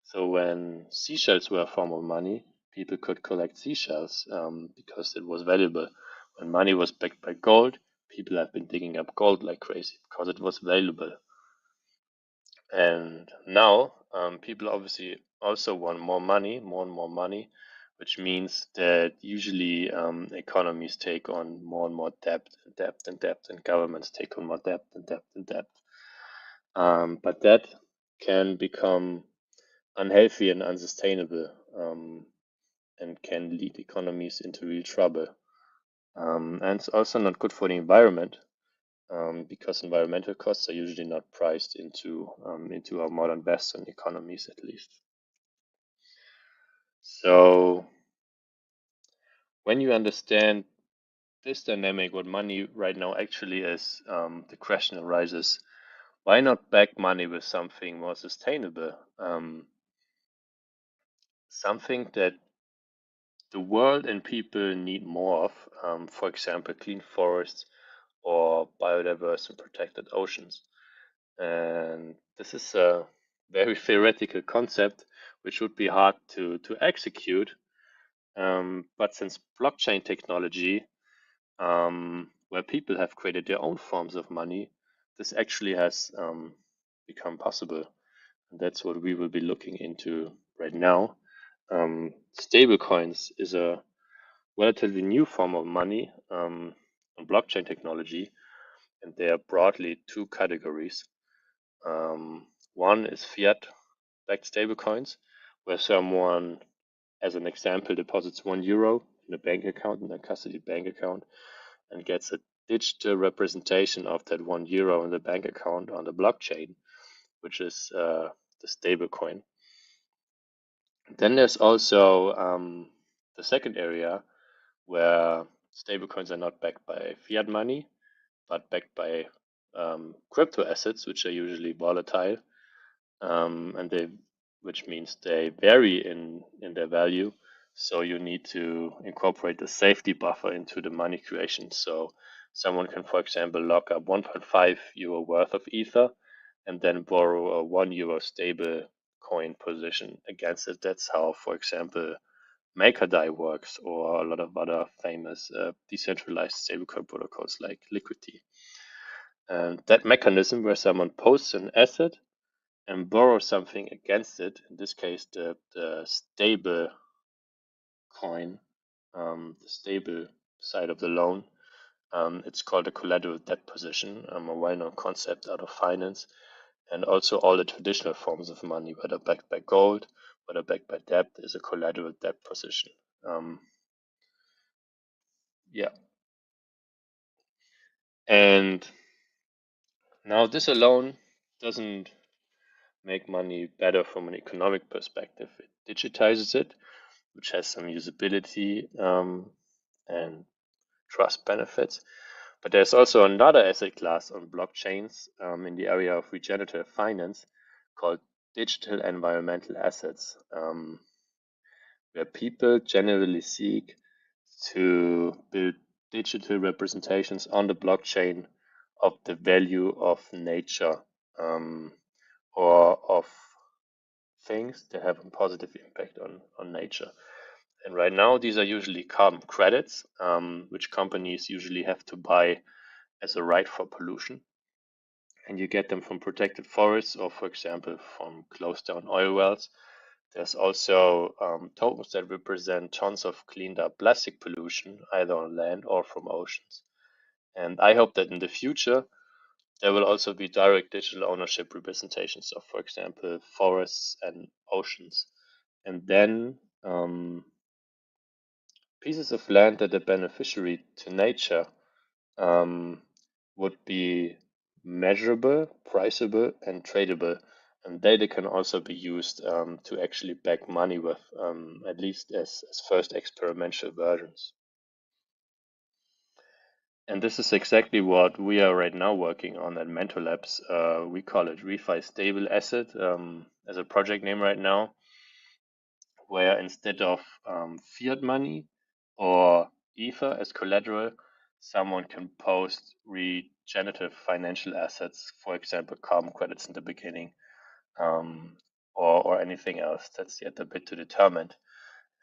So when seashells were a form of money, people could collect seashells because it was valuable. When money was backed by gold, people have been digging up gold like crazy because it was valuable. And now people obviously also want more and more money, which means that usually economies take on more and more debt, and governments take on more debt and debt and debt. But that can become unhealthy and unsustainable and can lead economies into real trouble. And it's also not good for the environment because environmental costs are usually not priced into our modern Western economies, at least. So when you understand this dynamic, what money right now actually is, the question arises: why not back money with something more sustainable, something that the world and people need more of? For example, clean forests or biodiverse and protected oceans. And this is a very theoretical concept, which would be hard to execute. But since blockchain technology, where people have created their own forms of money, this actually has become possible. And that's what we will be looking into right now. Stablecoins is a relatively new form of money on blockchain technology, and there are broadly two categories. One is fiat-backed stablecoins, where someone, as an example, deposits €1 in a bank account, in a custody bank account, and gets a digital representation of that €1 in the bank account on the blockchain, which is the stablecoin. Then there's also the second area where stablecoins are not backed by fiat money, but backed by crypto assets, which are usually volatile. which means they vary in their value. So you need to incorporate a safety buffer into the money creation. So someone can, for example, lock up 1.5 euro worth of Ether and then borrow a 1 euro stable coin position against it. That's how, for example, MakerDAI works, or a lot of other famous decentralized stablecoin protocols like Liquidity. And that mechanism where someone posts an asset and borrows something against it, in this case, the stable coin, the stable side of the loan, it's called a collateral debt position, a well-known concept out of finance, and also all the traditional forms of money, whether backed by gold, whether backed by debt, is a collateral debt position. Yeah. And now this alone doesn't make money better from an economic perspective. It digitizes it, which has some usability and trust benefits. But there's also another asset class on blockchains in the area of regenerative finance called digital environmental assets, where people generally seek to build digital representations on the blockchain of the value of nature or of things that have a positive impact on nature. And right now, these are usually carbon credits, which companies usually have to buy as a right for pollution. And you get them from protected forests or, for example, from closed down oil wells. There's also tokens that represent tons of cleaned up plastic pollution, either on land or from oceans. And I hope that in the future, there will also be direct digital ownership representations of, for example, forests and oceans. And then pieces of land that are beneficiary to nature would be measurable, priceable, and tradable. And data can also be used to actually back money with, at least as first experimental versions. And this is exactly what we are right now working on at Mentor Labs. We call it ReFi Stable Asset as a project name right now, where instead of fiat money or Ether as collateral, someone can post regenerative financial assets, for example, carbon credits in the beginning, or anything else that's yet a bit to determine,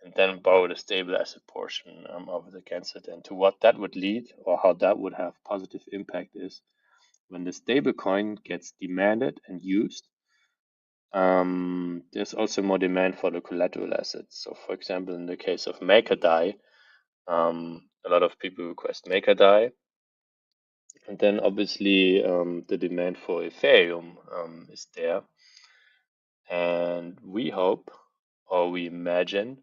and then borrow the stable asset portion of it against it. And to what that would lead, or how that would have positive impact, is when the stable coin gets demanded and used, there's also more demand for the collateral assets. So, for example, in the case of MakerDAI, a lot of people request MakerDAI, and then obviously the demand for Ethereum is there. And we hope, or we imagine,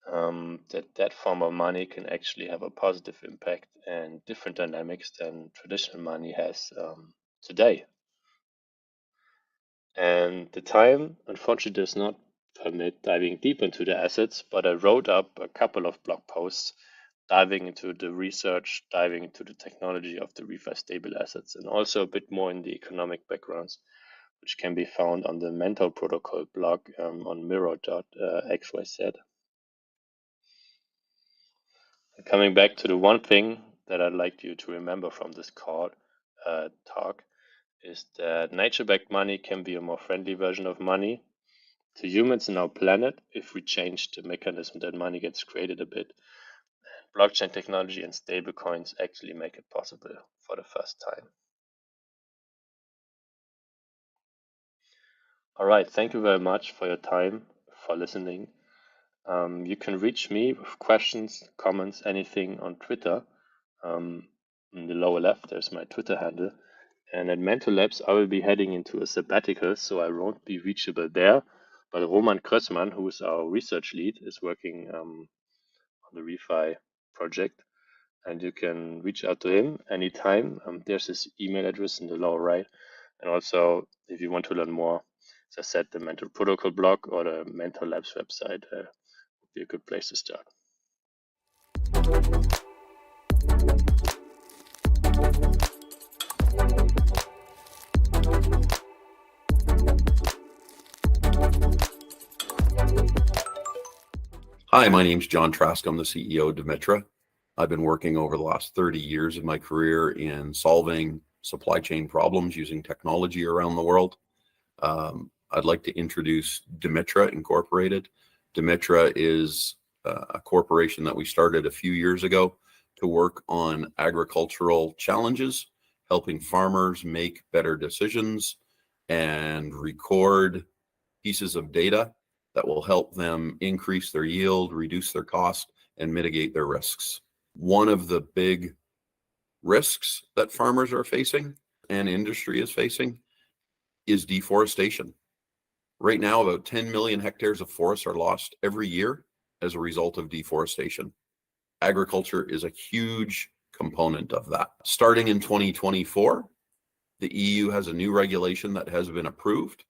that form of money can actually have a positive impact and different dynamics than traditional money has today. And the time, unfortunately, does not permit diving deep into the assets, but I wrote up a couple of blog posts diving into the research, diving into the technology of the ReFi stable assets, and also a bit more in the economic backgrounds, which can be found on the Mentor Protocol blog on mirror.xyz. Coming back to the one thing that I'd like you to remember from this talk is that nature-backed money can be a more friendly version of money to humans in our planet if we change the mechanism that money gets created a bit. Blockchain technology and stablecoins actually make it possible for the first time. All right, thank you very much for your time, for listening. You can reach me with questions, comments, anything on Twitter. In the lower left, there's my Twitter handle. And at Mentor Labs, I will be heading into a sabbatical, so I won't be reachable there. But Roman Krössmann, who is our research lead, is working on the ReFi project. And you can reach out to him anytime. There's his email address in the lower right. And also, if you want to learn more, as I said, the Mentor Protocol blog or the Mentor Labs website would be a good place to start. Hi, my name's John Trask. I'm the CEO of Dimitra. I've been working over the last 30 years of my career in solving supply chain problems using technology around the world. I'd like to introduce Dimitra Incorporated. Dimitra is a corporation that we started a few years ago to work on agricultural challenges, helping farmers make better decisions and record pieces of data that will help them increase their yield, reduce their cost, and mitigate their risks. One of the big risks that farmers are facing and industry is facing is deforestation. Right now, about 10 million hectares of forests are lost every year as a result of deforestation. Agriculture is a huge component of that. Starting in 2024, the EU has a new regulation that has been approved,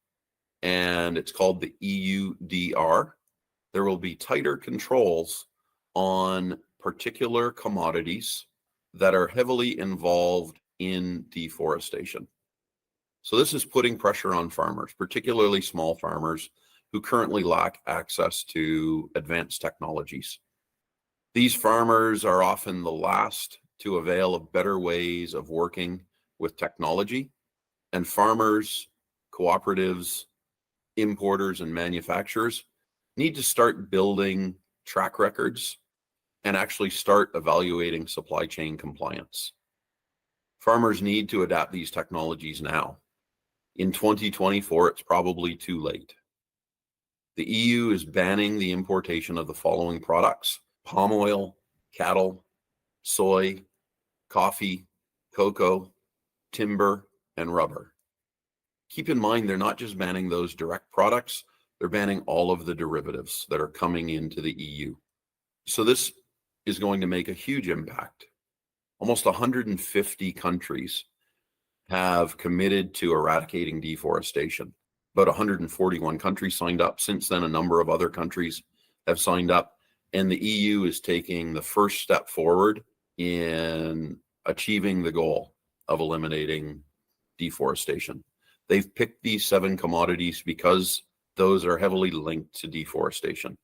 and it's called the EUDR. There will be tighter controls on particular commodities that are heavily involved in deforestation. So this is putting pressure on farmers, particularly small farmers who currently lack access to advanced technologies. These farmers are often the last to avail of better ways of working with technology, and farmers, cooperatives, importers, and manufacturers need to start building track records and actually start evaluating supply chain compliance. Farmers need to adapt these technologies now. In 2024, it's probably too late. The EU is banning the importation of the following products: palm oil, cattle, soy, coffee, cocoa, timber, and rubber. Keep in mind, they're not just banning those direct products, they're banning all of the derivatives that are coming into the EU. So this is going to make a huge impact. Almost 150 countries have committed to eradicating deforestation. About 141 countries signed up. Since then, a number of other countries have signed up, and the EU is taking the first step forward in achieving the goal of eliminating deforestation. They've picked these 7 commodities because those are heavily linked to deforestation.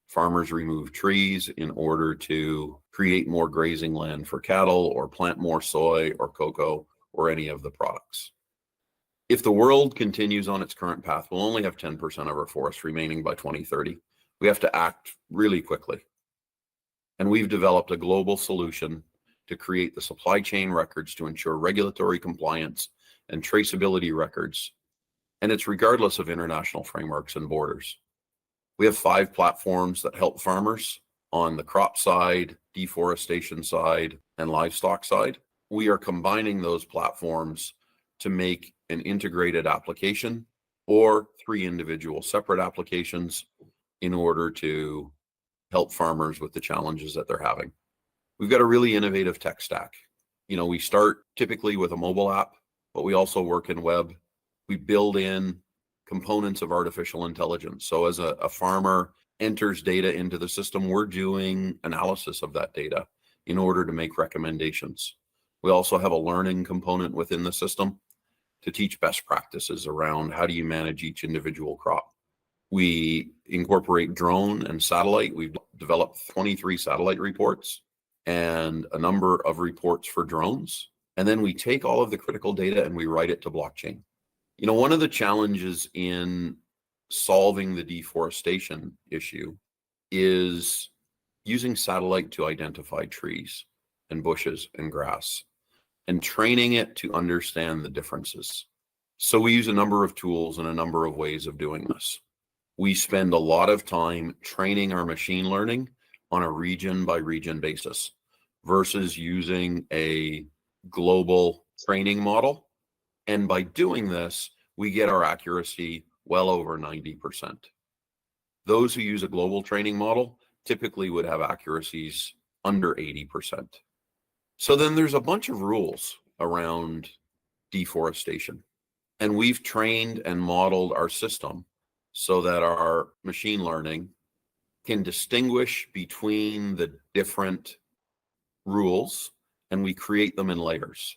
Farmers remove trees in order to create more grazing land for cattle or plant more soy or cocoa or any of the products. If the world continues on its current path, we'll only have 10% of our forest remaining by 2030. We have to act really quickly. And we've developed a global solution to create the supply chain records to ensure regulatory compliance and traceability records. And it's regardless of international frameworks and borders. We have 5 platforms that help farmers on the crop side, deforestation side, and livestock side. We are combining those platforms to make an integrated application or 3 individual separate applications in order to help farmers with the challenges that they're having. We've got a really innovative tech stack. We start typically with a mobile app, but we also work in web. We build in components of artificial intelligence. So as a farmer enters data into the system, we're doing analysis of that data in order to make recommendations. We also have a learning component within the system to teach best practices around how do you manage each individual crop. We incorporate drone and satellite. We've developed 23 satellite reports and a number of reports for drones. And then we take all of the critical data and we write it to blockchain. One of the challenges in solving the deforestation issue is using satellite to identify trees and bushes and grass and training it to understand the differences. So we use a number of tools and a number of ways of doing this. We spend a lot of time training our machine learning on a region by region basis versus using a global training model. And by doing this, we get our accuracy well over 90%. Those who use a global training model typically would have accuracies under 80%. So then there's a bunch of rules around deforestation. And we've trained and modeled our system so that our machine learning can distinguish between the different rules, and we create them in layers.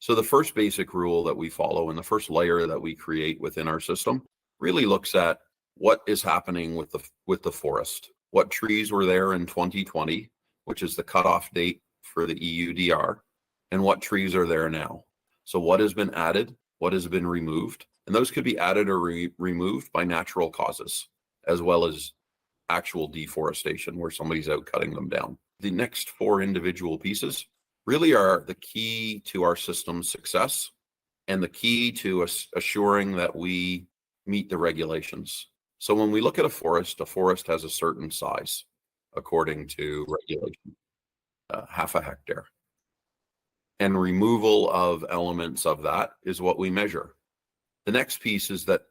So the first basic rule that we follow and the first layer that we create within our system really looks at what is happening with the forest. what trees were there in 2020, which is the cutoff date for the EUDR, and what trees are there now. So what has been added, what has been removed, and those could be added or removed by natural causes, as well as actual deforestation where somebody's out cutting them down. The next 4 individual pieces really are the key to our system's success and the key to assuring that we meet the regulations. So when we look at a forest has a certain size according to regulation, half a hectare. And removal of elements of that is what we measure. The next piece is that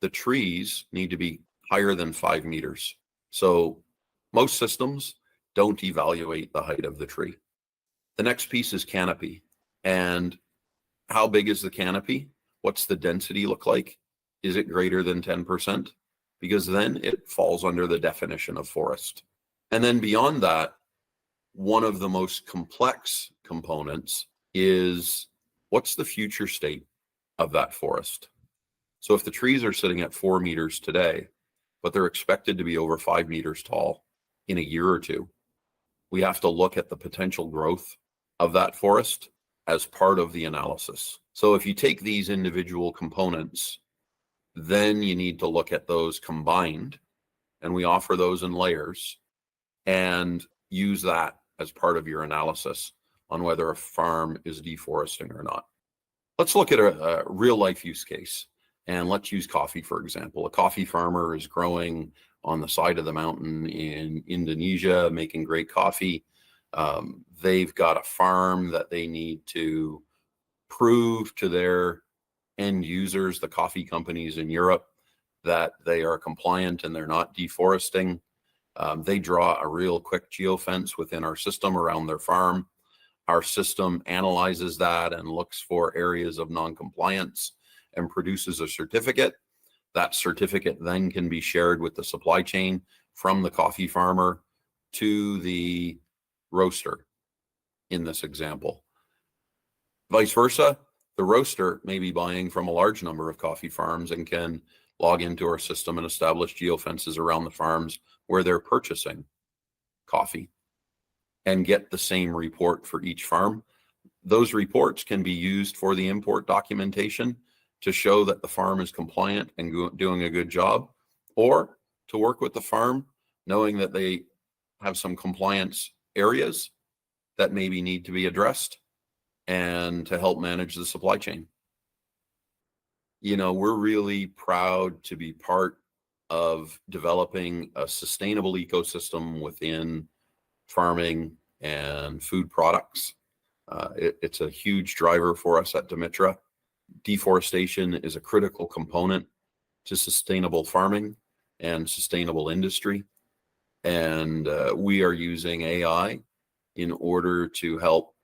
the trees need to be higher than 5 meters. So most systems don't evaluate the height of the tree. The next piece is canopy. And how big is the canopy? What's the density look like? Is it greater than 10%? Because then it falls under the definition of forest. And then beyond that, one of the most complex components is what's the future state of that forest? So if the trees are sitting at 4 meters today, but they're expected to be over 5 meters tall in a year or two, we have to look at the potential growth of that forest as part of the analysis. So if you take these individual components, then you need to look at those combined, and we offer those in layers, and use that as part of your analysis on whether a farm is deforesting or not. Let's look at a real life use case, and let's use coffee, for example. A coffee farmer is growing on the side of the mountain in Indonesia, making great coffee. They've got a farm that they need to prove to their end users, the coffee companies in Europe, that they are compliant and they're not deforesting. They draw a real quick geofence within our system around their farm. Our system analyzes that and looks for areas of non-compliance and produces a certificate. That certificate then can be shared with the supply chain from the coffee farmer to the roaster in this example. Vice versa, the roaster may be buying from a large number of coffee farms and can log into our system and establish geofences around the farms where they're purchasing coffee and get the same report for each farm. Those reports can be used for the import documentation to show that the farm is compliant and doing a good job, or to work with the farm knowing that they have some compliance areas that maybe need to be addressed and to help manage the supply chain. You know, we're really proud to be part of developing a sustainable ecosystem within farming and food products. It's a huge driver for us at Dimitra. Deforestation is a critical component to sustainable farming and sustainable industry. And we are using AI in order to help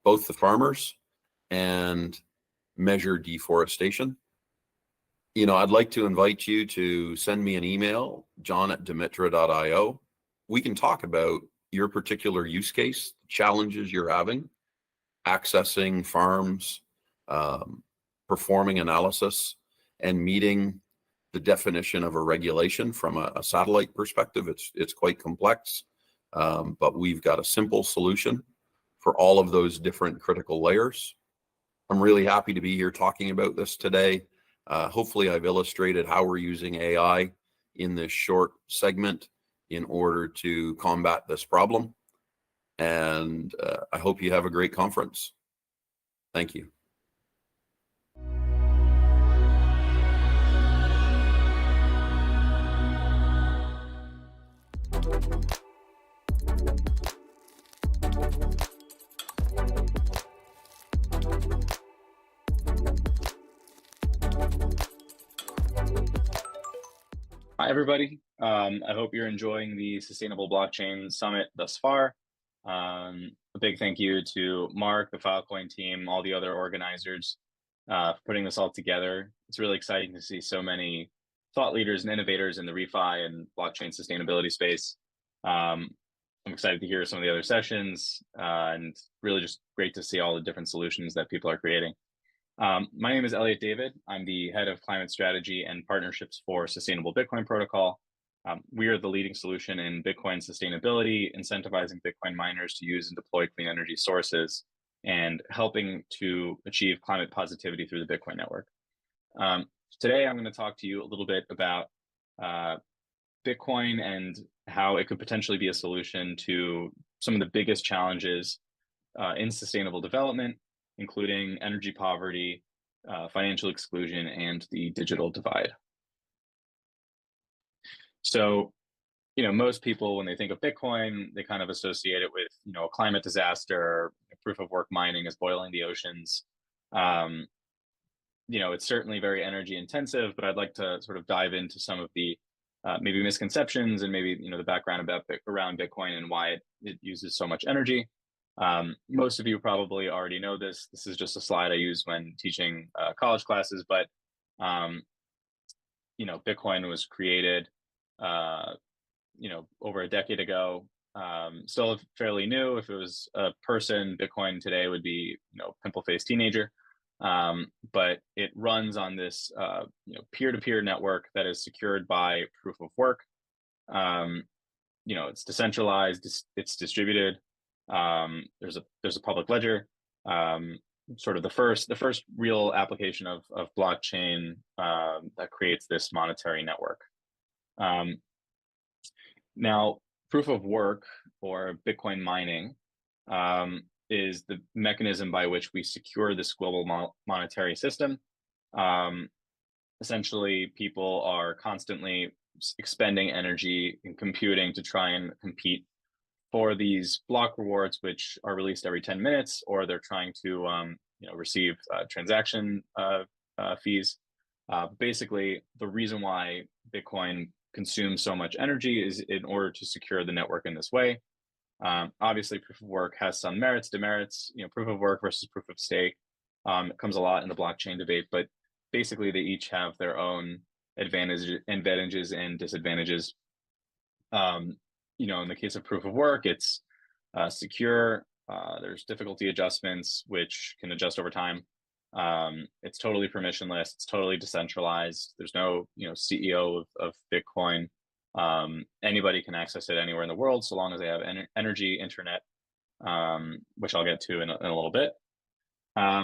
both the farmers and measure deforestation. You know, I'd like to invite you to send me an email, john@dimitra.io. We can talk about your particular use case, challenges you're having, accessing farms, performing analysis, and meeting the definition of a regulation from a satellite perspective. It's quite complex, but we've got a simple solution for all of those different critical layers. I'm really happy to be here talking about this today. Hopefully I've illustrated how we're using AI in this short segment in order to combat this problem. And I hope you have a great conference. Thank you. Hi, everybody. I hope you're enjoying the Sustainable Blockchain Summit thus far. A big thank you to Mark, the Filecoin team, all the other organizers for putting this all together. It's really exciting to see so many thought leaders and innovators in the refi and blockchain sustainability space. I'm excited to hear some of the other sessions and really just great to see all the different solutions that people are creating. My name is Elliot David. I'm the head of climate strategy and partnerships for Sustainable Bitcoin Protocol. We are the leading solution in Bitcoin sustainability, incentivizing Bitcoin miners to use and deploy clean energy sources, and helping to achieve climate positivity through the Bitcoin network. Today, I'm going to talk to you a little bit about Bitcoin and how it could potentially be a solution to some of the biggest challenges in sustainable development, including energy poverty, financial exclusion, and the digital divide. So, most people, when they think of Bitcoin, they kind of associate it with, a climate disaster. Proof of work mining is boiling the oceans. It's certainly very energy intensive, but I'd like to sort of dive into some of the maybe misconceptions and maybe, the background around Bitcoin and why it uses so much energy. Most of you probably already know this. This is just a slide I use when teaching college classes, but, Bitcoin was created, over a decade ago. Still fairly new. If it was a person, Bitcoin today would be, pimple-faced teenager. But it runs on this, peer-to-peer network that is secured by proof of work. It's decentralized, it's distributed. There's a public ledger. Sort of the first real application of blockchain that creates this monetary network. Now, proof of work, or Bitcoin mining, is the mechanism by which we secure this global monetary system. Essentially, people are constantly expending energy and computing to try and compete for these block rewards, which are released every 10 minutes, or they're trying to receive transaction fees. Basically, the reason why Bitcoin consumes so much energy is in order to secure the network in this way. Obviously, proof of work has some merits, demerits. Proof of work versus proof of stake comes a lot in the blockchain debate, but basically they each have their own advantages and disadvantages. In the case of proof of work, it's secure. There's difficulty adjustments, which can adjust over time. It's totally permissionless. It's totally decentralized. There's no, CEO of Bitcoin. Anybody can access it anywhere in the world, so long as they have energy, internet, which I'll get to in a little bit. A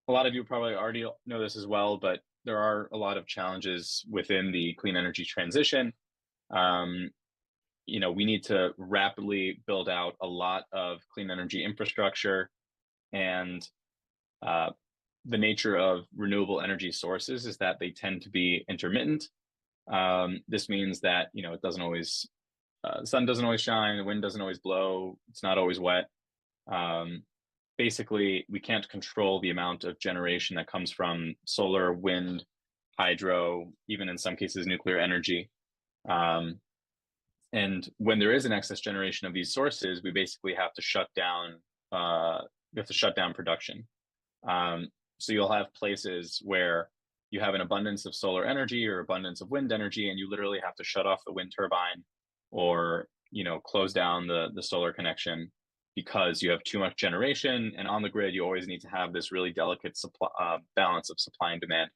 lot of you probably already know this as well, but there are a lot of challenges within the clean energy transition. We need to rapidly build out a lot of clean energy infrastructure, and the nature of renewable energy sources is that they tend to be intermittent. This means that, it doesn't always, the sun doesn't always shine, the wind doesn't always blow, it's not always wet. Basically, we can't control the amount of generation that comes from solar, wind, hydro, even in some cases, nuclear energy. And when there is an excess generation of these sources, we basically have to shut down, production. So you'll have places where you have an abundance of solar energy or abundance of wind energy, and you literally have to shut off the wind turbine or, close down the solar connection because you have too much generation. And on the grid, you always need to have this really delicate balance of supply and demand.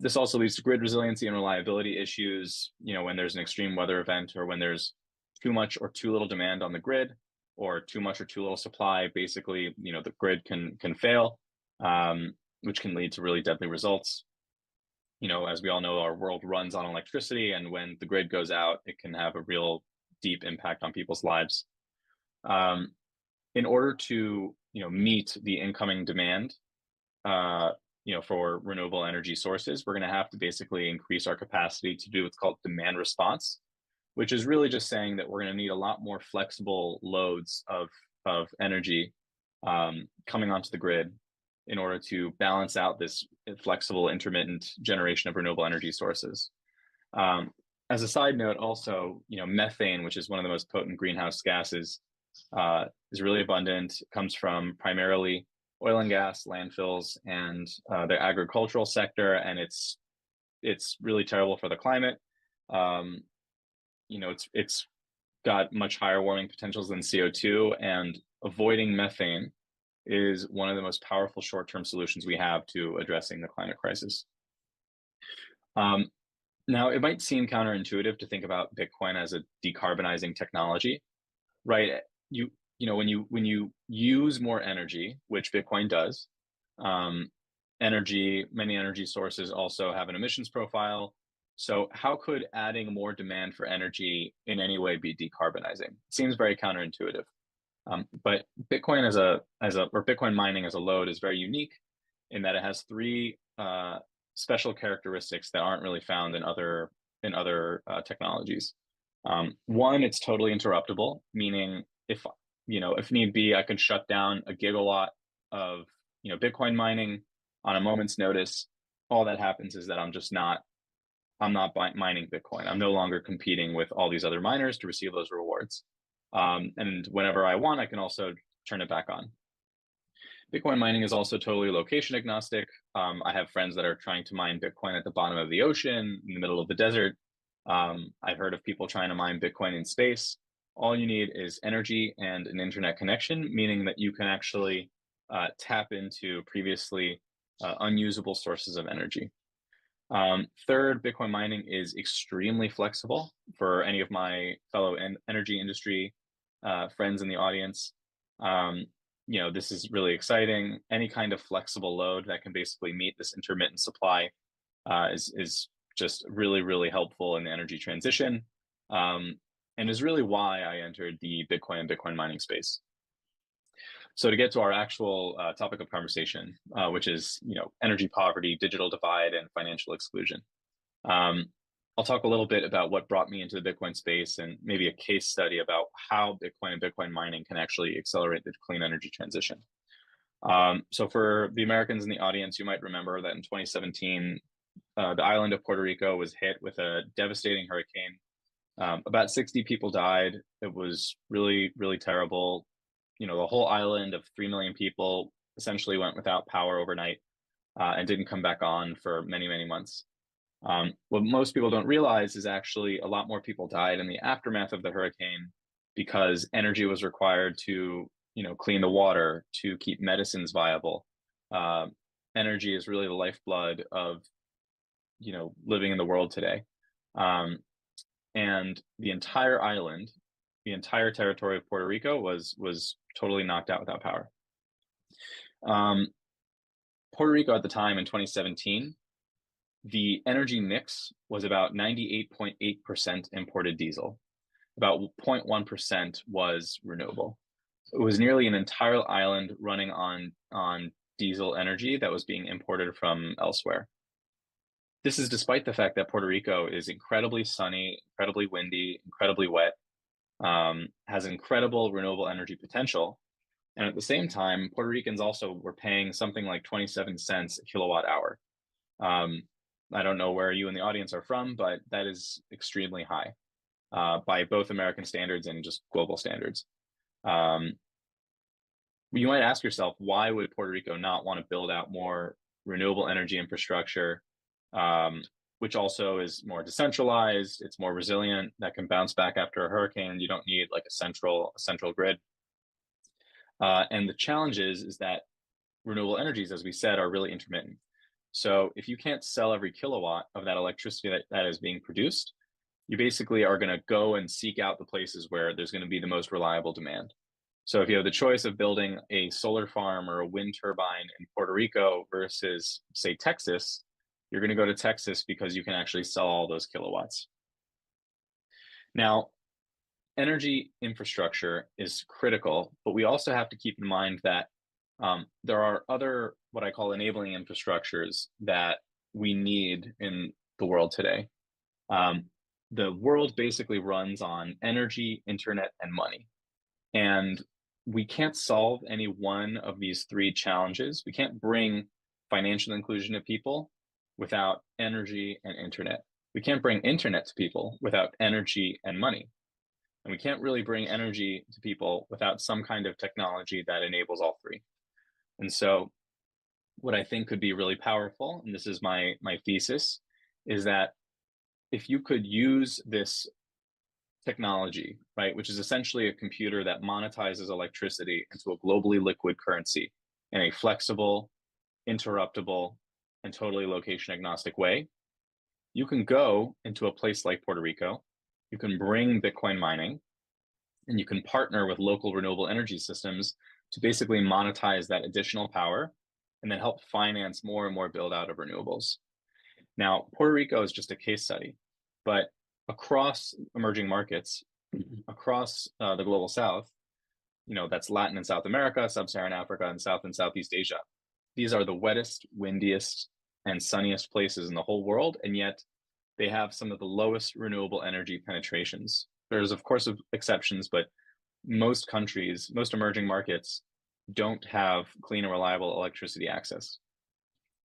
This also leads to grid resiliency and reliability issues, when there's an extreme weather event or when there's too much or too little demand on the grid, or too much or too little supply. Basically, the grid can fail, which can lead to really deadly results. As we all know, our world runs on electricity, and when the grid goes out, it can have a real deep impact on people's lives. In order to, meet the incoming demand, for renewable energy sources, we're going to have to basically increase our capacity to do what's called demand response, which is really just saying that we're going to need a lot more flexible loads of energy coming onto the grid in order to balance out this flexible intermittent generation of renewable energy sources. As a side note, also, methane, which is one of the most potent greenhouse gases, is really abundant. It comes from primarily oil and gas, landfills, and the agricultural sector, and it's really terrible for the climate. It's got much higher warming potentials than CO2, and avoiding methane is one of the most powerful short-term solutions we have to addressing the climate crisis. Now, it might seem counterintuitive to think about Bitcoin as a decarbonizing technology, right? When you use more energy, which Bitcoin does, many energy sources also have an emissions profile. So how could adding more demand for energy in any way be decarbonizing? It seems very counterintuitive. But Bitcoin or Bitcoin mining as a load is very unique in that it has three special characteristics that aren't really found in other technologies. One, it's totally interruptible, meaning if need be, I could shut down a gigawatt of Bitcoin mining on a moment's notice. All that happens is that I'm not mining Bitcoin. I'm no longer competing with all these other miners to receive those rewards. And whenever I want, I can also turn it back on. Bitcoin mining is also totally location agnostic. I have friends that are trying to mine Bitcoin at the bottom of the ocean, in the middle of the desert. I've heard of people trying to mine Bitcoin in space. All you need is energy and an internet connection, meaning that you can actually tap into previously unusable sources of energy. Third, Bitcoin mining is extremely flexible. For any of my fellow energy industry friends in the audience, this is really exciting. Any kind of flexible load that can basically meet this intermittent supply is just really, really helpful in the energy transition, and is really why I entered the Bitcoin and Bitcoin mining space. So to get to our actual topic of conversation, which is energy poverty, digital divide, and financial exclusion. I'll talk a little bit about what brought me into the Bitcoin space and maybe a case study about how Bitcoin and Bitcoin mining can actually accelerate the clean energy transition. So for the Americans in the audience, you might remember that in 2017, the island of Puerto Rico was hit with a devastating hurricane. About 60 people died. It was really, really terrible. The whole island of 3 million people essentially went without power overnight and didn't come back on for many, many months. What most people don't realize is actually a lot more people died in the aftermath of the hurricane because energy was required to, clean the water, to keep medicines viable. Energy is really the lifeblood of, living in the world today. And the entire island, the entire territory of Puerto Rico was totally knocked out without power. Puerto Rico at the time in 2017, the energy mix was about 98.8% imported diesel. About 0.1% was renewable. It was nearly an entire island running on diesel energy that was being imported from elsewhere. This is despite the fact that Puerto Rico is incredibly sunny, incredibly windy, incredibly wet, has incredible renewable energy potential. And at the same time, Puerto Ricans also were paying something like 27 cents a kilowatt hour. I don't know where you in the audience are from, but that is extremely high by both American standards and just global standards. You might ask yourself, why would Puerto Rico not want to build out more renewable energy infrastructure, which also is more decentralized, it's more resilient, that can bounce back after a hurricane. You don't need like a central grid. And the challenge is that renewable energies, as we said, are really intermittent. So if you can't sell every kilowatt of that electricity that is being produced, you basically are going to go and seek out the places where there's going to be the most reliable demand. So if you have the choice of building a solar farm or a wind turbine in Puerto Rico versus, say, Texas, you're going to go to Texas because you can actually sell all those kilowatts. Now, energy infrastructure is critical, but we also have to keep in mind that there are other, what I call enabling infrastructures that we need in the world today. The world basically runs on energy, internet, and money. And we can't solve any one of these three challenges. We can't bring financial inclusion to people without energy and internet. We can't bring internet to people without energy and money. And we can't really bring energy to people without some kind of technology that enables all three. And so what I think could be really powerful, and this is my thesis, is that if you could use this technology, right, which is essentially a computer that monetizes electricity into a globally liquid currency in a flexible, interruptible, and totally location agnostic way, you can go into a place like Puerto Rico, you can bring Bitcoin mining, and you can partner with local renewable energy systems to basically monetize that additional power and then help finance more and more build out of renewables. Now, Puerto Rico is just a case study, but across emerging markets, across the global south, that's Latin and South America, Sub-Saharan Africa, and South and Southeast Asia. These are the wettest, windiest, and sunniest places in the whole world, and yet they have some of the lowest renewable energy penetrations. There's, of course, exceptions, but most countries, most emerging markets, don't have clean and reliable electricity access.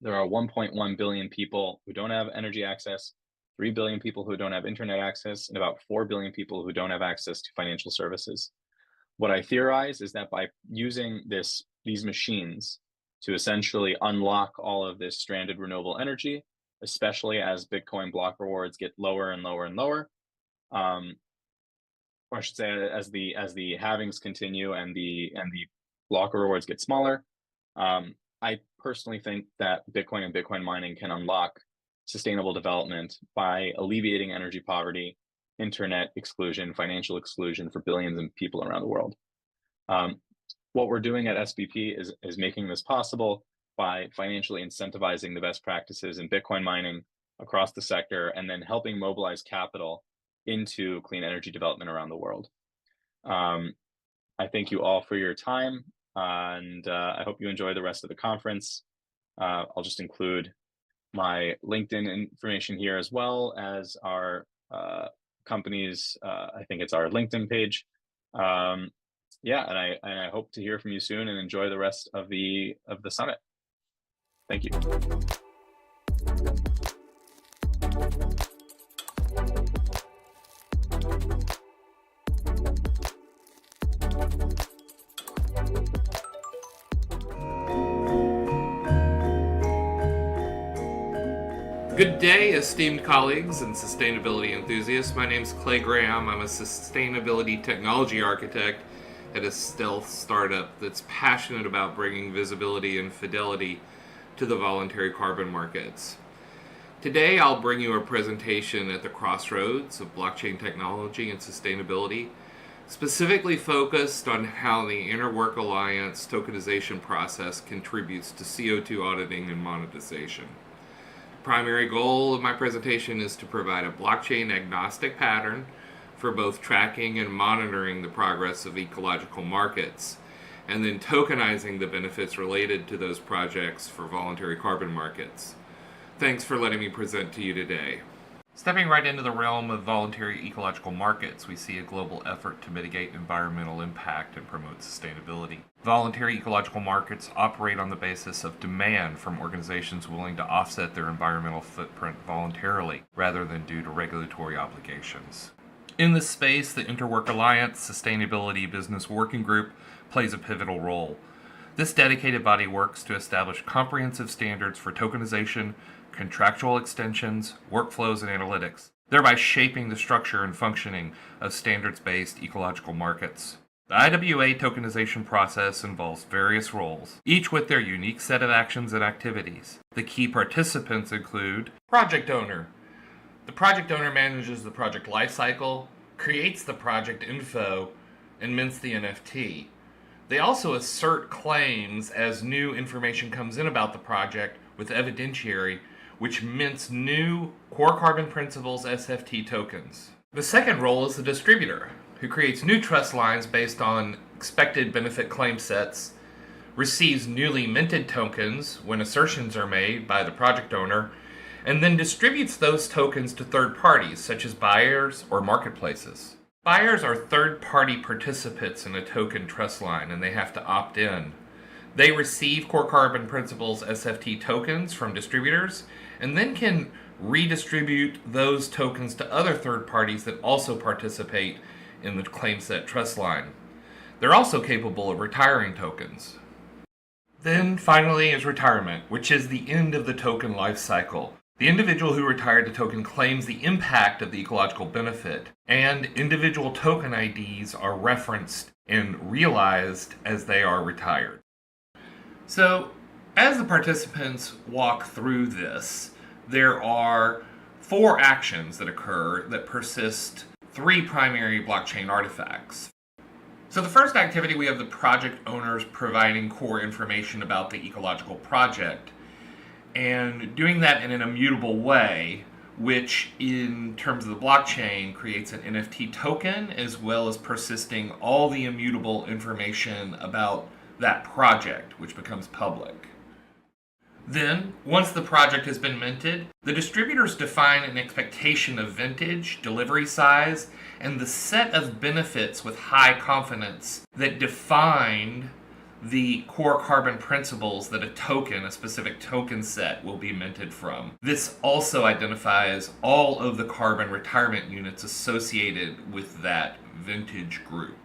There are 1.1 billion people who don't have energy access, 3 billion people who don't have internet access, and about 4 billion people who don't have access to financial services. What I theorize is that by using these machines to essentially unlock all of this stranded renewable energy, especially as Bitcoin block rewards get lower and lower and lower, or I should say, as the halvings continue and the block rewards get smaller, I personally think that Bitcoin and Bitcoin mining can unlock sustainable development by alleviating energy poverty, internet exclusion, financial exclusion for billions of people around the world. What we're doing at SBP is making this possible by financially incentivizing the best practices in Bitcoin mining across the sector, and then helping mobilize capital into clean energy development around the world. I thank you all for your time, and I hope you enjoy the rest of the conference. I'll just include my LinkedIn information here, as well as our company's, I think it's our LinkedIn page. Yeah, and I hope to hear from you soon, and enjoy the rest of the summit. Thank you. Good day, esteemed colleagues and sustainability enthusiasts. My name is Clay Graham. I'm a sustainability technology architect at a stealth startup that's passionate about bringing visibility and fidelity to the voluntary carbon markets. Today, I'll bring you a presentation at the crossroads of blockchain technology and sustainability, specifically focused on how the Interwork Alliance tokenization process contributes to CO2 auditing and monetization. Primary goal of my presentation is to provide a blockchain agnostic pattern for both tracking and monitoring the progress of ecological markets, and then tokenizing the benefits related to those projects for voluntary carbon markets. Thanks for letting me present to you today. Stepping right into the realm of voluntary ecological markets, we see a global effort to mitigate environmental impact and promote sustainability. Voluntary ecological markets operate on the basis of demand from organizations willing to offset their environmental footprint voluntarily, rather than due to regulatory obligations. In this space, the Interwork Alliance Sustainability Business Working Group plays a pivotal role. This dedicated body works to establish comprehensive standards for tokenization, contractual extensions, workflows, and analytics, thereby shaping the structure and functioning of standards-based ecological markets. The IWA tokenization process involves various roles, each with their unique set of actions and activities. The key participants include project owner. The project owner manages the project lifecycle, creates the project info, and mints the NFT. They also assert claims as new information comes in about the project with evidentiary, which mints new core carbon principles SFT tokens. The second role is the distributor, who creates new trust lines based on expected benefit claim sets, receives newly minted tokens when assertions are made by the project owner, and then distributes those tokens to third parties, such as buyers or marketplaces. Buyers are third-party participants in a token trust line, and they have to opt in. They receive core carbon principles SFT tokens from distributors, and then can redistribute those tokens to other third parties that also participate in the claim set trust line. They're also capable of retiring tokens. Then finally is retirement, which is the end of the token life cycle. The individual who retired the token claims the impact of the ecological benefit, and individual token IDs are referenced and realized as they are retired. So, as the participants walk through this, there are 4 actions that occur that persist 3 primary blockchain artifacts. So the first activity, we have the project owners providing core information about the ecological project and doing that in an immutable way, which in terms of the blockchain creates an NFT token as well as persisting all the immutable information about that project, which becomes public. Then, once the project has been minted, the distributors define an expectation of vintage, delivery size, and the set of benefits with high confidence that define the core carbon principles that a specific token set, will be minted from. This also identifies all of the carbon retirement units associated with that vintage group.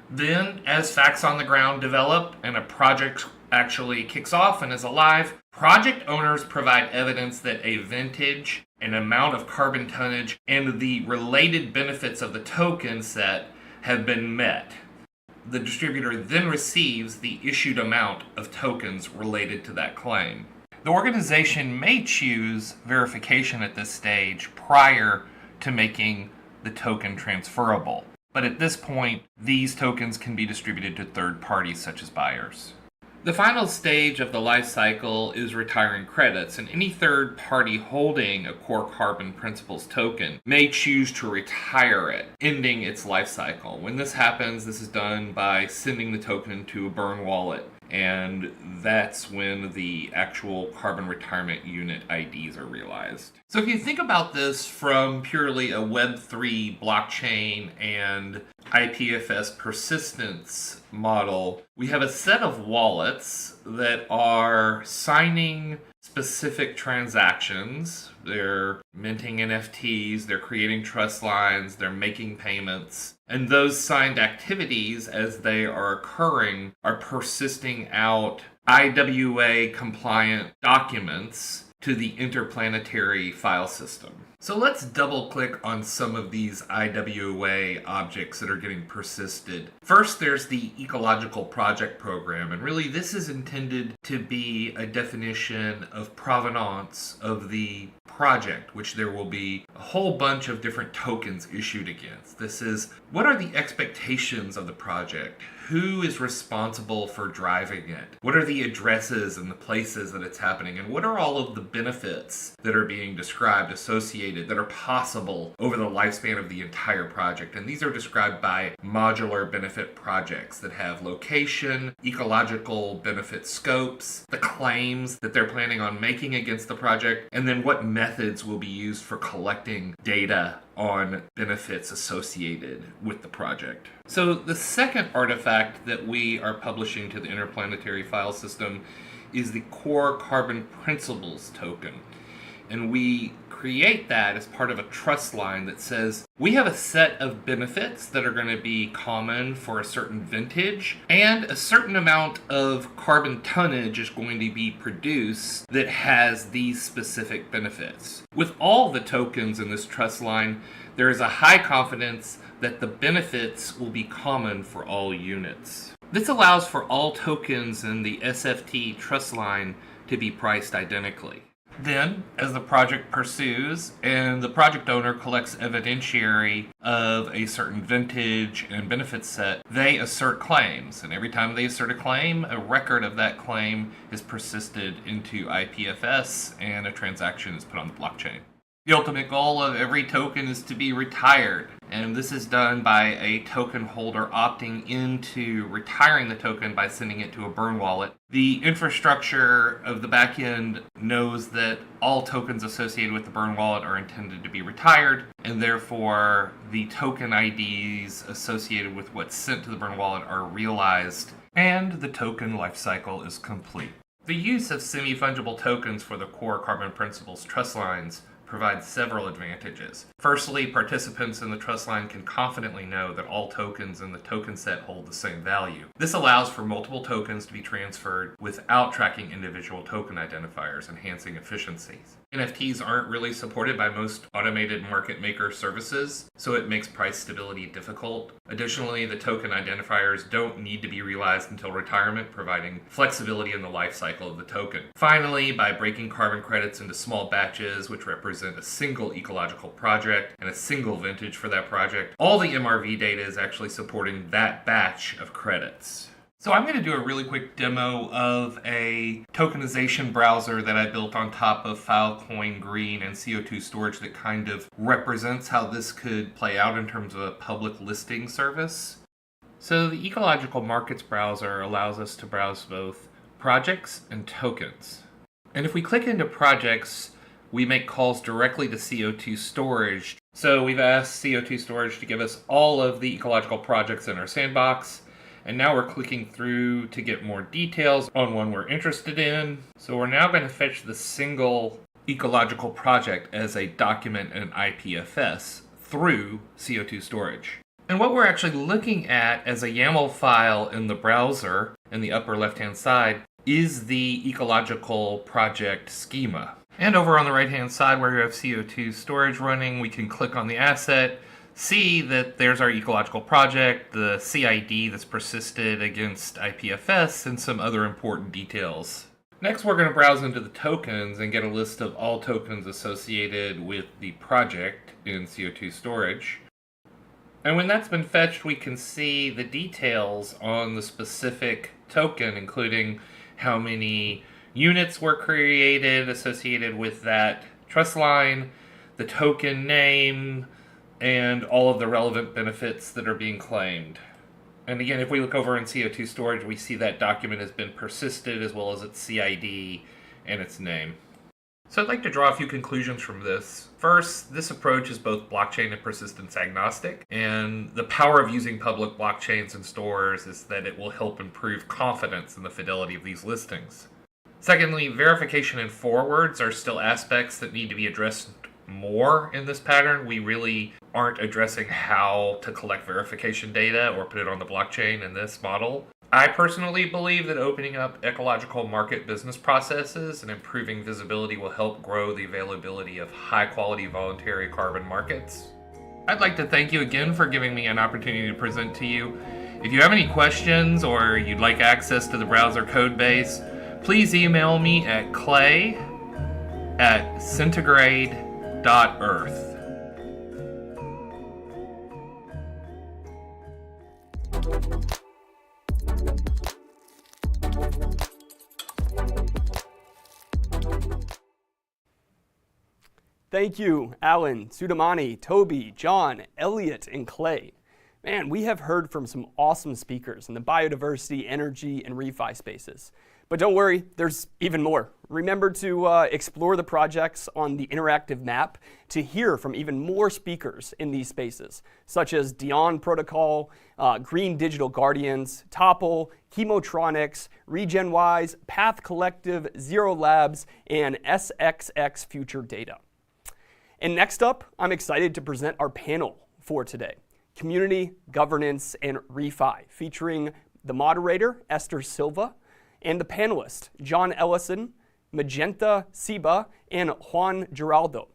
Then, as facts on the ground develop and a project actually kicks off and is alive, project owners provide evidence that a vintage, an amount of carbon tonnage, and the related benefits of the token set have been met. The distributor then receives the issued amount of tokens related to that claim. The organization may choose verification at this stage prior to making the token transferable. But at this point, these tokens can be distributed to third parties such as buyers. The final stage of the life cycle is retiring credits, and any third party holding a core carbon principles token may choose to retire it, ending its life cycle. When this happens, this is done by sending the token to a burn wallet, and that's when the actual carbon retirement unit IDs are realized. So if you think about this from purely a Web3 blockchain and IPFS persistence model, we have a set of wallets that are signing specific transactions. They're minting NFTs, they're creating trust lines, they're making payments. And those signed activities, as they are occurring, are persisting out IWA compliant documents to the interplanetary file system. So let's double click on some of these IWA objects that are getting persisted. First, there's the Ecological Project Program, and really this is intended to be a definition of provenance of the project, which there will be a whole bunch of different tokens issued against. This is, what are the expectations of the project? Who is responsible for driving it? What are the addresses and the places that it's happening? And what are all of the benefits that are being described, associated, that are possible over the lifespan of the entire project? And these are described by modular benefit projects that have location, ecological benefit scopes, the claims that they're planning on making against the project, and then what methods will be used for collecting data on benefits associated with the project. So the second artifact that we are publishing to the interplanetary file system is the Core Carbon Principles token. And we create that as part of a trust line that says we have a set of benefits that are going to be common for a certain vintage, and a certain amount of carbon tonnage is going to be produced that has these specific benefits. With all the tokens in this trust line, there is a high confidence that the benefits will be common for all units. This allows for all tokens in the SFT trust line to be priced identically. Then, as the project pursues and the project owner collects evidentiary of a certain vintage and benefit set, they assert claims. And every time they assert a claim, a record of that claim is persisted into IPFS and a transaction is put on the blockchain. The ultimate goal of every token is to be retired, and this is done by a token holder opting into retiring the token by sending it to a burn wallet. The infrastructure of the backend knows that all tokens associated with the burn wallet are intended to be retired, and therefore the token IDs associated with what's sent to the burn wallet are realized, and the token lifecycle is complete. The use of semi-fungible tokens for the Core Carbon Principles trust lines provides several advantages. Firstly, participants in the trust line can confidently know that all tokens in the token set hold the same value. This allows for multiple tokens to be transferred without tracking individual token identifiers, enhancing efficiencies. NFTs aren't really supported by most automated market maker services, so it makes price stability difficult. Additionally, the token identifiers don't need to be realized until retirement, providing flexibility in the life cycle of the token. Finally, by breaking carbon credits into small batches, which represent represent a single ecological project and a single vintage for that project. All the MRV data is actually supporting that batch of credits. So I'm going to do a really quick demo of a tokenization browser that I built on top of Filecoin Green and CO2 storage that kind of represents how this could play out in terms of a public listing service. So the Ecological Markets browser allows us to browse both projects and tokens. And if we click into projects, we make calls directly to CO2 storage. So we've asked CO2 storage to give us all of the ecological projects in our sandbox. And now we're clicking through to get more details on one we're interested in. So we're now going to fetch the single ecological project as a document in IPFS through CO2 storage. And what we're actually looking at as a YAML file in the browser in the upper left-hand side is the ecological project schema. And over on the right-hand side where we have CO2 storage running, we can click on the asset, see that there's our ecological project, the CID that's persisted against IPFS, and some other important details. Next, we're going to browse into the tokens and get a list of all tokens associated with the project in CO2 storage. And when that's been fetched, we can see the details on the specific token, including how many units were created associated with that trust line, the token name, and all of the relevant benefits that are being claimed. And again, if we look over in CO2 storage, we see that document has been persisted as well as its CID and its name. So I'd like to draw a few conclusions from this. First, this approach is both blockchain and persistence agnostic, and the power of using public blockchains and stores is that it will help improve confidence in the fidelity of these listings. Secondly, verification and forwards are still aspects that need to be addressed more in this pattern. We really aren't addressing how to collect verification data or put it on the blockchain in this model. I personally believe that opening up ecological market business processes and improving visibility will help grow the availability of high-quality voluntary carbon markets. I'd like to thank you again for giving me an opportunity to present to you. If you have any questions or you'd like access to the browser code base, please email me at clay@centigrade.earth. Thank you, Alan, Sudamani, Toby, John, Elliot, and Clay. Man, we have heard from some awesome speakers in the biodiversity, energy, and refi spaces. But don't worry, there's even more. Remember to explore the projects on the interactive map to hear from even more speakers in these spaces, such as Dion Protocol, Green Digital Guardians, Topple, Chemotronics, RegenWise, Path Collective, Zero Labs, and SXX Future Data. And next up, I'm excited to present our panel for today, Community, Governance, and Refi, featuring the moderator, Esther Silva, and the panelists, John Ellison, Magenta Siba, and Juan Giraldo.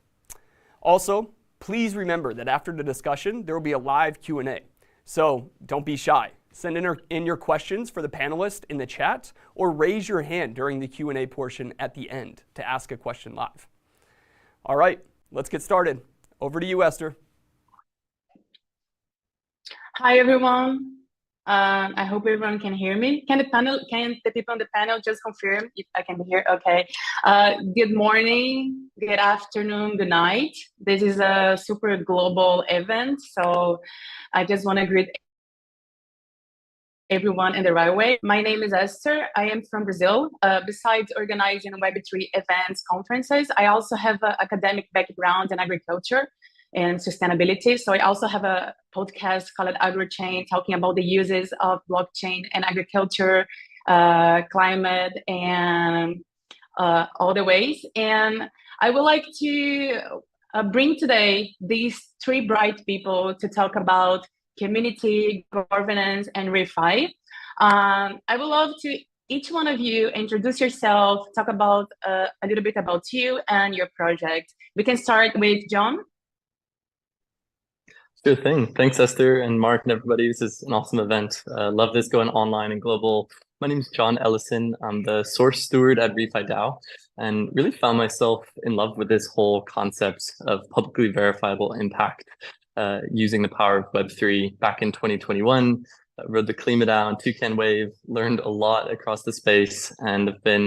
Also, please remember that after the discussion, there will be a live Q&A. So don't be shy. Send in your questions for the panelists in the chat, or raise your hand during the Q&A portion at the end to ask a question live. All right, let's get started. Over to you, Esther. Hi, everyone. I hope everyone can hear me. Can the people on the panel just confirm if I can hear? Okay. Good morning, good afternoon, good night. This is a super global event, so I just want to greet everyone in the right way. My name is Esther. I am from Brazil. Besides organizing Web3 events, conferences, I also have an academic background in agriculture and sustainability. So I also have a podcast called AgroChain, talking about the uses of blockchain and agriculture, climate, and all the ways. And I would like to bring today these three bright people to talk about community, governance, and refi. I would love to each one of you introduce yourself, talk about a little bit about you and your project. We can start with John. Sure thing. Thanks, Esther and Mark and everybody. This is an awesome event. Love this going online and global. My name is John Ellison. I'm the source steward at RefiDAO. and really found myself in love with this whole concept of publicly verifiable impact using the power of Web3 back in 2021. Rode the Klima Down, Toucan Wave, learned a lot across the space, and have been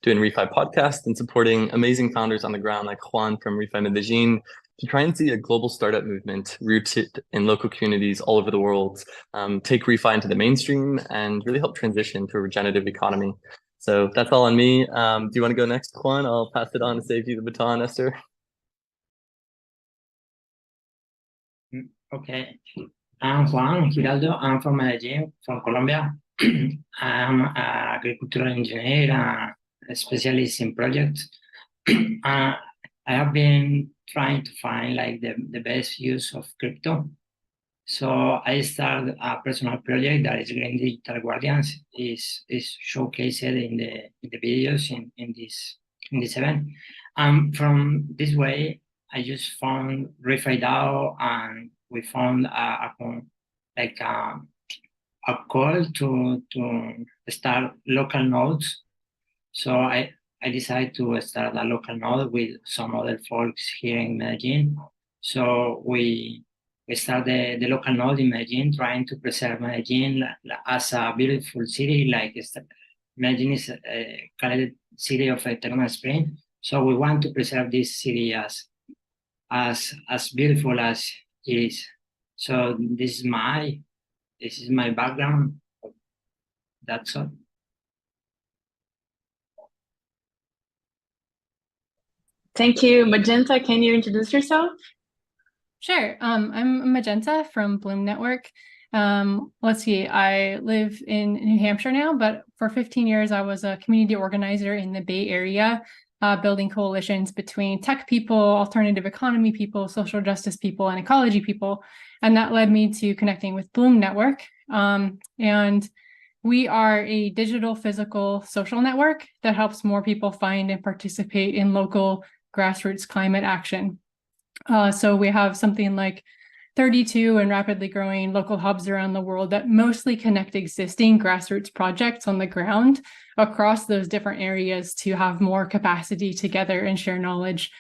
doing Refi podcast and supporting amazing founders on the ground like Juan from Refi Medellin to try and see a global startup movement rooted in local communities all over the world take Refi into the mainstream and really help transition to a regenerative economy. So that's all on me. Do you want to go next, Juan? I'll pass it on to save you the baton, Esther. Okay. I'm Juan Giraldo. I'm from Medellin, from Colombia. I'm an agricultural engineer, a specialist in projects. I have been trying to find like the best use of crypto. So I started a personal project that is Green Digital Guardians. is showcased in the videos in this event. From this way, I just found RefiDAO, and we found a call to start local nodes. So I decided to start a local node with some other folks here in Medellin. So we started the local node in Medellin, trying to preserve Medellin as a beautiful city. Like Medellin is a city of eternal spring. So we want to preserve this city as beautiful as it is. So this is my background. That's all. Thank you. Magenta, can you introduce yourself? Sure. I'm Magenta from Bloom Network. Let's see, I live in New Hampshire now, but for 15 years, I was a community organizer in the Bay Area, building coalitions between tech people, alternative economy people, social justice people, and ecology people. And that led me to connecting with Bloom Network. And we are a digital, physical, social network that helps more people find and participate in local grassroots climate action. So we have something like 32 and rapidly growing local hubs around the world that mostly connect existing grassroots projects on the ground across those different areas to have more capacity together and share knowledge.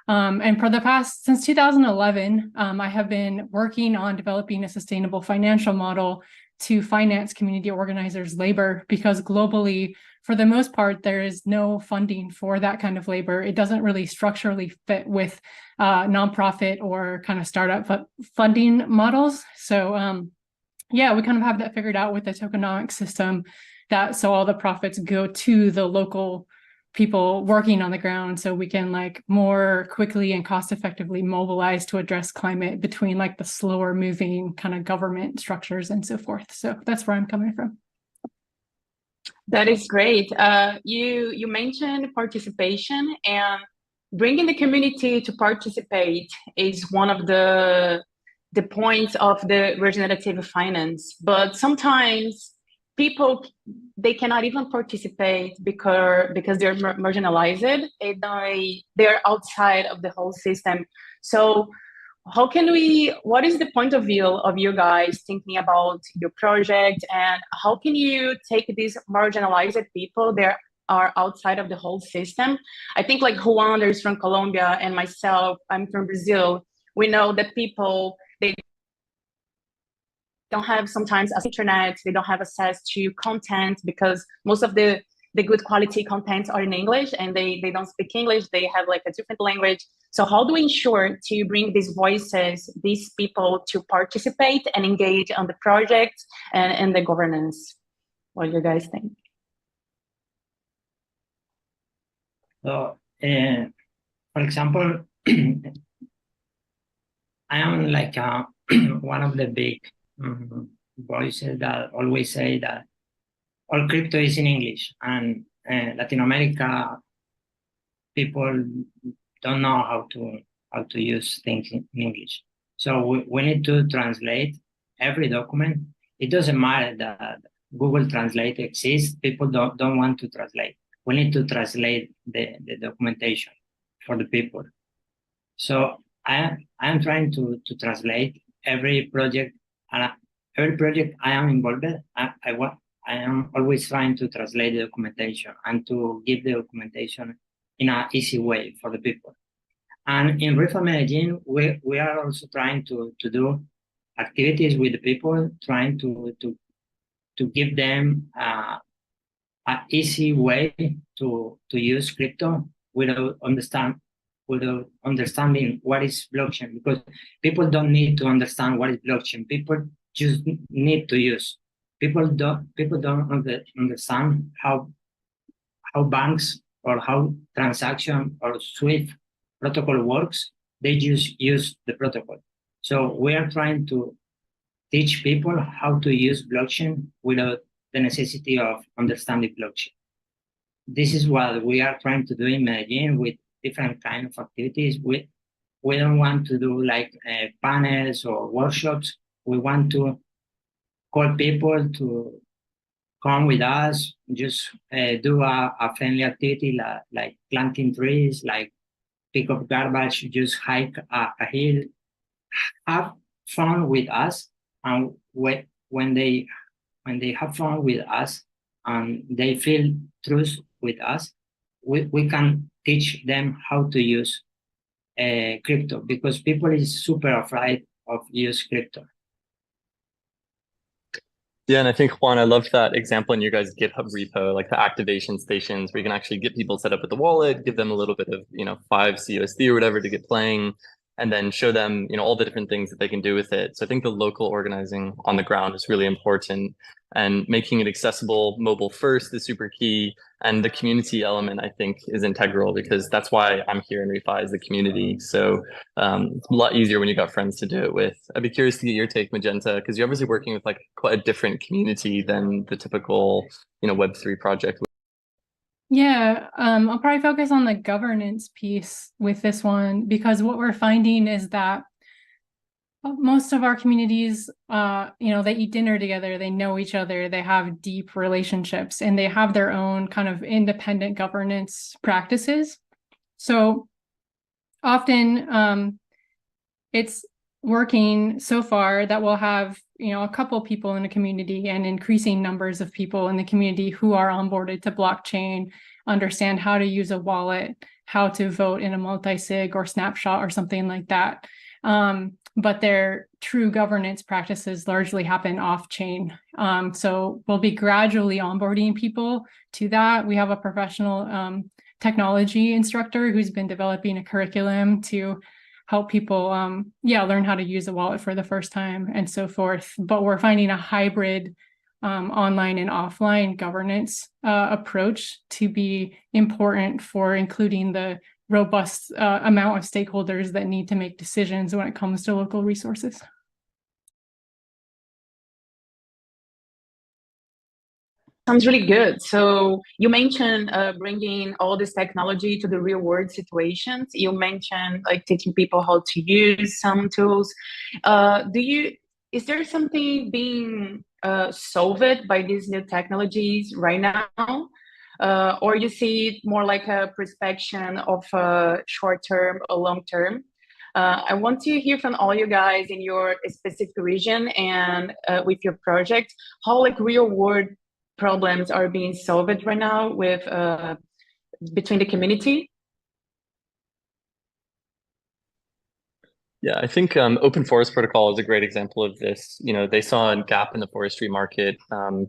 And for the past, since 2011, I have been working on developing a sustainable financial model to finance community organizers' labor, because globally, for the most part, there is no funding for that kind of labor. It doesn't really structurally fit with nonprofit or kind of startup funding models. So yeah, we kind of have that figured out with the tokenomics system, that so all the profits go to the local people working on the ground, so we can like more quickly and cost effectively mobilize to address climate between like the slower moving kind of government structures and so forth. So that's where I'm coming from. That is great. You mentioned participation, and bringing the community to participate is one of the points of the regenerative finance. But sometimes people, they cannot even participate because they're marginalized. They're outside of the whole system. So how can what is the point of view of you guys thinking about your project, and how can you take these marginalized people that are outside of the whole system? I think like Juan is from Colombia, and myself, I'm from Brazil. We know that people, they don't have sometimes internet, they don't have access to content, because most of the good quality contents are in English, and they don't speak English, they have like a different language. So how do we ensure to bring these voices, these people to participate and engage on the project and the governance? What do you guys think? So, for example, I am like one of the big voices that always say that all crypto is in English, and Latin America people don't know how to use things in English. So we need to translate every document. It doesn't matter that Google Translate exists. People don't want to translate. We need to translate the documentation for the people. So I am trying to translate every project, and every project I am involved in. I am always trying to translate the documentation and to give the documentation in an easy way for the people. And in Refa Medellin, we are also trying to do activities with the people, trying to give them an easy way to use crypto without understanding what is blockchain, because people don't need to understand what is blockchain. People just need to use. People don't understand how banks or how transaction or Swift protocol works. They just use the protocol. So we are trying to teach people how to use blockchain without the necessity of understanding blockchain. This is what we are trying to do in Medellin with different kind of activities. We don't want to do like panels or workshops. We want to call people to come with us, just do a friendly activity like planting trees, like pick up garbage, just hike a hill, have fun with us. And when they have fun with us and they feel trust with us, we can teach them how to use crypto, because people is super afraid of use crypto. Yeah, and I think, Juan, I love that example in your guys' GitHub repo, like the activation stations where you can actually get people set up with the wallet, give them a little bit of, 5 CUSD or whatever to get playing, and then show them, all the different things that they can do with it. So I think the local organizing on the ground is really important, and making it accessible, mobile first is super key. And the community element, I think, is integral, because that's why I'm here in Refi, is the community. So it's a lot easier when you got friends to do it with. I'd be curious to get your take, Magenta, because you're obviously working with like quite a different community than the typical, Web3 project. Yeah, I'll probably focus on the governance piece with this one, because what we're finding is that most of our communities, they eat dinner together, they know each other, they have deep relationships, and they have their own kind of independent governance practices. So often it's working so far that we'll have, a couple people in a community and increasing numbers of people in the community who are onboarded to blockchain, understand how to use a wallet, how to vote in a multi-sig or snapshot or something like that. But their true governance practices largely happen off-chain. So we'll be gradually onboarding people to that. We have a professional technology instructor who's been developing a curriculum to help people learn how to use a wallet for the first time and so forth. But we're finding a hybrid online and offline governance approach to be important for including the robust amount of stakeholders that need to make decisions when it comes to local resources. Sounds really good. So you mentioned bringing all this technology to the real world situations. You mentioned like teaching people how to use some tools. Is there something being solved by these new technologies right now? Or you see it more like a perspective of short term or long term? I want to hear from all you guys in your specific region and with your project, how like real world problems are being solved right now with between the community. Yeah, I think Open Forest Protocol is a great example of this. They saw a gap in the forestry market,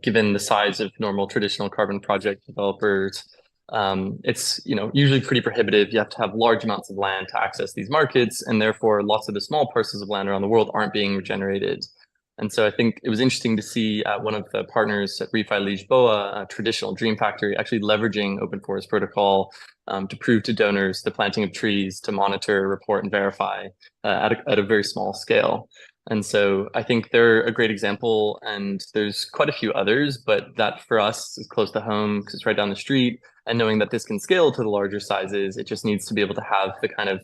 given the size of normal traditional carbon project developers. It's usually pretty prohibitive. You have to have large amounts of land to access these markets, and therefore lots of the small parcels of land around the world aren't being regenerated. And so I think it was interesting to see one of the partners at Refi Lisboa, a traditional dream factory, actually leveraging Open Forest Protocol to prove to donors the planting of trees to monitor, report, and verify at a very small scale. And so I think they're a great example, and there's quite a few others, but that for us is close to home because it's right down the street. And knowing that this can scale to the larger sizes, it just needs to be able to have the kind of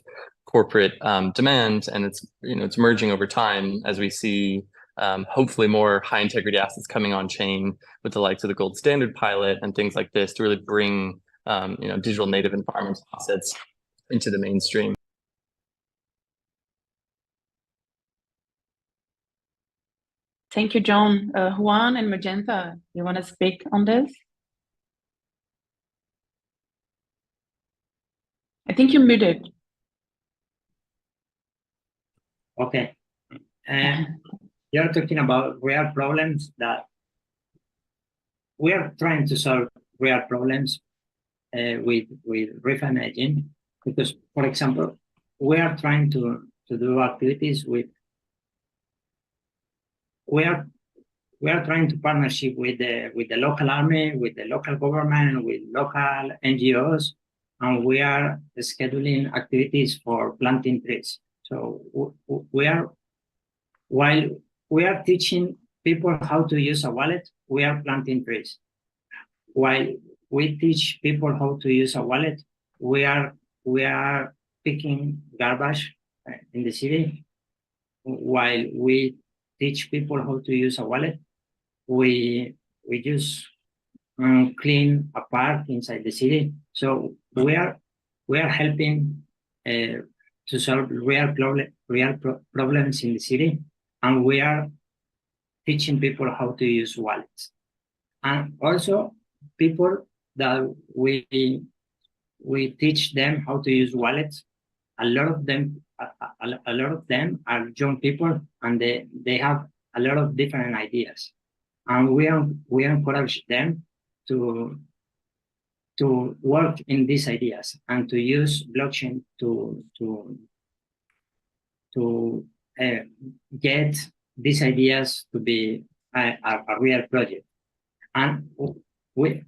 corporate demand, and it's emerging over time as we see hopefully more high integrity assets coming on chain with the likes of the gold standard pilot and things like this to really bring digital native environmental assets into the mainstream. Thank you, John. Juan and Magenta, you want to speak on this? I think you're muted. Okay. You're talking about real problems that we are trying to solve real problems with refi managing, because, for example, we are trying to do activities with, we are trying to partnership with the local army, with the local government, with local NGOs, and we are scheduling activities for planting trees. So while we are teaching people how to use a wallet, we are planting trees. While we teach people how to use a wallet, we are picking garbage in the city. While we teach people how to use a wallet, we just clean a park inside the city. So we are helping to solve real problems in the city, and we are teaching people how to use wallets. And also people that we teach them how to use wallets, a lot of them are young people, and they have a lot of different ideas, and we encourage them to work in these ideas and to use blockchain to get these ideas to be a real project. And we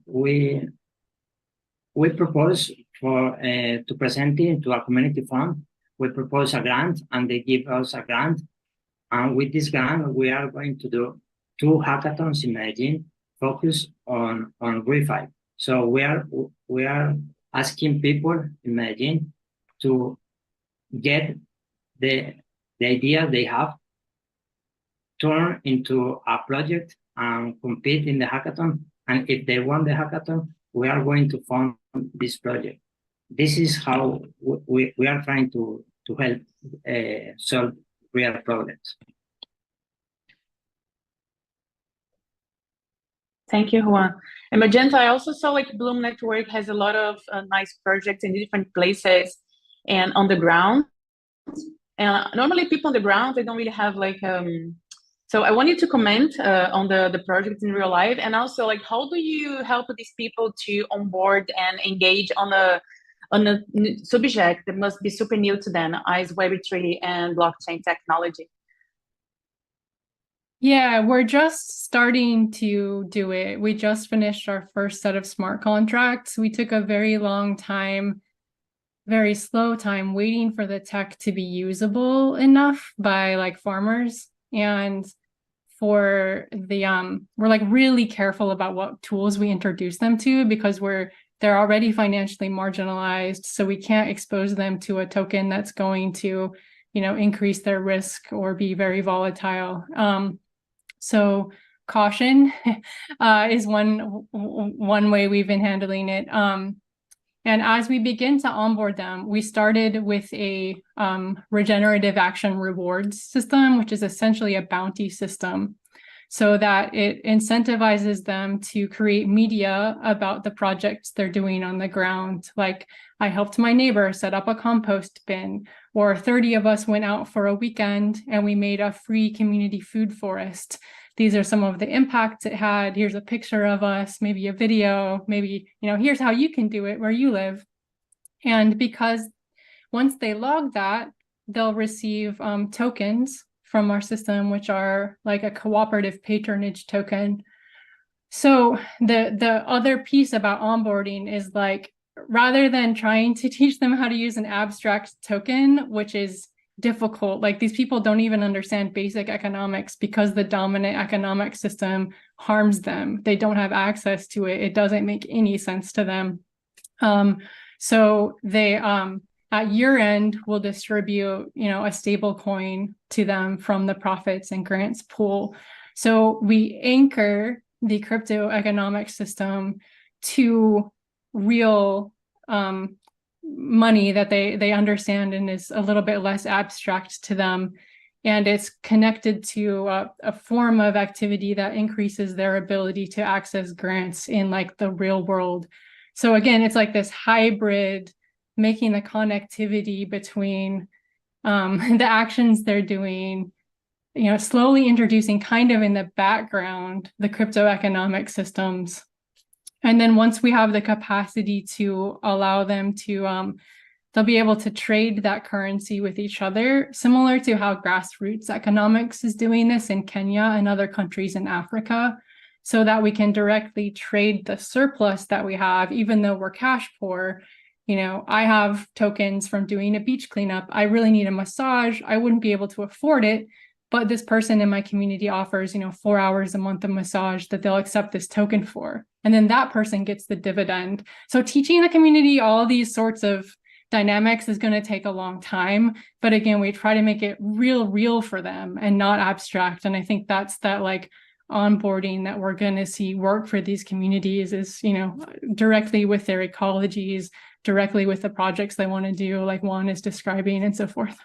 propose for to present it to a community fund. We propose a grant, and they give us a grant. And with this grant, we are going to do 2 hackathons in Medellin focused on refi. So we are asking people in Medellin to get the idea they have, turn into a project and compete in the hackathon. And if they won the hackathon, we are going to fund this project. This is how we are trying to help solve real problems. Thank you, Juan. And Magenta, I also saw like Bloom Network has a lot of nice projects in different places and on the ground. And normally people on the ground, they don't really have like, so I wanted to comment on the project in real life, and also like, how do you help these people to onboard and engage on a subject that must be super new to them, as Web3 and blockchain technology? Yeah, we're just starting to do it. We just finished our first set of smart contracts. We took a very long time, very slow time waiting for the tech to be usable enough by like farmers. And for the we're like really careful about what tools we introduce them to, because they're already financially marginalized, so we can't expose them to a token that's going to, you know, increase their risk or be very volatile. So caution is one way we've been handling it. And as we begin to onboard them, we started with a regenerative action rewards system, which is essentially a bounty system, so that it incentivizes them to create media about the projects they're doing on the ground. Like, I helped my neighbor set up a compost bin, or 30 of us went out for a weekend and we made a free community food forest. These are some of the impacts it had. Here's a picture of us, maybe a video, maybe, you know, here's how you can do it where you live. And because once they log that, they'll receive tokens from our system, which are like a cooperative patronage token. So the other piece about onboarding is like, rather than trying to teach them how to use an abstract token, which is difficult, like these people don't even understand basic economics because the dominant economic system harms them. They don't have access to it. It doesn't make any sense to them. So they at year end will distribute, you know, a stable coin to them from the profits and grants pool. So we anchor the crypto economic system to real money that they understand and is a little bit less abstract to them. And it's connected to a form of activity that increases their ability to access grants in like the real world. So again, it's like this hybrid making the connectivity between the actions they're doing, slowly introducing kind of in the background the crypto economic systems. And then once we have the capacity to allow them to, they'll be able to trade that currency with each other, similar to how grassroots economics is doing this in Kenya and other countries in Africa, so that we can directly trade the surplus that we have, even though we're cash poor. I have tokens from doing a beach cleanup. I really need a massage. I wouldn't be able to afford it, but this person in my community offers, 4 hours a month of massage that they'll accept this token for. And then that person gets the dividend. So teaching the community all these sorts of dynamics is going to take a long time. But again, we try to make it real for them and not abstract. And I think that's that like onboarding that we're going to see work for these communities is, directly with their ecologies, directly with the projects they want to do, like Juan is describing, and so forth.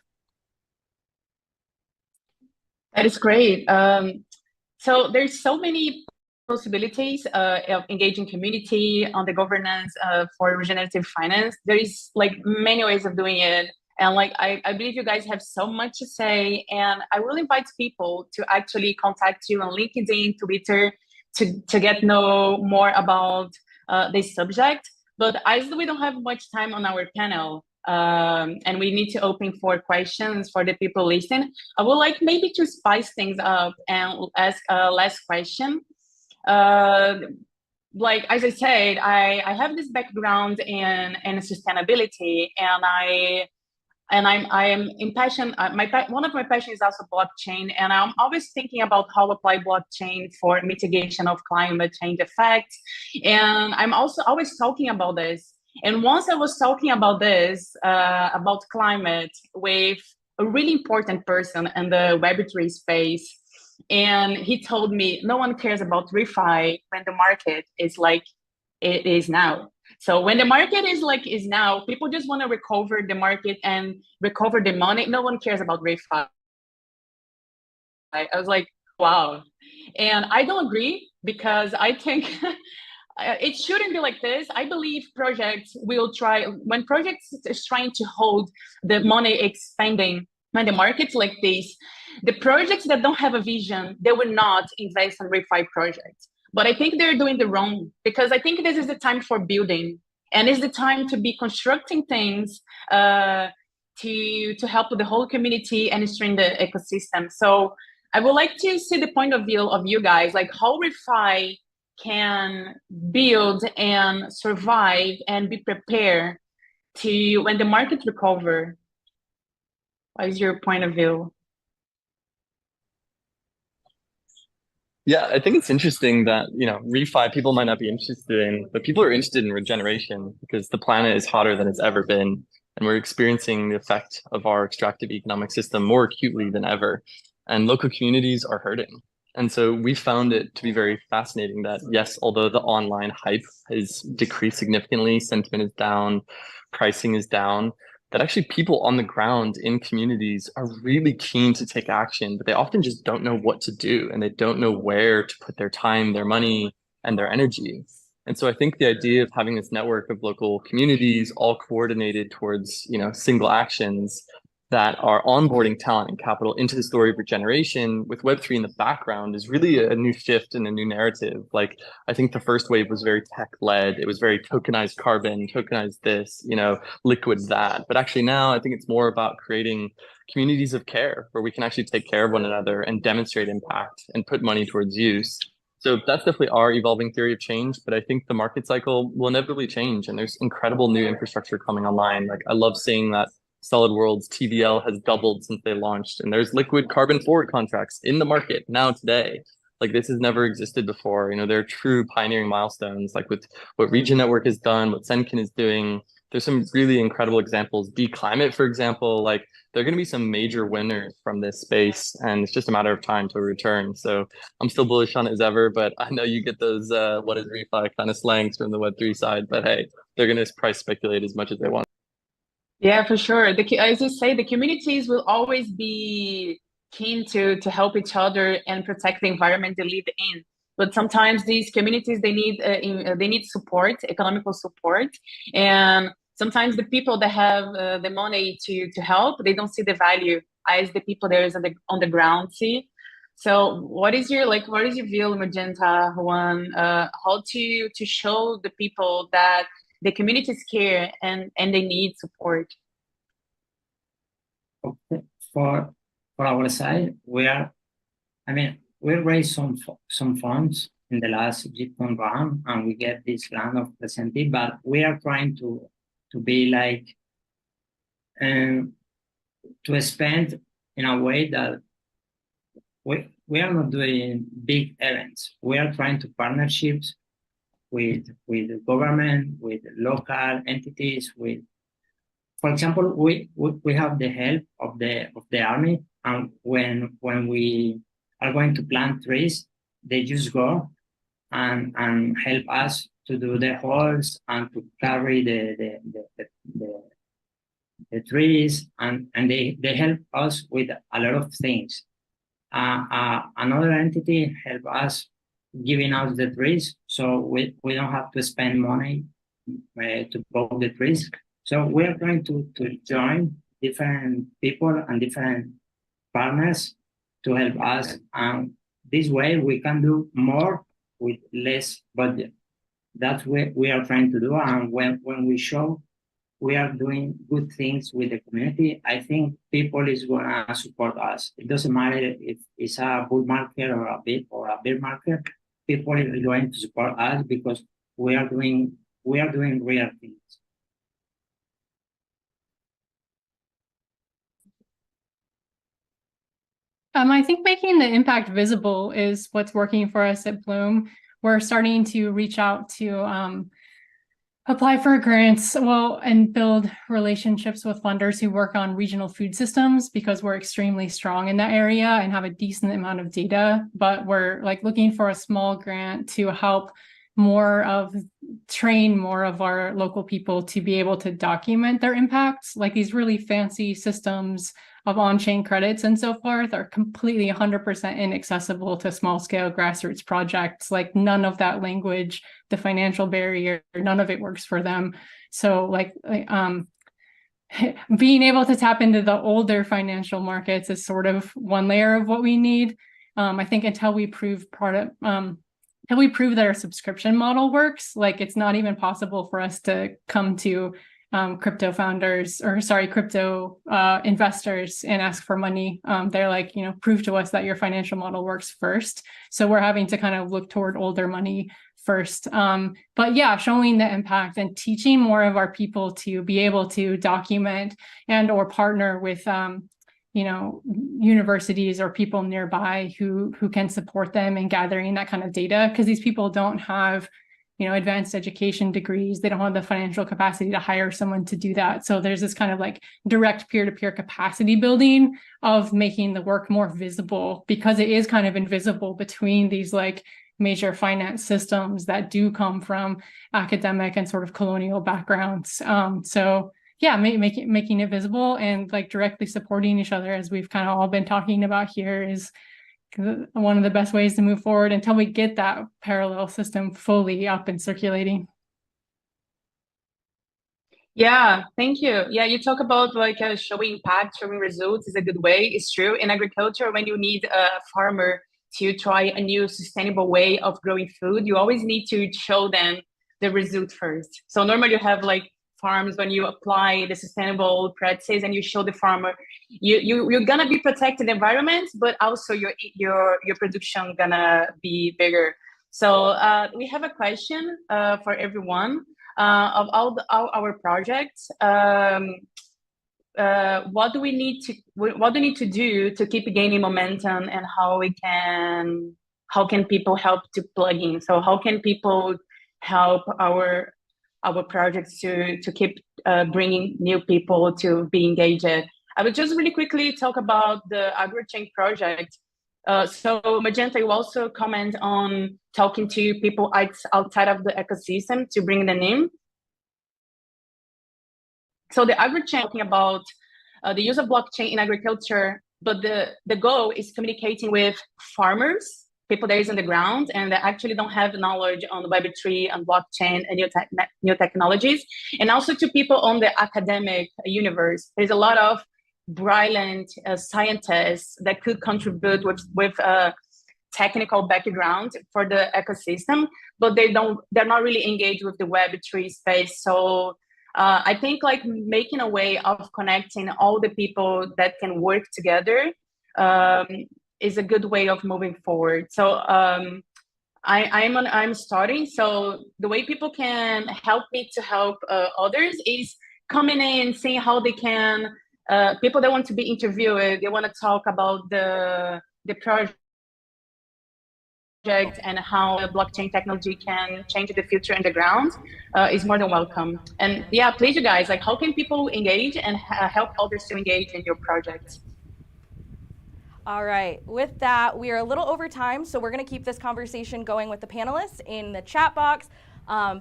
That is great. So there's so many possibilities of engaging community on the governance for regenerative finance. There is like many ways of doing it. And like, I believe you guys have so much to say, and I will invite people to actually contact you on LinkedIn, Twitter, to get know more about this subject. But as we don't have much time on our panel, and we need to open for questions for the people listening, I would like maybe to spice things up and ask a last question. Like, as I said, I have this background in sustainability, and I'm impassioned. One of my passions is also blockchain, and I'm always thinking about how to apply blockchain for mitigation of climate change effects. And I'm also always talking about this. And once I was talking about this, about climate, with a really important person in the Web3 space, and he told me no one cares about refi when the market is like it is now. So when the market is now, people just want to recover the market and recover the money. No one cares about refi. I was like, wow. And I don't agree, because I think it shouldn't be like this. I believe projects will try, when projects is trying to hold the money expanding, when the market's like this, the projects that don't have a vision, they will not invest in refi projects. But I think they're doing the wrong, because I think this is the time for building, and it's the time to be constructing things to help the whole community and strengthen the ecosystem. So I would like to see the point of view of you guys, like how refi can build and survive and be prepared to when the market recover. What is your point of view? Yeah, I think it's interesting that, refi people might not be interested in, but people are interested in regeneration because the planet is hotter than it's ever been. And we're experiencing the effect of our extractive economic system more acutely than ever. And local communities are hurting. And so we found it to be very fascinating that, yes, although the online hype has decreased significantly, sentiment is down, pricing is down, that actually people on the ground in communities are really keen to take action, but they often just don't know what to do, and they don't know where to put their time, their money, and their energy. And so I think the idea of having this network of local communities all coordinated towards, single actions that are onboarding talent and capital into the story of regeneration with Web3 in the background is really a new shift and a new narrative. Like, I think the first wave was very tech-led. It was very tokenized carbon, tokenized this, liquid that. But actually now I think it's more about creating communities of care where we can actually take care of one another and demonstrate impact and put money towards use. So that's definitely our evolving theory of change, but I think the market cycle will inevitably change, and there's incredible new infrastructure coming online. Like, I love seeing that Solid World's TVL has doubled since they launched, and there's liquid carbon forward contracts in the market now today. Like, this has never existed before. There are true pioneering milestones, like with what Regen Network has done, what Senkin is doing. There's some really incredible examples. Be Climate, for example, like, there are going to be some major winners from this space, and it's just a matter of time to return. So I'm still bullish on it as ever, but I know you get those what is refi kind of slangs from the Web3 side, but hey, they're going to price speculate as much as they want. Yeah, for sure. As you say, the communities will always be keen to help each other and protect the environment they live in. But sometimes these communities, they need support, economical support. And sometimes the people that have the money to help, they don't see the value as the people there is on the ground see. So what is your view, Magenta, Juan, how to show the people that the communities care and they need support? For our side, we raised some funds in the last Bitcoin round, and we get this land of Presenti, but we are trying to be like to spend in a way that we are not doing big events. We are trying to partnerships with the government, with local entities, for example, we have the help of the army, and when we are going to plant trees, they just go and help us to do the holes and to carry the trees, and they help us with a lot of things. Another entity help us giving us the trees, so we don't have to spend money to grow the trees. So we are trying to join different people and different partners to help us. And this way we can do more with less budget. That's what we are trying to do. And when we show we are doing good things with the community, I think people is gonna support us. It doesn't matter if it's a bull market or a bear market, people are going to support us because we are doing real things. I think making the impact visible is what's working for us at Bloom. We're starting to reach out to apply for grants, and build relationships with funders who work on regional food systems, because we're extremely strong in that area and have a decent amount of data. But we're looking for a small grant to help train more of our local people to be able to document their impacts. Like these really fancy systems of on-chain credits and so forth are completely 100% inaccessible to small-scale grassroots projects. Like none of that language, the financial barrier, none of it works for them. So being able to tap into the older financial markets is sort of one layer of what we need. I think until we prove that our subscription model works, it's not even possible for us to come to crypto investors and ask for money. They're prove to us that your financial model works first. So we're having to kind of look toward older money first. But yeah, showing the impact and teaching more of our people to be able to document and or partner with universities or people nearby who can support them in gathering that kind of data, because these people don't have advanced education degrees. They don't have the financial capacity to hire someone to do that. So there's this kind of direct peer-to-peer capacity building of making the work more visible, because it is kind of invisible between these major finance systems that do come from academic and sort of colonial backgrounds. So yeah, making it visible and directly supporting each other, as we've kind of all been talking about here, is one of the best ways to move forward until we get that parallel system fully up and circulating. Yeah, thank you. Yeah, you talk about showing impact, showing results is a good way. It's true. In agriculture, when you need a farmer to try a new sustainable way of growing food, you always need to show them the result first. So normally you have farms, when you apply the sustainable practices and you show the farmer, you're gonna be protecting the environment, but also your production gonna be bigger. So we have a question for everyone of all our projects. What do we need to do to keep gaining momentum, and how can people help to plug in? So how can people help our projects to keep bringing new people to be engaged? I would just really quickly talk about the AgriChain project. So Magenta, you also comment on talking to people outside of the ecosystem to bring them in. So the AgriChain talking about the use of blockchain in agriculture, but the goal is communicating with farmers people that is on the ground and that actually don't have knowledge on Web3 and blockchain and new technologies, and also to people on the academic universe. There's a lot of brilliant scientists that could contribute with technical background for the ecosystem, but they're not really engaged with the Web3 space. So I think like making a way of connecting all the people that can work together is a good way of moving forward. So I'm starting. So the way people can help me to help others is coming in, seeing how they can, people that want to be interviewed, they want to talk about the project and how blockchain technology can change the future on the ground, is more than welcome. And yeah, please, you guys, like, how can people engage and help others to engage in your project? All right, with that, we are a little over time, so we're gonna keep this conversation going with the panelists in the chat box.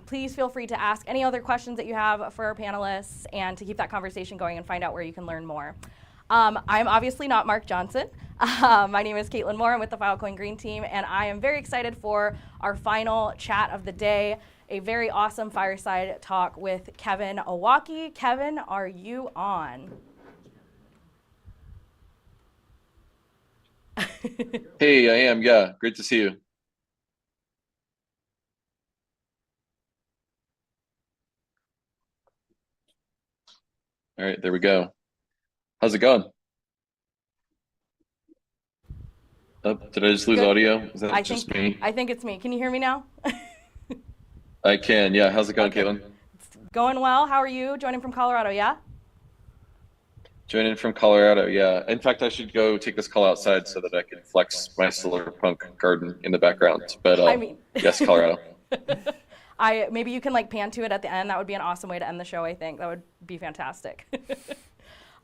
Please feel free to ask any other questions that you have for our panelists and to keep that conversation going and find out where you can learn more. I'm obviously not Mark Johnson. My name is Caitlin Moore. I'm with the Filecoin Green team, and I am very excited for our final chat of the day, a very awesome fireside talk with Kevin Owocki. Kevin, are you on? Hey, I am. Yeah, great to see you. All right, there we go. How's it going? Oh, did I just lose audio? Is that just me? I think it's me. Can you hear me now? I can, yeah. How's it going, Caitlin? It's going well. How are you? Joining from Colorado, yeah? Joining from Colorado, yeah. In fact, I should go take this call outside so that I can flex my solar punk garden in the background. But I mean, yes, Colorado. Maybe you can like pan to it at the end. That would be an awesome way to end the show, I think. That would be fantastic.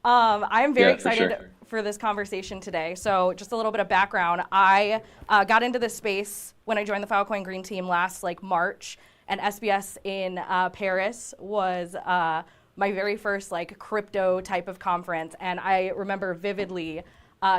I am very excited for this conversation today. So just a little bit of background. I got into this space when I joined the Filecoin Green team last March, and SBS in Paris was my very first crypto type of conference. And I remember vividly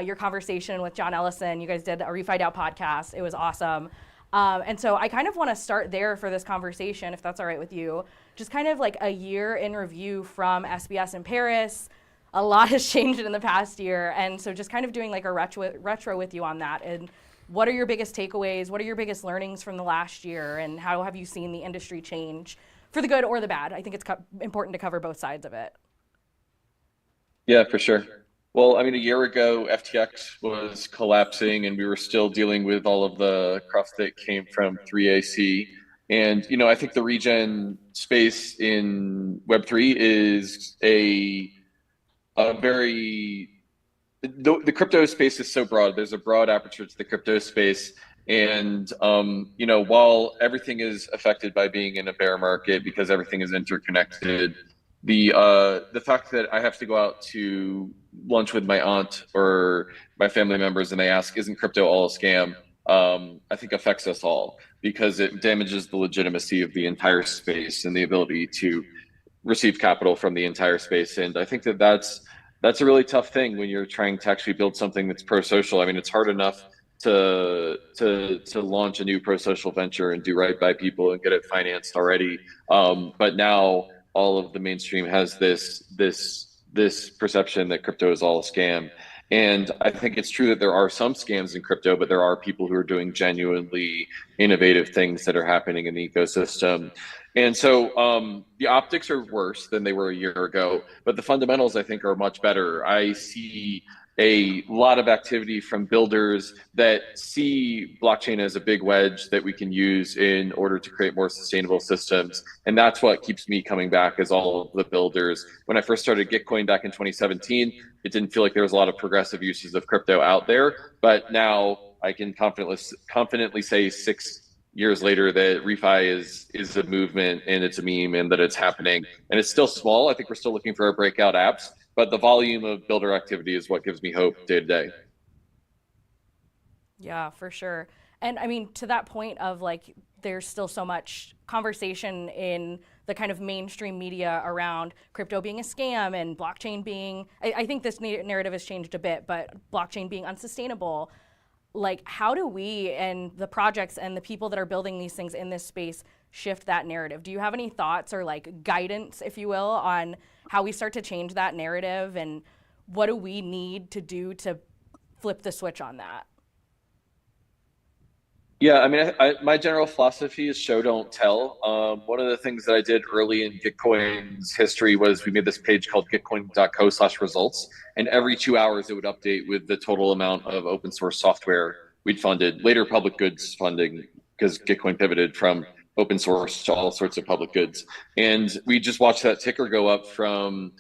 your conversation with John Ellison. You guys did a Refied Out podcast. It was awesome. And so I kind of want to start there for this conversation, if that's all right with you. Just kind of like a year in review from SBS in Paris. A lot has changed in the past year. And so just kind of doing like a retro with you on that. And what are your biggest takeaways? What are your biggest learnings from the last year? And how have you seen the industry change for the good or the bad? I think it's important to cover both sides of it. Yeah, for sure. Well, I mean, a year ago, FTX was collapsing and we were still dealing with all of the crust that came from 3AC. And, you know, I think the regen space in Web3 is a very, the crypto space is so broad. There's a broad aperture to the crypto space. And, you know, while everything is affected by being in a bear market because everything is interconnected, the fact that I have to go out to lunch with my aunt or my family members and they ask, isn't crypto all a scam? I think affects us all because it damages the legitimacy of the entire space and the ability to receive capital from the entire space. And I think that that's a really tough thing when you're trying to actually build something that's pro-social. I mean, it's hard enough to launch a new pro-social venture and do right by people and get it financed already. But now all of the mainstream has this perception that crypto is all a scam. And I think it's true that there are some scams in crypto, but there are people who are doing genuinely innovative things that are happening in the ecosystem. And so the optics are worse than they were a year ago, but the fundamentals I think are much better. I see a lot of activity from builders that see blockchain as a big wedge that we can use in order to create more sustainable systems. And that's what keeps me coming back as all of the builders. When I first started Gitcoin back in 2017, it didn't feel like there was a lot of progressive uses of crypto out there. But now I can confidently say 6 years later that refi is a movement and it's a meme and that it's happening. And it's still small. I think we're still looking for our breakout apps. But the volume of builder activity is what gives me hope day to day. Yeah, for sure. And I mean, to that point of there's still so much conversation in the kind of mainstream media around crypto being a scam and blockchain being, I think this narrative has changed a bit, but blockchain being unsustainable. like, how do we and the projects and the people that are building these things in this space shift that narrative? Do you have any thoughts or like guidance, if you will, on how we start to change that narrative, and what do we need to do to flip the switch on that? Yeah, I mean, my general philosophy is show, don't tell. One of the things that I did early in Gitcoin's history was we made this page called gitcoin.co/results, and every 2 hours it would update with the total amount of open source software we'd funded, later public goods funding, because Gitcoin pivoted from open source to all sorts of public goods. And we just watched that ticker go up from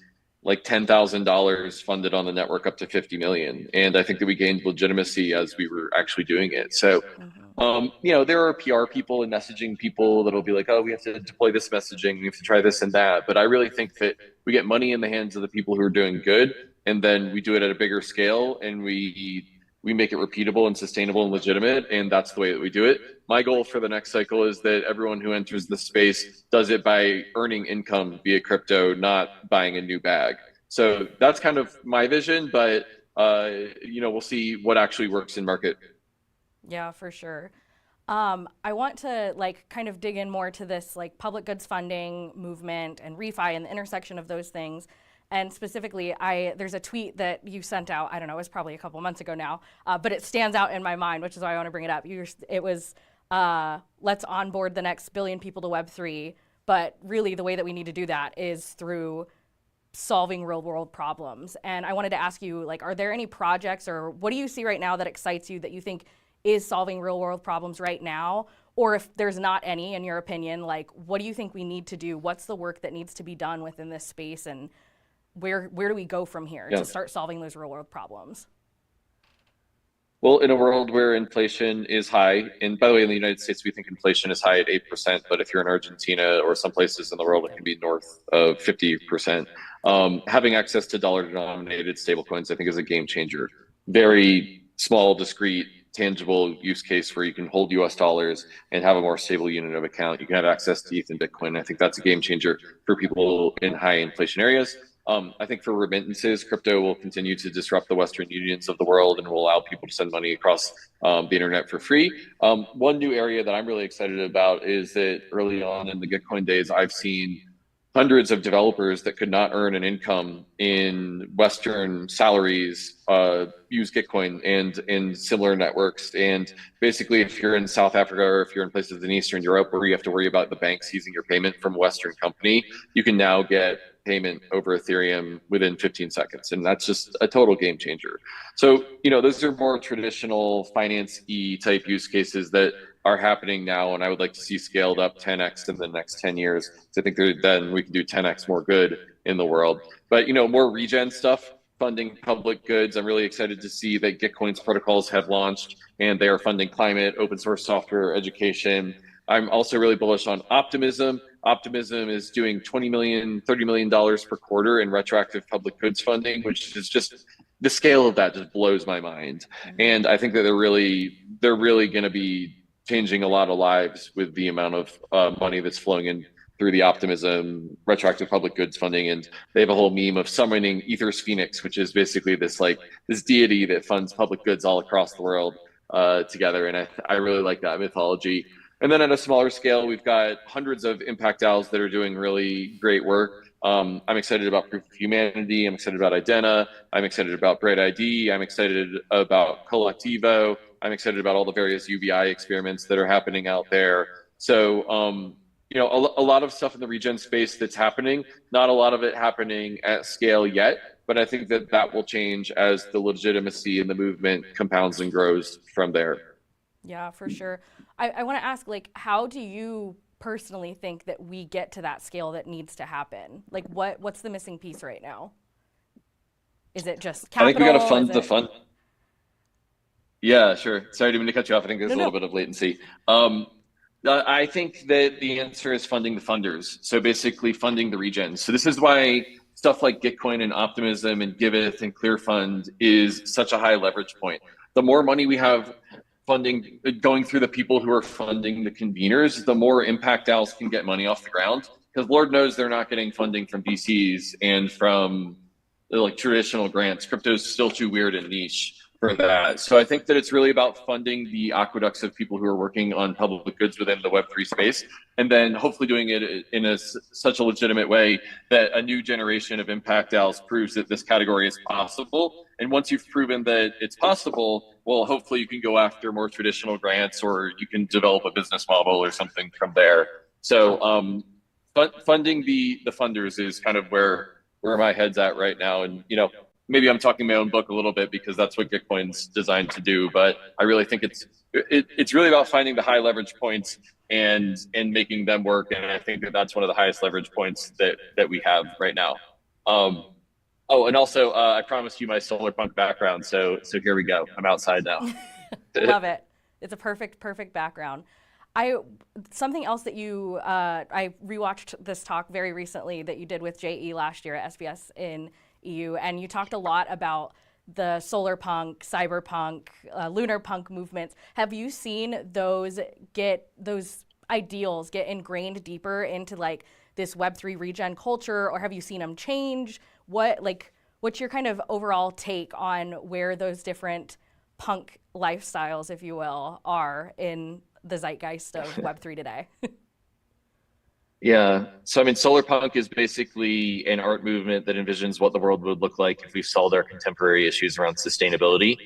like $10,000 funded on the network up to 50 million. And I think that we gained legitimacy as we were actually doing it. So, you know, there are PR people and messaging people that'll be like, oh, we have to deploy this messaging, we have to try this and that. But I really think that we get money in the hands of the people who are doing good, and then we do it at a bigger scale, and we make it repeatable and sustainable and legitimate, and that's the way that we do it. My goal for the next cycle is that everyone who enters the space does it by earning income via crypto, not buying a new bag. So that's kind of my vision, but you know, we'll see what actually works in market. Yeah, for sure. I want to like kind of dig in more to this like public goods funding movement and refi and the intersection of those things. And specifically, there's a tweet that you sent out, I don't know, it was probably a couple months ago now, but it stands out in my mind, which is why I want to bring it up. It was, let's onboard the next billion people to Web3, but really the way that we need to do that is through solving real world problems. And I wanted to ask you, like, are there any projects or what do you see right now that excites you that you think is solving real world problems right now? Or if there's not any, in your opinion, like, what do you think we need to do? What's the work that needs to be done within this space? And where do we go from here to start solving those real world problems? Well, in a world where inflation is high, and by the way, in the United States, we think inflation is high at 8%, but if you're in Argentina or some places in the world, it can be north of 50%. Having access to dollar-denominated stablecoins, I think, is a game changer. Very small, discrete, tangible use case where you can hold US dollars and have a more stable unit of account. You can have access to ETH and Bitcoin. I think that's a game changer for people in high inflation areas. I think for remittances, crypto will continue to disrupt the Western unions of the world and will allow people to send money across the internet for free. One new area that I'm really excited about is that early on in the Gitcoin days, I've seen hundreds of developers that could not earn an income in Western salaries use Gitcoin and in similar networks. And basically, if you're in South Africa or if you're in places in Eastern Europe where you have to worry about the banks seizing your payment from a Western company, you can now get payment over Ethereum within 15 seconds. And that's just a total game changer. So, you know, those are more traditional finance-y type use cases that are happening now, and I would like to see scaled up 10x in the next 10 years. So I think then we can do 10x more good in the world. But, you know, more regen stuff, funding public goods. I'm really excited to see that Gitcoin's protocols have launched and they are funding climate, open source software, education. I'm also really bullish on Optimism. Optimism is doing $20 million, $30 million per quarter in retroactive public goods funding, which is just, the scale of that just blows my mind. And I think that they're really going to be changing a lot of lives with the amount of money that's flowing in through the Optimism retroactive public goods funding. And they have a whole meme of summoning Ether's Phoenix, which is basically this deity that funds public goods all across the world together. And I really like that mythology. And then at a smaller scale, we've got hundreds of impact DAOs that are doing really great work. I'm excited about Proof of Humanity. I'm excited about Idena. I'm excited about Bright ID. I'm excited about Collectivo. I'm excited about all the various UBI experiments that are happening out there. So, you know, a lot of stuff in the regen space that's happening, not a lot of it happening at scale yet, but I think that will change as the legitimacy in the movement compounds and grows from there. Yeah, for sure. I want to ask, like, how do you personally think that we get to that scale that needs to happen? Like, what's the missing piece right now? Is it just capital? I think we got to fund the fund. Yeah, sure. Sorry, didn't mean to cut you off. I think there's a little bit of latency. I think that the answer is funding the funders. So basically funding the regens. So this is why stuff like Gitcoin and Optimism and Giveth and ClearFund is such a high leverage point. The more money we have funding going through the people who are funding the conveners, the more impact DAOs can get money off the ground, because Lord knows they're not getting funding from VCs and from like traditional grants. Crypto is still too weird and niche. for that. So I think that it's really about funding the aqueducts of people who are working on public goods within the Web3 space, and then hopefully doing it in such a legitimate way that a new generation of impact DAOs proves that this category is possible. And once you've proven that it's possible, well, hopefully you can go after more traditional grants, or you can develop a business model or something from there. So funding the funders is kind of where my head's at right now. And, you know, maybe I'm talking my own book a little bit because that's what Gitcoin's designed to do. But I really think it's really about finding the high leverage points and making them work. And I think that that's one of the highest leverage points that we have right now. Oh, and also I promised you my solar punk background. So here we go. I'm outside now. Love it. It's a perfect background. Something else that I rewatched this talk very recently that you did with JE last year at SBS in EU, and you talked a lot about the solar punk, cyberpunk, lunar punk movements. Have you seen those ideals get ingrained deeper into like this Web3 regen culture, or have you seen them change? What's your kind of overall take on where those different punk lifestyles, if you will, are in the zeitgeist of Web3 today? Yeah. So, I mean, solar punk is basically an art movement that envisions what the world would look like if we solved our contemporary issues around sustainability.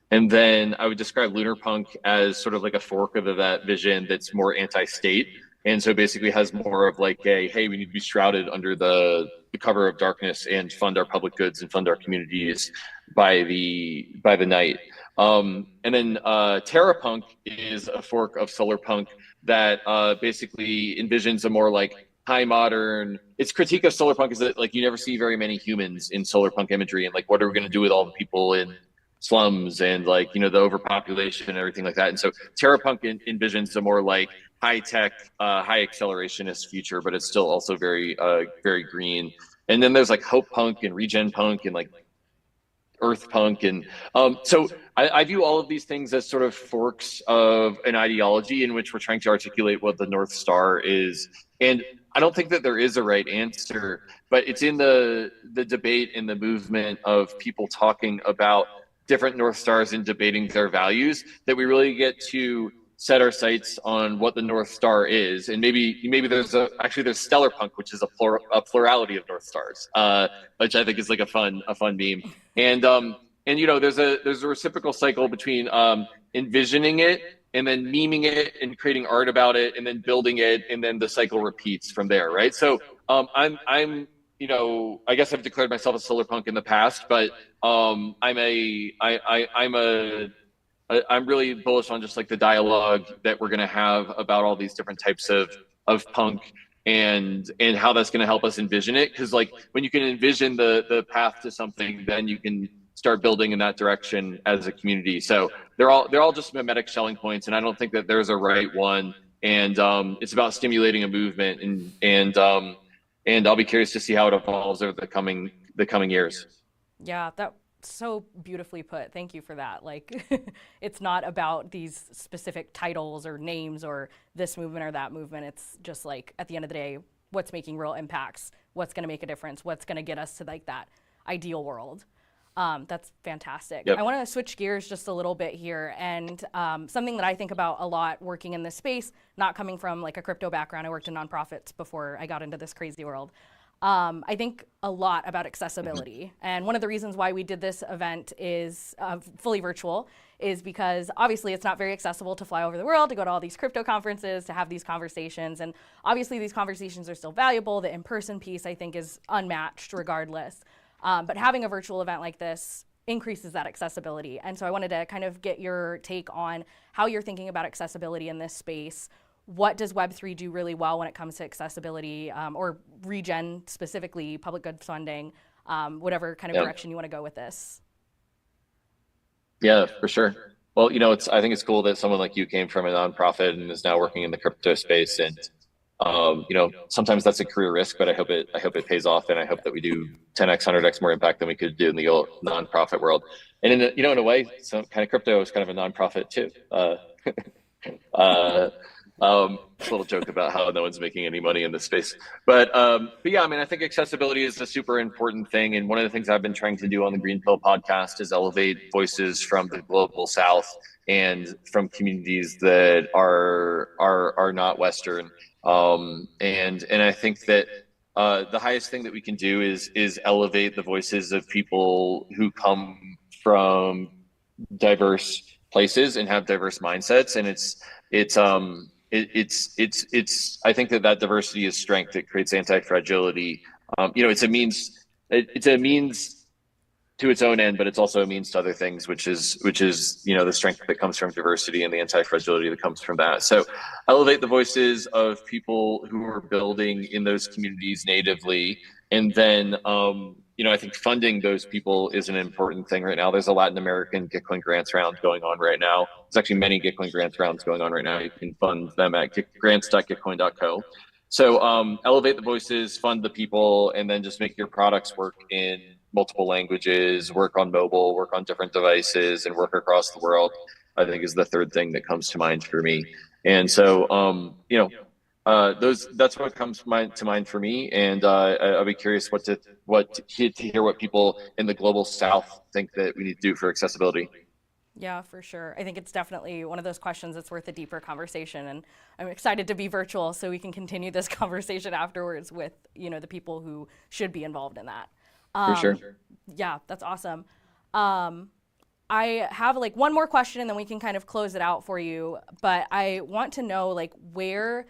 And then I would describe lunar punk as sort of like a fork of that vision that's more anti-state. And so basically has more of like hey, we need to be shrouded under the cover of darkness and fund our public goods and fund our communities by the night. And then Terrapunk is a fork of solar punk that basically envisions a more like high modern. Its critique of solar punk is that like you never see very many humans in solar punk imagery, and like what are we going to do with all the people in slums and like, you know, the overpopulation and everything like that. And so Terrapunk envisions a more like high tech, high accelerationist future, but it's still also very green. And then there's like Hope Punk and Regen Punk and like Earth Punk. And so I view all of these things as sort of forks of an ideology in which we're trying to articulate what the North Star is. And I don't think that there is a right answer, but it's in the debate in the movement of people talking about different North Stars and debating their values that we really get to set our sights on what the North Star is. And maybe there's Stellar Punk, which is a plurality of North Stars, which I think is like a fun meme. And you know, there's a reciprocal cycle between envisioning it and then memeing it and creating art about it and then building it, and then the cycle repeats from there, right? So I'm you know, I guess I've declared myself a solar punk in the past, but I'm really bullish on just like the dialogue that we're going to have about all these different types of punk and how that's going to help us envision it. Because like when you can envision the path to something, then you can start building in that direction as a community. So they're all just mimetic selling points, and I don't think that there's a right one. And it's about stimulating a movement, and I'll be curious to see how it evolves over the coming years. Yeah, that's so beautifully put. Thank you for that. Like, it's not about these specific titles or names or this movement or that movement. It's just like, at the end of the day, what's making real impacts, what's going to make a difference, what's going to get us to like that ideal world. That's fantastic. Yep. I want to switch gears just a little bit here, and something that I think about a lot working in this space, not coming from like a crypto background. I worked in nonprofits before I got into this crazy world. I think a lot about accessibility. And one of the reasons why we did this event is fully virtual is because obviously it's not very accessible to fly over the world, to go to all these crypto conferences, to have these conversations. And obviously these conversations are still valuable. The in-person piece, I think, is unmatched regardless. But having a virtual event like this increases that accessibility. And so I wanted to kind of get your take on how you're thinking about accessibility in this space. What does Web3 do really well when it comes to accessibility, or regen specifically, public goods funding, whatever kind of direction you want to go with this? Yeah, for sure. Well, you know, I think it's cool that someone like you came from a nonprofit and is now working in the crypto space. And you know, sometimes that's a career risk, but I hope it pays off, and I hope that we do 10x, 100x more impact than we could do in the old nonprofit world. And in a way, some kind of crypto is kind of a nonprofit too. It's a little joke about how no one's making any money in this space. But yeah, I mean, I think accessibility is a super important thing. And one of the things I've been trying to do on the Green Pill podcast is elevate voices from the global South and from communities that are not Western. And I think that the highest thing that we can do is elevate the voices of people who come from diverse places and have diverse mindsets. And it's I think that diversity is strength. It creates anti-fragility. It's a means to its own end, but it's also a means to other things, which is the strength that comes from diversity and the anti-fragility that comes from that. So elevate the voices of people who are building in those communities natively. And then I think funding those people is an important thing right now. There's a Latin American Gitcoin grants round going on right now. There's actually many Gitcoin grants rounds going on right now. You can fund them at grants.gitcoin.co. So elevate the voices, fund the people, and then just make your products work in multiple languages, work on mobile, work on different devices, and work across the world, I think is the third thing that comes to mind for me. And so, that's what comes to mind for me. And I'll be curious to hear what people in the global South think that we need to do for accessibility. Yeah, for sure. I think it's definitely one of those questions that's worth a deeper conversation, and I'm excited to be virtual so we can continue this conversation afterwards with the people who should be involved in that. For sure. Yeah, that's awesome. I have one more question, and then we can kind of close it out for you. But I want to know where.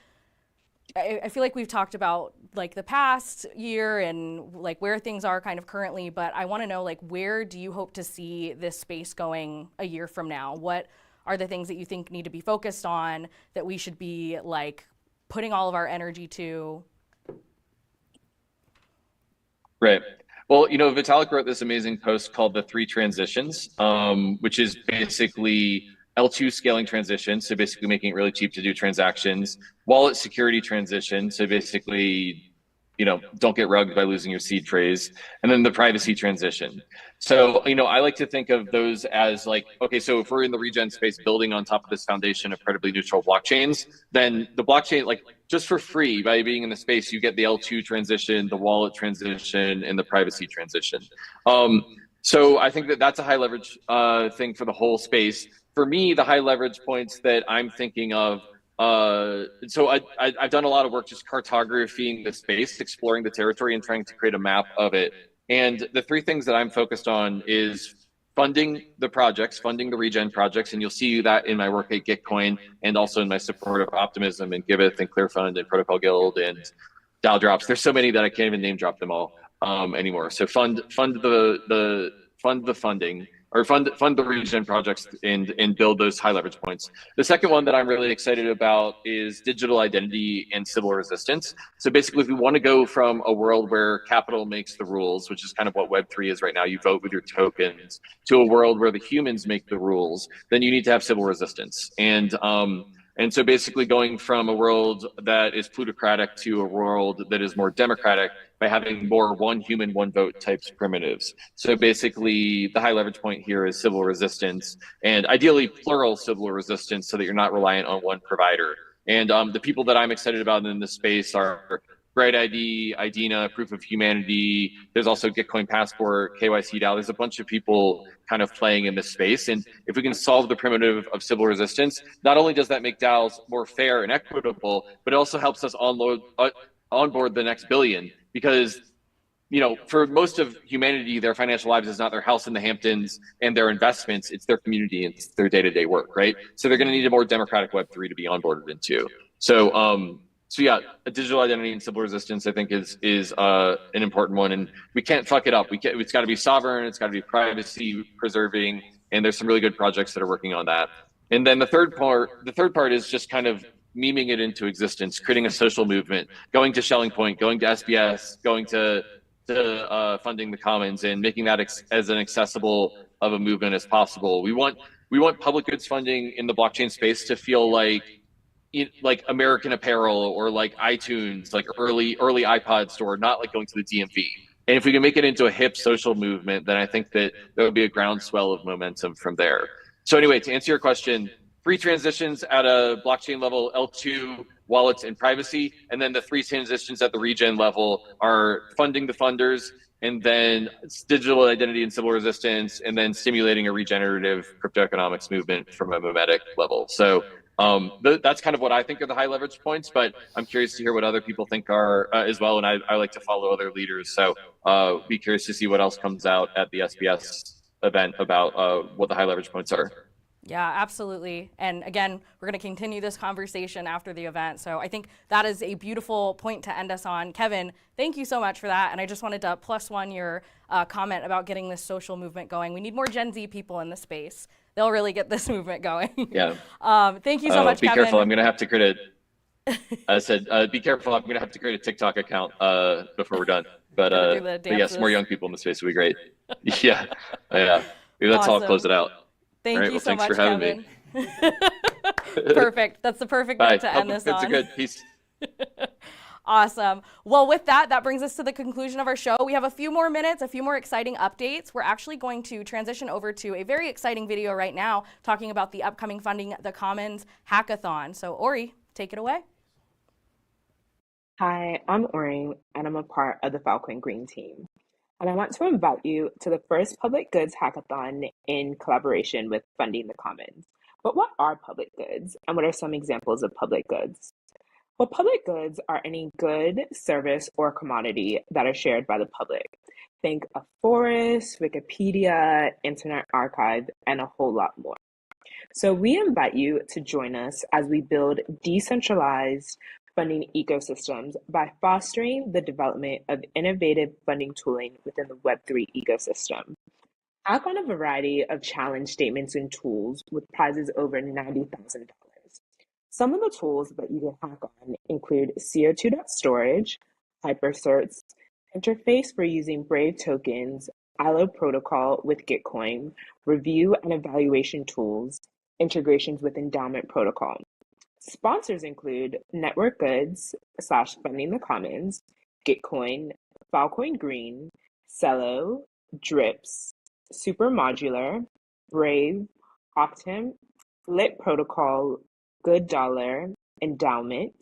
I feel like we've talked about the past year and where things are kind of currently, but I want to know where do you hope to see this space going a year from now? What are the things that you think need to be focused on, that we should be putting all of our energy to? Right. Well, Vitalik wrote this amazing post called The Three Transitions, which is basically L2 scaling transition, so basically making it really cheap to do transactions. Wallet security transition, so basically, don't get rugged by losing your seed phrase. And then the privacy transition. So, I like to think of those as okay, so if we're in the regen space building on top of this foundation of credibly neutral blockchains, then the blockchain, just for free by being in the space, you get the L2 transition, the wallet transition, and the privacy transition. So I think that that's a high leverage thing for the whole space. For me, the high leverage points that I'm thinking of, so I've done a lot of work just cartographying the space, exploring the territory, and trying to create a map of it. And the three things that I'm focused on is funding the projects, funding the regen projects, and you'll see that in my work at Gitcoin and also in my support of Optimism and Giveth and Clearfund and Protocol Guild and DAO Drops. There's so many that I can't even name drop them all anymore. So fund the funding, or fund the regen projects and build those high leverage points. The second one that I'm really excited about is digital identity and civil resistance. So basically, if we want to go from a world where capital makes the rules, which is kind of what Web3 is right now, you vote with your tokens, to a world where the humans make the rules, then you need to have civil resistance. And so basically going from a world that is plutocratic to a world that is more democratic by having more one human, one vote types primitives. So basically the high leverage point here is civil resistance, and ideally plural civil resistance so that you're not reliant on one provider. And the people that I'm excited about in this space are Bright ID, IDENA, Proof of Humanity. There's also Gitcoin Passport, KYC DAO. There's a bunch of people kind of playing in this space. And if we can solve the primitive of civil resistance, not only does that make DAOs more fair and equitable, but it also helps us onboard the next billion. Because, for most of humanity, their financial lives is not their house in the Hamptons and their investments, it's their community and it's their day-to-day work, right? So they're going to need a more democratic Web3 to be onboarded into. So yeah, a digital identity and civil resistance, I think, is an important one, and we can't fuck it up. It's got to be sovereign, it's got to be privacy preserving, and there's some really good projects that are working on that. And then the third part is just kind of memeing it into existence, creating a social movement, going to Shelling Point, going to SBS, going to funding the Commons, and making that as an accessible of a movement as possible. We want public goods funding in the blockchain space to feel like American Apparel or like iTunes, like early iPod store, not like going to the DMV. And if we can make it into a hip social movement, then I think that there would be a groundswell of momentum from there. So anyway, to answer your question, 3 transitions at a blockchain level, L2, wallets, and privacy. And then the 3 transitions at the regen level are funding the funders, and then digital identity and civil resistance, and then stimulating a regenerative crypto economics movement from a mimetic level. So that's kind of what I think are the high leverage points, but I'm curious to hear what other people think are as well. And I like to follow other leaders. So be curious to see what else comes out at the SBS event about what the high leverage points are. Yeah, absolutely. And again, we're going to continue this conversation after the event. So I think that is a beautiful point to end us on. Kevin, thank you so much for that. And I just wanted to +1 your comment about getting this social movement going. We need more Gen Z people in the space. They'll really get this movement going. Yeah. Thank you so much, be Kevin. Careful. I'm going to have to create I said, be careful. I'm going to have to create a TikTok account before we're done. But yes, more young people in the space would be great. Yeah. Yeah. Maybe that's all. Close it out. Thank you so thanks much, for having Kevin. me. Perfect. That's the perfect note to end this on. It's a good piece. Awesome. Well, with that, that brings us to the conclusion of our show. We have a few more minutes, a few more exciting updates. We're actually going to transition over to a very exciting video right now talking about the upcoming Funding the Commons hackathon. So Ori, take it away. Hi, I'm Ori, and I'm a part of the Filecoin Green team. And I want to invite you to the first public goods hackathon in collaboration with Funding the Commons. But what are public goods, and what are some examples of public goods? Well, public goods are any good, service, or commodity that are shared by the public. Think a forest, Wikipedia, Internet Archive, and a whole lot more. So we invite you to join us as we build decentralized funding ecosystems by fostering the development of innovative funding tooling within the Web3 ecosystem. Hack on a variety of challenge statements and tools with prizes over $90,000. Some of the tools that you can hack on include CO2.storage, HyperCerts, interface for using Brave tokens, Allo protocol with Gitcoin, review and evaluation tools, integrations with endowment protocol. Sponsors include Network Goods / Funding the Commons, Gitcoin, Filecoin Green, Cello, Drips, Super Modular, Brave, Optim, Lit Protocol, Good Dollar, Endowment,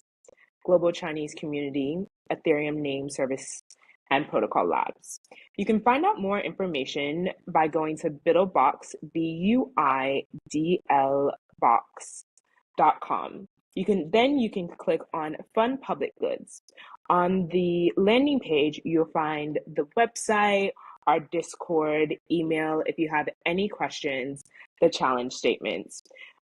Global Chinese Community, Ethereum Name Service, and Protocol Labs. You can find out more information by going to BuidlBox, BUIDLBox.com. You can click on Fund Public Goods. On the landing page, you'll find the website, our Discord, email if you have any questions, the challenge statements.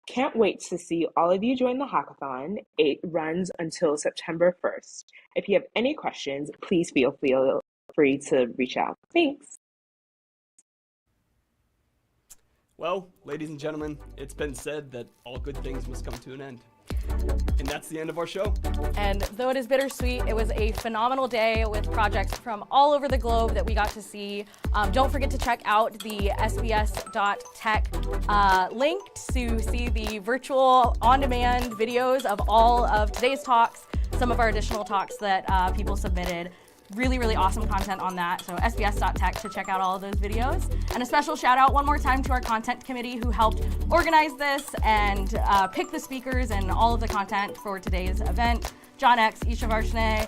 Can't wait to see all of you join the hackathon. It runs until September 1st. If you have any questions, please feel free to reach out. Thanks. Well, ladies and gentlemen, it's been said that all good things must come to an end. And that's the end of our show. And though it is bittersweet, it was a phenomenal day with projects from all over the globe that we got to see. Don't forget to check out the sbs.tech link to see the virtual on-demand videos of all of today's talks, some of our additional talks that people submitted. Really, really awesome content on that. So sbs.tech to check out all of those videos. And a special shout out one more time to our content committee who helped organize this and pick the speakers and all of the content for today's event. John X, Isha Varshney,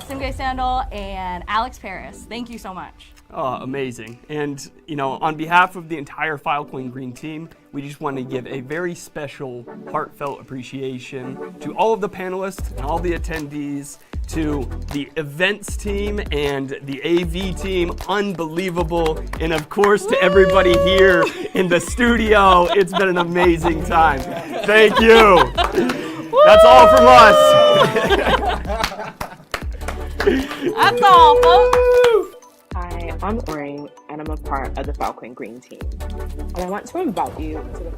Simge Sandal, and Alex Paris. Thank you so much. Oh, amazing. And, on behalf of the entire Filecoin Green team, we just want to give a very special, heartfelt appreciation to all of the panelists and all the attendees, to the events team and the AV team, unbelievable. And of course, to everybody here in the studio, it's been an amazing time. Thank you. That's all from us. That's all, folks. Hi, I'm Ori, and I'm a part of the Filecoin Green team. And I want to invite you to the